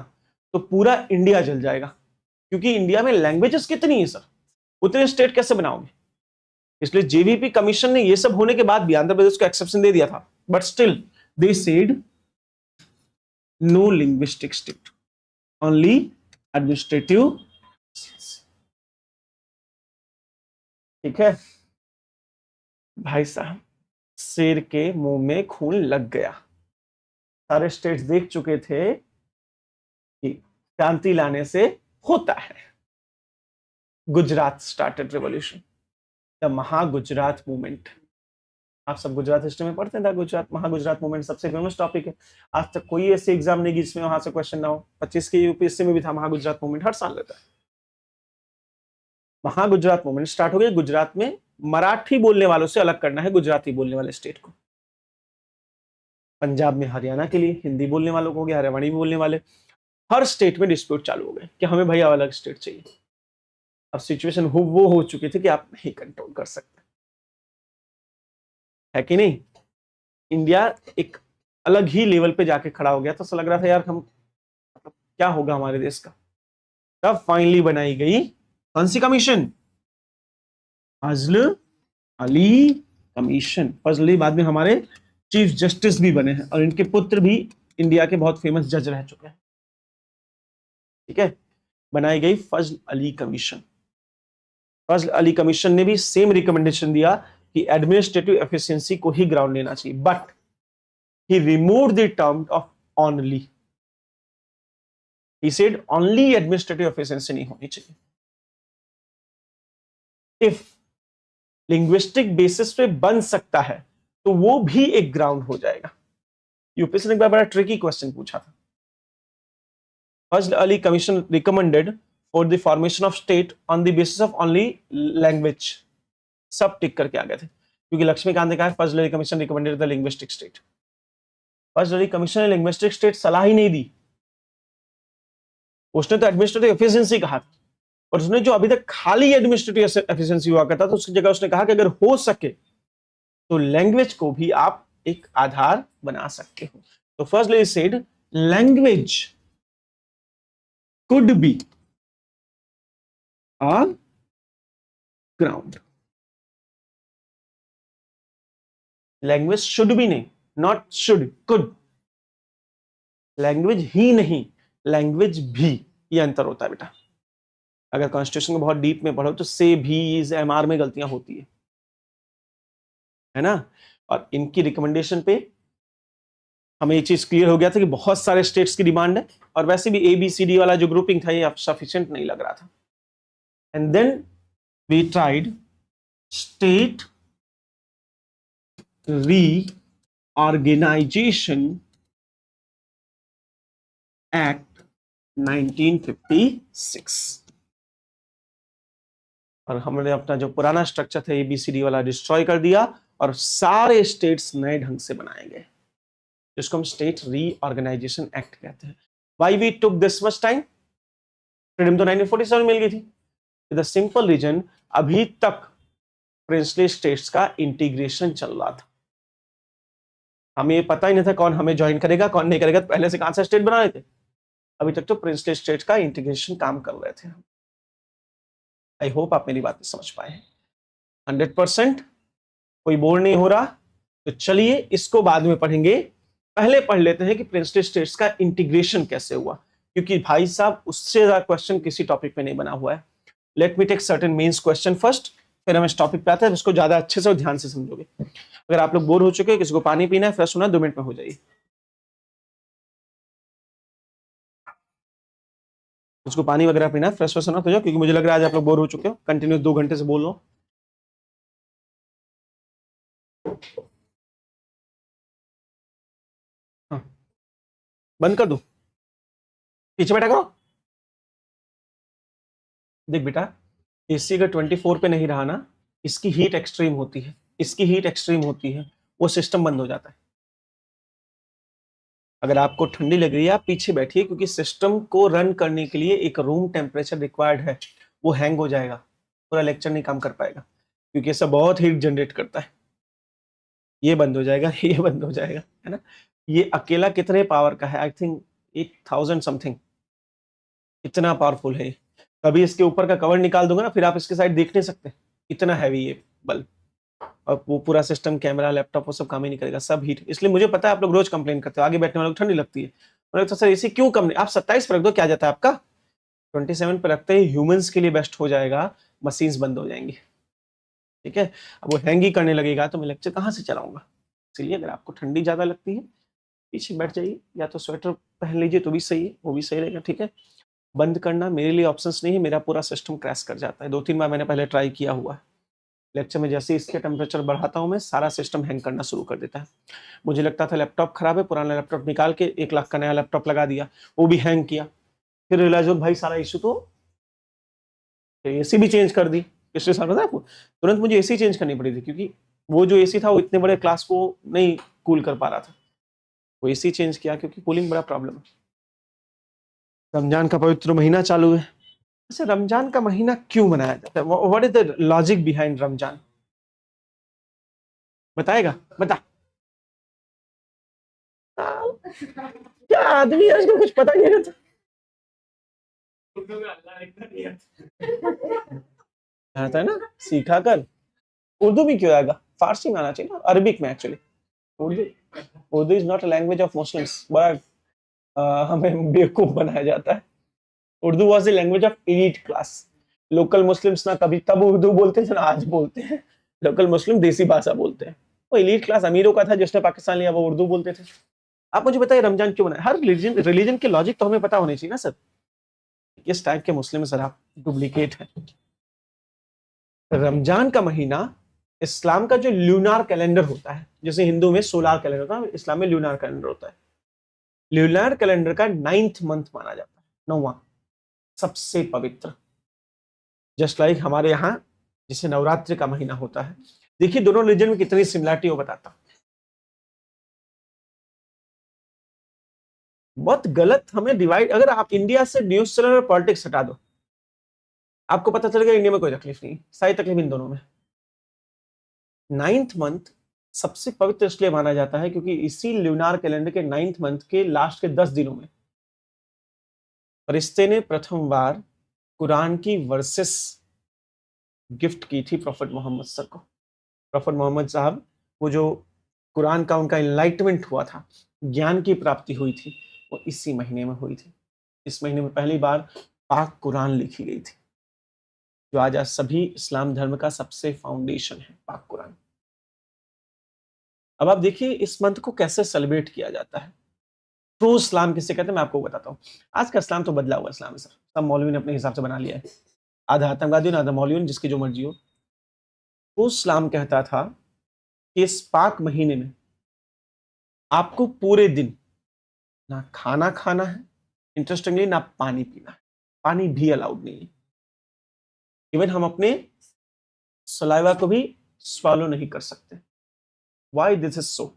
तो पूरा इंडिया जल जाएगा, क्योंकि इंडिया में लैंग्वेजेस कितनी है सर, उतने स्टेट कैसे बनाओगे। इसलिए जेवीपी कमीशन ने ये सब होने के बाद भी आंध्र प्रदेश को एक्सेप्शन दे दिया था, but still they said no linguistic state, only administrative. ठीक है भाई साहब, शेर के मुंह में खून लग गया। सारे स्टेट्स देख चुके थे कि क्रांति लाने से होता है। Gujarat started revolution, the Mahagujarat movement. आप सब गुजरात हिस्ट्री में पढ़ते हैं, द गुजरात महागुजरात मूवमेंट सबसे फेमस टॉपिक है। आज तक कोई ऐसे एग्जाम नहीं जिसमें वहां से क्वेश्चन ना हो। 25 के यूपीएससी में भी था महागुजरात मूवमेंट, हर साल रहता है। महागुजरात मूवमेंट स्टार्ट हो गया गुजरात में। मराठी बोलने वालों से अलग करना है गुजराती बोलने वाले स्टेट को। पंजाब में हरियाणा के लिए हिंदी बोलने वालों को हो गया, हरियाणवी बोलने वाले। हर स्टेट में डिस्प्यूट चालू हो गए कि हमें भैया अलग स्टेट चाहिए। अब सिचुएशन वो हो चुकी थी कि आप नहीं कंट्रोल कर सकते, है कि नहीं। इंडिया एक अलग ही लेवल पे जाके खड़ा हो गया था। तो लग रहा था यार हम क्या होगा हमारे देश का। तब फाइनली बनाई गई कौन सी कमीशन, फजल अली कमीशन। फजल अली बाद में हमारे चीफ जस्टिस भी बने हैं, और इनके पुत्र भी इंडिया के बहुत फेमस जज रह चुके हैं। ठीक है, बनाई गई फजल अली कमीशन। फजल अली कमीशन ने भी सेम रिकमेंडेशन दिया कि एडमिनिस्ट्रेटिव एफिशिएंसी को ही ग्राउंड लेना चाहिए, but he removed the term of only. He said only administrative efficiency नहीं होनी चाहिए। इफ लिंग्विस्टिक बेसिस पे बन सकता है तो वो भी एक ग्राउंड हो जाएगा। यूपीएससी ने एक बार बड़ा ट्रिकी क्वेश्चन पूछा था। Fazal Ali commission recommended for the formation of state on the basis of only language. सब टिक करके आ गए थे, क्योंकि लक्ष्मीकांत ने कहा Fazal Ali commission recommended the linguistic state. Fazal Ali commission ने लिंग्विस्टिक स्टेट सलाह ही नहीं दी, उसने तो एडमिनिस्ट्रेटिव एफिशिएंसी कहा। और उसने जो अभी तक खाली एडमिनिस्ट्रेटिव एफिशिएंसी हुआ करता था उसकी जगह उसने कहा कि अगर हो सके तो लैंग्वेज को भी आप एक आधार बना सकते हो। तो firstly said language could be a ground. Language should भी नहीं, नॉट शुड, कुड। लैंग्वेज ही नहीं, लैंग्वेज भी, ये अंतर होता है बेटा। अगर कॉन्स्टिट्यूशन को बहुत डीप में पढ़ो तो से भी इज एमआर में गलतियां होती है ना। और इनकी रिकमेंडेशन पे हमें ये चीज क्लियर हो गया था कि बहुत सारे स्टेट्स की डिमांड है, और वैसे भी ABCD वाला जो ग्रुपिंग था ये सफिशिएंट नहीं लग रहा था। And then we tried state reorganisation act 1956, और हमने अपना जो पुराना स्ट्रक्चर था ABCD वाला डिस्ट्रॉय कर दिया और सारे स्टेट्स नए ढंग से बनाए गए, जिसको हम स्टेट रीऑर्गेनाइजेशन एक्ट कहते हैं। Why we took this much time? Freedom तो 1947 मिल गई थी। द सिंपल रीजन, अभी तक प्रिंसली स्टेट्स का इंटीग्रेशन चल रहा था। हमें ये पता ही नहीं था कौन हमें ज्वाइन करेगा कौन नहीं करेगा, तो पहले से कहां से स्टेट बना रहे थे। अभी तक तो प्रिंसली स्टेट्स का इंटीग्रेशन काम कर रहे थे। आई होप आप मेरी बातें समझ पाए। 100% कोई बोर नहीं हो रहा, तो चलिए इसको बाद में पढ़ेंगे। पहले पढ़ लेते हैं कि प्रिंसली स्टेट्स का इंटीग्रेशन कैसे हुआ, क्योंकि भाई साहब उससे ज्यादा क्वेश्चन किसी टॉपिक पे नहीं बना हुआ है। Let me take certain mains question first, फिर हम इस टॉपिक पे आते हैं, इसको ज्यादा अच्छे से और ध्यान से समझोगे। अगर आप लोग बोर हो चुके हैं, किसी को पानी पीना है, फ्रेश होना है, 2 मिनट में हो जाइए। उसको पानी वगैरह पीना है, फ्रेश होना तो जाओ, क्योंकि मुझे लग रहा है आज आप लोग बोर हो चुके हो, कंटिन्यूस 2 घंटे से बोल रहा हूं। हाँ, बंद कर दो, पीछे बैठा करो। देख बेटा, एसी अगर 24 पे नहीं रहा ना, इसकी हीट एक्सट्रीम होती है, इसकी हीट एक्सट्रीम होती है, वो सिस्टम बंद हो जाता है। अगर आपको ठंडी लग रही है आप पीछे बैठिए, क्योंकि सिस्टम को रन करने के लिए एक रूम टेम्परेचर रिक्वायर्ड है, वो हैंग हो जाएगा, पूरा लेक्चर नहीं काम कर पाएगा, क्योंकि ऐसा बहुत हीट जनरेट करता है। ये बंद हो जाएगा, ये बंद हो जाएगा, है ना। ये अकेला कितने पावर का है? आई थिंक 8000 समथिंग, इतना पावरफुल है। कभी इसके ऊपर का कवर निकाल दूंगा ना, फिर आप इसके साइड देख नहीं सकते, इतना हैवी ये बल्ब। और वो पूरा सिस्टम, कैमरा, लैपटॉप, वो सब काम ही नहीं करेगा, सब हीट। इसलिए मुझे पता है आप लोग रोज कंप्लेन करते हो, आगे बैठने वालों को ठंडी लगती है। मैंने तो सर एसी क्यों कम नहीं, आप 27 पे रख दो, क्या जाता है आपका। 27 पे रखते ही ह्यूमंस के लिए बेस्ट हो जाएगा, मशीन्स बंद हो जाएंगी, ठीक है। अब वो हैंग ही करने लगेगा तो मैं लेक्चर कहाँ से चलाऊंगा। इसलिए अगर आपको ठंडी ज्यादा लगती है, पीछे बैठ जाइए, या तो स्वेटर पहन लीजिए तो भी सही है, वो भी सही रहेगा, ठीक है। बंद करना मेरे लिए ऑप्शंस नहीं है, मेरा पूरा सिस्टम क्रैश कर जाता है। 2-3 बार मैंने पहले ट्राई किया हुआ है। लेक्चर में जैसे इसके टेम्परेचर बढ़ाता हूं मैं, सारा सिस्टम हैंग करना शुरू कर देता है। मुझे लगता था लैपटॉप खराब है, पुराना लैपटॉप निकाल के 1 लाख का नया लैपटॉप लगा दिया, वो भी हैंग किया। फिर रियलाइज हो भाई सारा इशू तो एसी भी चेंज कर दी। पिछले साल, पता है आपको, तुरंत मुझे एसी चेंज करनी पड़ी थी, क्योंकि वो जो एसी था वो इतने बड़े क्लास को नहीं कूल कर पा रहा था। वो एसी चेंज किया, क्योंकि कूलिंग बड़ा प्रॉब्लम है। रमजान का पवित्र महीना चालू है। वैसे रमजान का महीना क्यों मनाया जाता है? What is the logic behind Ramzan? बताएगा? बता। क्या आदमी है, उसको कुछ पता नहीं रहता। आता है ना, सीखा कर। उर्दू भी क्यों आएगा, फारसी में आना चाहिए ना, अरबिक में actually. Urdu, Urdu is not a language of Muslims, but हमें बेवकूफ बनाया जाता है। Urdu was the language of elite class. Local Muslims ना कभी तब उर्दू बोलते थे ना आज बोलते हैं। लोकल मुस्लिम देसी भाषा बोलते हैं। वो एलीट क्लास अमीरों का था, जिसने पाकिस्तान लिया, वो उर्दू बोलते थे। आप मुझे बताइए रमजान क्यों बनाए? हर रिलीजन के लॉजिक तो हमें पता होनी चाहिए ना सर। किस टाइप के मुस्लिम सर आप, डुप्लीकेट है। रमजान का महीना इस्लाम का जो ल्यूनार कैलेंडर होता है, जैसे हिंदू में सोलार कैलेंडर होता है, इस्लाम में ल्यूनार कैलेंडर होता है। ल्यूनार कैलेंडर का 9th मंथ माना जाता है, 9वां, सबसे पवित्र। जस्ट लाइक हमारे यहाँ जिसे नवरात्रि का महीना होता है। देखिए दोनों रिलीजन में कितनी सिमिलरिटी हो बताता हूं। बहुत गलत हमें डिवाइड, अगर आप इंडिया से न्यूज चैनल और पॉलिटिक्स हटा दो, आपको पता चलेगा इंडिया में कोई तकलीफ नहीं, सारी तकलीफ इन दोनों में। 9th मंथ सबसे पवित्र इसलिए माना जाता है क्योंकि इसी ल्यूनार कैलेंडर के 9th मंथ के लास्ट के 10 दिनों में फरिश्ते ने प्रथम बार कुरान की वर्सेस गिफ्ट की थी प्रॉफिट मोहम्मद सर को। प्रॉफिट मोहम्मद साहब, वो जो कुरान का उनका इनलाइटमेंट हुआ था, ज्ञान की प्राप्ति हुई थी, वो इसी महीने में हुई थी। इस महीने में पहली बार पाक कुरान लिखी गई थी, जो आज सभी इस्लाम धर्म का सबसे फाउंडेशन है, पाक कुरान। अब आप देखिए इस मंथ को कैसे सेलिब्रेट किया जाता है। ट्रू इस्लाम किसे कहते हैं मैं आपको बताता हूँ। आज का इस्लाम तो बदला हुआ इस्लाम है सर, सब मौलवी ने अपने हिसाब से बना लिया है, आधा आतंकवादी आधा मौलवी, जिसकी जो मर्जी हो। ट्रू इस्लाम कहता था कि इस पाक महीने में आपको पूरे दिन ना खाना खाना है, इंटरेस्टिंगली ना पानी पीना है, पानी भी अलाउड नहीं है। इवन हम अपने सलाइवा को भी स्वालो नहीं कर सकते। Why this is so?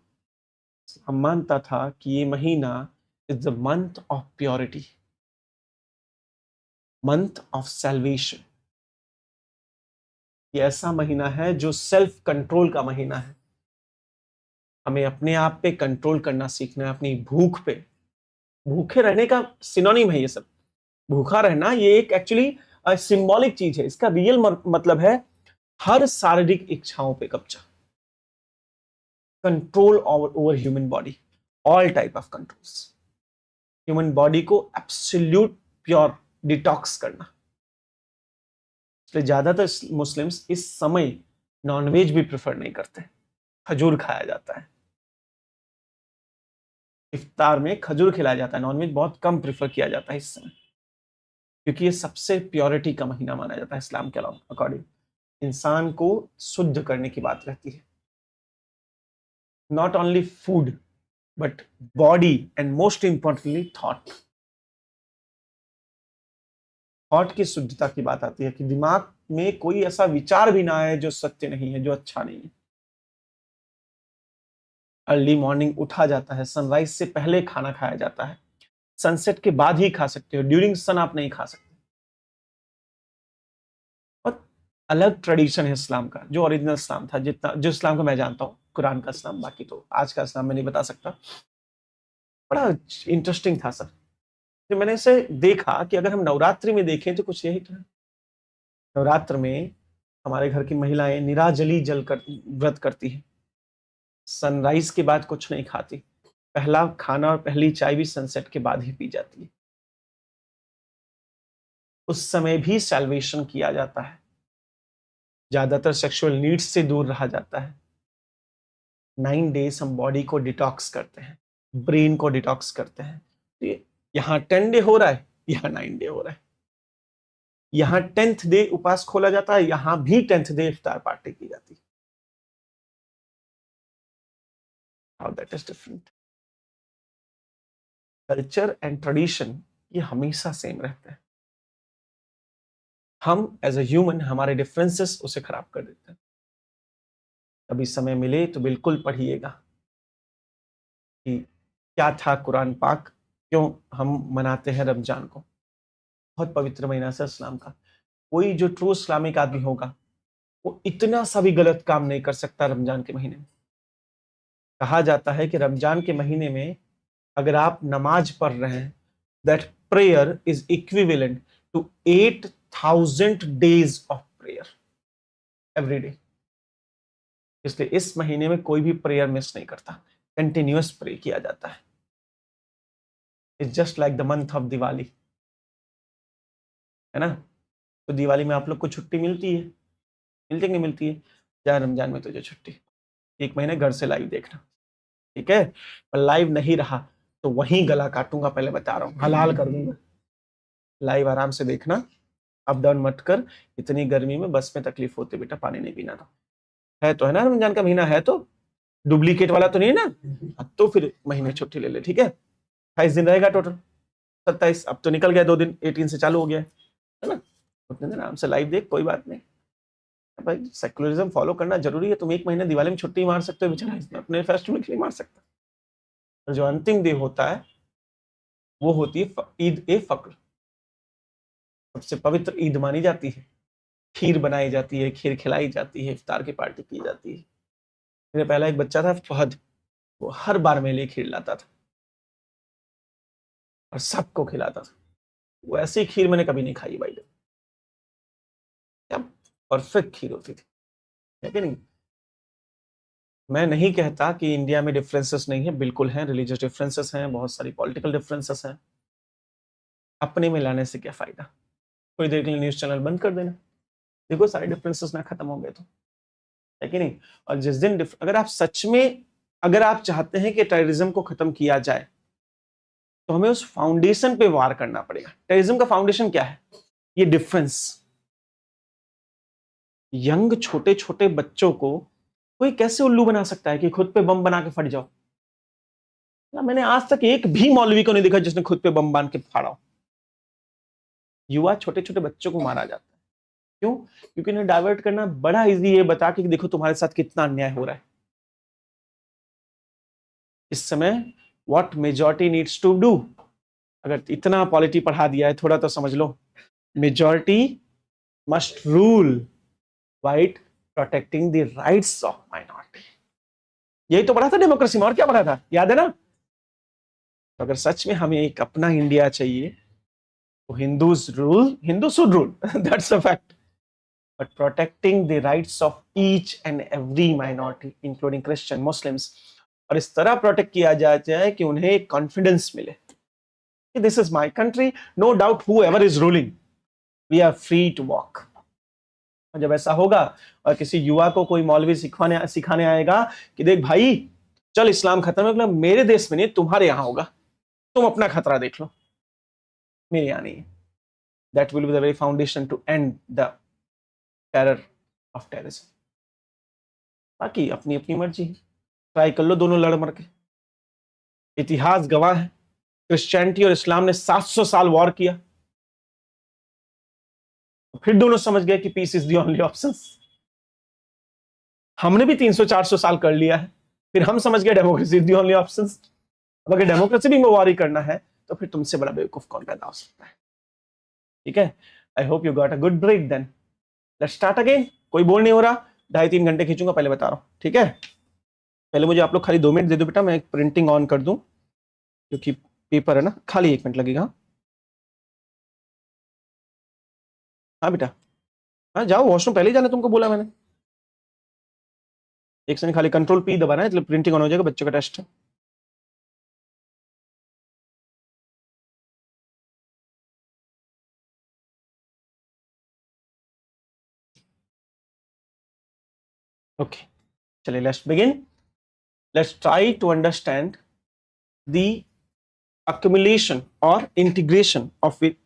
हम मानता था कि ये महीना is the month of purity, month of salvation. ये ऐसा महीना है जो सेल्फ कंट्रोल का महीना है। हमें अपने आप पे कंट्रोल करना सीखना है, अपनी भूख पे। भूखे रहने का सिनोनिम है ये सब। भूखा रहना ये एक एक्चुअली सिंबॉलिक चीज है, इसका रियल मतलब है हर शारीरिक इच्छाओं पे कब्जा, control over human body, all type of controls. Human body को एब्सोल्यूट प्योर डिटॉक्स करना। इसलिए ज्यादातर मुस्लिम्स इस समय नॉनवेज भी प्रेफर नहीं करते। खजूर खाया जाता है, इफ्तार में खजूर खिलाया जाता है, नॉनवेज बहुत कम प्रेफर किया जाता है इस समय, क्योंकि ये सबसे प्योरिटी का महीना माना जाता है इस्लाम के अकॉर्डिंग। इंसान को शुद्ध करने की बात रहती है, not only food but body and most importantly thought. Thought की शुद्धता की बात आती है कि दिमाग में कोई ऐसा विचार भी ना आए जो सत्य नहीं है, जो अच्छा नहीं है। अर्ली मॉर्निंग उठा जाता है, सनराइज से पहले खाना खाया जाता है, सनसेट के बाद ही खा सकते हो, ड्यूरिंग सन आप नहीं खा सकते। और अलग ट्रेडिशन है इस्लाम का, जो ओरिजिनल इस्लाम था, जितना जो इस्लाम को मैं जानता हूँ, कुरान का इस्लाम। बाकी तो आज का इस्लाम मैं नहीं बता सकता। बड़ा इंटरेस्टिंग था सर, जो मैंने इसे देखा कि अगर हम नवरात्रि में देखें तो कुछ यही था। नवरात्र में हमारे घर की महिलाएं निराजली जल कर व्रत करती हैं, सनराइज के बाद कुछ नहीं खाती, पहला खाना और पहली चाय भी सनसेट के बाद ही पी जाती है। उस समय भी सैल्वेशन किया जाता है, ज्यादातर सेक्सुअल नीड्स से दूर रहा जाता है। 9 डेज हम बॉडी को डिटॉक्स करते हैं, ब्रेन को डिटॉक्स करते हैं। तो यहाँ 10 डे हो रहा है, यहाँ 9 डे हो रहा है। यहाँ 10th डे उपास खोला जाता है, यहाँ भी 10th डे इफ्तार पार्टी की जाती है। How that is different. Culture and tradition ये हमेशा सेम रहते हैं, हम एज ए ह्यूमन हमारे डिफरेंसेस उसे खराब कर देते हैं। कभी समय मिले तो बिल्कुल पढ़िएगा कि क्या था कुरान पाक, क्यों हम मनाते हैं रमजान को। बहुत पवित्र महीना से इस्लाम का। कोई जो ट्रू इस्लामिक आदमी होगा वो इतना सा भी गलत काम नहीं कर सकता रमजान के महीने में। कहा जाता है कि रमजान के महीने में अगर आप नमाज पढ़ रहे हैं, that prayer is equivalent to 8,000 days of prayer every day. इसलिए इस महीने में कोई भी प्रेयर मिस नहीं करता, कंटिन्यूअस प्रे किया जाता है। It's just like the month of Diwali, है ना। तो दिवाली में आप लोग को छुट्टी मिलती है, मिलती नहीं मिलती है? या रमजान में तुझे छुट्टी, 1 महीने घर से लाइव देखना, ठीक है। पर लाइव नहीं रहा तो वहीं गला काटूंगा, पहले बता रहा हूँ, हलाल कर दूंगा। लाइव आराम से देखना, अप डाउन मत कर। इतनी गर्मी में बस में तकलीफ होती बेटा, पानी नहीं पीना तो है ना, रमजान का महीना है तो डुप्लीकेट वाला तो नहीं है ना, तो फिर महीने छुट्टी ले ले, ठीक है। 28 दिन रहेगा टोटल, 27 अब तो निकल गया, 2 दिन 18 से चालू हो गया है ना। उतने दिन आराम से लाइव देख, कोई बात नहीं भाई। सेकुलरिज्म फॉलो करना जरूरी है। तुम 1 महीने दिवाली में छुट्टी मार सकते हो बेचारा, इसमें अपने फेस्टिवल के लिए मार सकता। और जो अंतिम डे होता है वो होती है ईद ए फक्र। सबसे पवित्र ईद मानी जाती है, खीर बनाई जाती है, खीर खिलाई जाती है, इफ्तार की पार्टी की जाती है। मेरा पहला एक बच्चा था फहद, वो हर बार मेरे लिए खीर लाता था और सबको खिलाता था। वो ऐसी खीर मैंने कभी नहीं खाई भाई, क्या परफेक्ट खीर होती थी, है कि नहीं? मैं नहीं कहता कि इंडिया में डिफरेंसेस नहीं है, बिल्कुल हैं, रिलीजियस डिफरेंसेस हैं, बहुत सारी पॉलिटिकल डिफरेंसेस हैं। अपने में लाने से क्या फायदा? कोई देर के लिए न्यूज चैनल बंद कर देना, देखो सारे डिफरेंसेस ना खत्म हो गए तो, है कि नहीं? और जिस दिन अगर आप सच में, अगर आप चाहते हैं कि टेररिज्म को खत्म किया जाए, तो हमें उस फाउंडेशन पे वार करना पड़ेगा। टेररिज्म का फाउंडेशन क्या है? ये डिफरेंस। यंग छोटे छोटे बच्चों को कोई कैसे उल्लू बना सकता है कि खुद पे बम बना के फट जाओ? ना, मैंने आज तक एक भी मौलवी को नहीं देखा जिसने खुद पे बम बांध के फाड़ा हो। युवा छोटे छोटे बच्चों को मारा जाता है, क्यों? क्योंकि इन्हें डाइवर्ट करना बड़ा इजी है, बता के देखो तुम्हारे साथ कितना अन्याय हो रहा है। इस समय what majority needs to do, अगर इतना पॉलिटी पढ़ा दिया है, थोड़ा तो समझ लो, majority must rule while protecting the rights of minority. यही तो पढ़ा था डेमोक्रेसी में, और क्या पढ़ा था, याद है ना? तो अगर सच में हमें एक अपना इंडिया चाहिए, तो Hindus rule, Hindu should rule, that's a fact, but protecting the rights of each and every minority including Christian, Muslims, और इस तरह प्रोटेक्ट किया जाए कि उन्हें एक कॉन्फिडेंस मिले कि this is my country, no doubt who ever is ruling, we are free to walk. जब ऐसा होगा और किसी युवा को कोई मौलवी सिखाने आएगा कि देख भाई, चल इस्लाम खत्म है, मतलब मेरे देश में नहीं, तुम्हारे यहां होगा, तुम अपना खतरा देख लो, मेरे यहां नहीं है। That will be the very foundation to end the terror of terrorism. बाकी अपनी अपनी मर्जी, ट्राई कर लो दोनों लड़ मर के। इतिहास गवाह है, क्रिश्चियनिटी और इस्लाम ने 700 साल वॉर किया, फिर दोनों समझ गए कि peace is the only option. हमने भी 300-400 साल कर लिया है, फिर हम समझ गए democracy is the only option. अब अगर डेमोक्रेसी भी वॉर ही करना है, तो फिर तुमसे बड़ा बेवकूफ कौन पैदा हो सकता है? ठीक है, I hope you got a good break, then let's start again. कोई बोल नहीं हो रहा, 2.5-3 घंटे खींचूंगा, पहले बता रहा हूं, ठीक है? पहले मुझे आप लोग खाली 2 मिनट दे दो बेटा, मैं प्रिंटिंग ऑन कर दूं, क्योंकि पेपर है ना, खाली 1 मिनट लगेगा। हाँ बेटा, हाँ जाओ वॉशरूम, पहले ही जाना तुमको बोला मैंने। एक सेकंड, खाली कंट्रोल पी दबाना है, मतलब प्रिंटिंग ऑन हो जाएगा, बच्चों का टेस्ट है। ओके, चलिए let's begin. Let's try to understand the accumulation और इंटीग्रेशन ऑफ इट।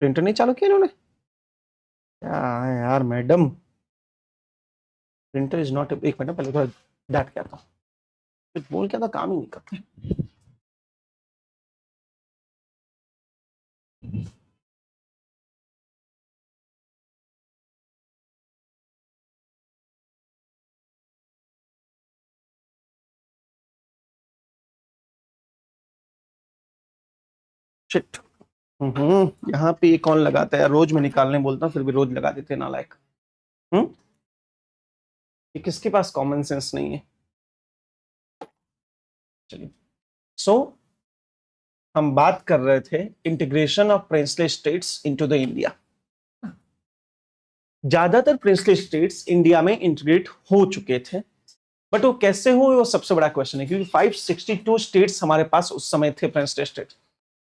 प्रिंटर नहीं चालू किया इन्होंने, क्या है यार मैडम, प्रिंटर इज नॉट, एक मिनट पहले थोड़ा डांट क्या था, कुछ बोल क्या था, काम ही नहीं करते। शिट, यहाँ पे ये कौन लगाता है, रोज मैं निकालने बोलता हूँ फिर भी रोज लगा देते हैं नालायक। ये किसके पास कॉमन सेंस नहीं है? चलिए, सो हम बात कर रहे थे integration of princely states into the India. ज्यादातर प्रिंसली स्टेट्स इंडिया में इंटीग्रेट हो चुके थे, बट वो कैसे हुए वो सबसे बड़ा क्वेश्चन है, क्योंकि 562 स्टेट्स हमारे पास उस समय थे प्रिंसली स्टेट।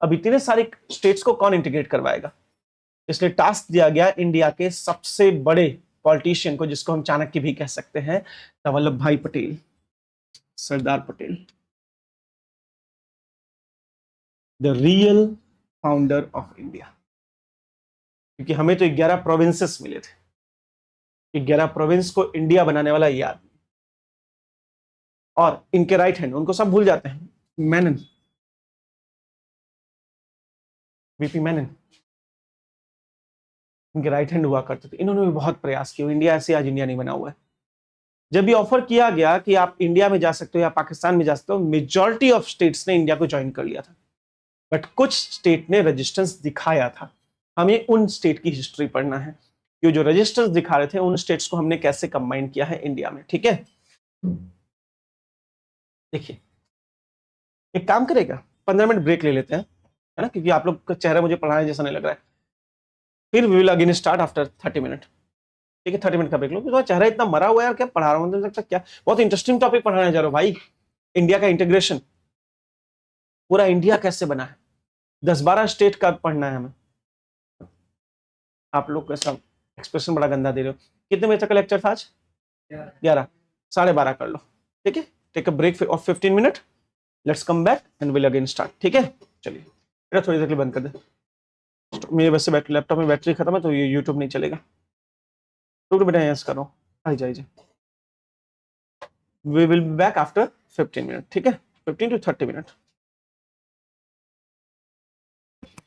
अब इतने सारे स्टेट्स को कौन इंटीग्रेट करवाएगा? इसलिए टास्क दिया गया इंडिया के सबसे बड़े पॉलिटिशियन को, जिसको हम चाणक्य भी कह सकते हैं, Vallabh Bhai Patel, Sardar Patel, the real founder of India. क्योंकि हमें तो 11 प्रोविंसेस मिले थे, 11 प्रोविंस को इंडिया बनाने वाला ये आदमी, और इनके राइट हैंड, उनको सब भूल जाते हैं, मेनन, वीपी मेनन, इनके राइट हैंड हुआ करते थे। इन्होंने भी बहुत प्रयास किया, इंडिया ऐसे आज इंडिया नहीं बना हुआ है। जब भी ऑफर किया गया कि आप इंडिया में जा सकते हो या पाकिस्तान में जा सकते हो, मेजॉरिटी ऑफ स्टेट्स ने इंडिया को ज्वाइन कर लिया था, बट कुछ स्टेट ने रेजिस्टेंस दिखाया था। हमें उन स्टेट की हिस्ट्री पढ़ना है, ये जो रजिस्टर्स दिखा रहे थे उन स्टेट्स को हमने कैसे कंबाइन किया है इंडिया में। ठीक है, देखिए एक काम करेगा, 15 मिनट ब्रेक ले लेते हैं, है ना, क्योंकि आप लोग का चेहरा मुझे पढ़ाने जैसा नहीं लग रहा है। फिर we will again start after 30 minute. ठीक है, 30 मिनट का ब्रेक लो, क्योंकि चेहरा इतना मरा हुआ है यार, क्या पढ़ा रहा हूँ मुझे लगता है, क्या बहुत इंटरेस्टिंग टॉपिक पढ़ाने जा रहा हूँ भाई। इंडिया का इंटीग्रेशन, पूरा इंडिया कैसे बना है, 10-12 स्टेट का पढ़ना है हमें। आप लोग कैसा एक्सप्रेशन बड़ा गंदा दे रहे हो। कितने बजे तक का लेक्चर था आज? 11, 12:30 कर लो। ठीक है, take a break of 15 minute, let's come back and will again start. ठीक है, चलिए मेरा थोड़ी देर के लिए बंद कर दे, मेरे वैसे लैपटॉप में बैटरी खत्म है तो ये यूट्यूब नहीं चलेगा। रुक बेटा, यस कर रहा हूँ, आई जाइए। We will be back after 15 minute. ठीक है, 15 to 30 मिनट।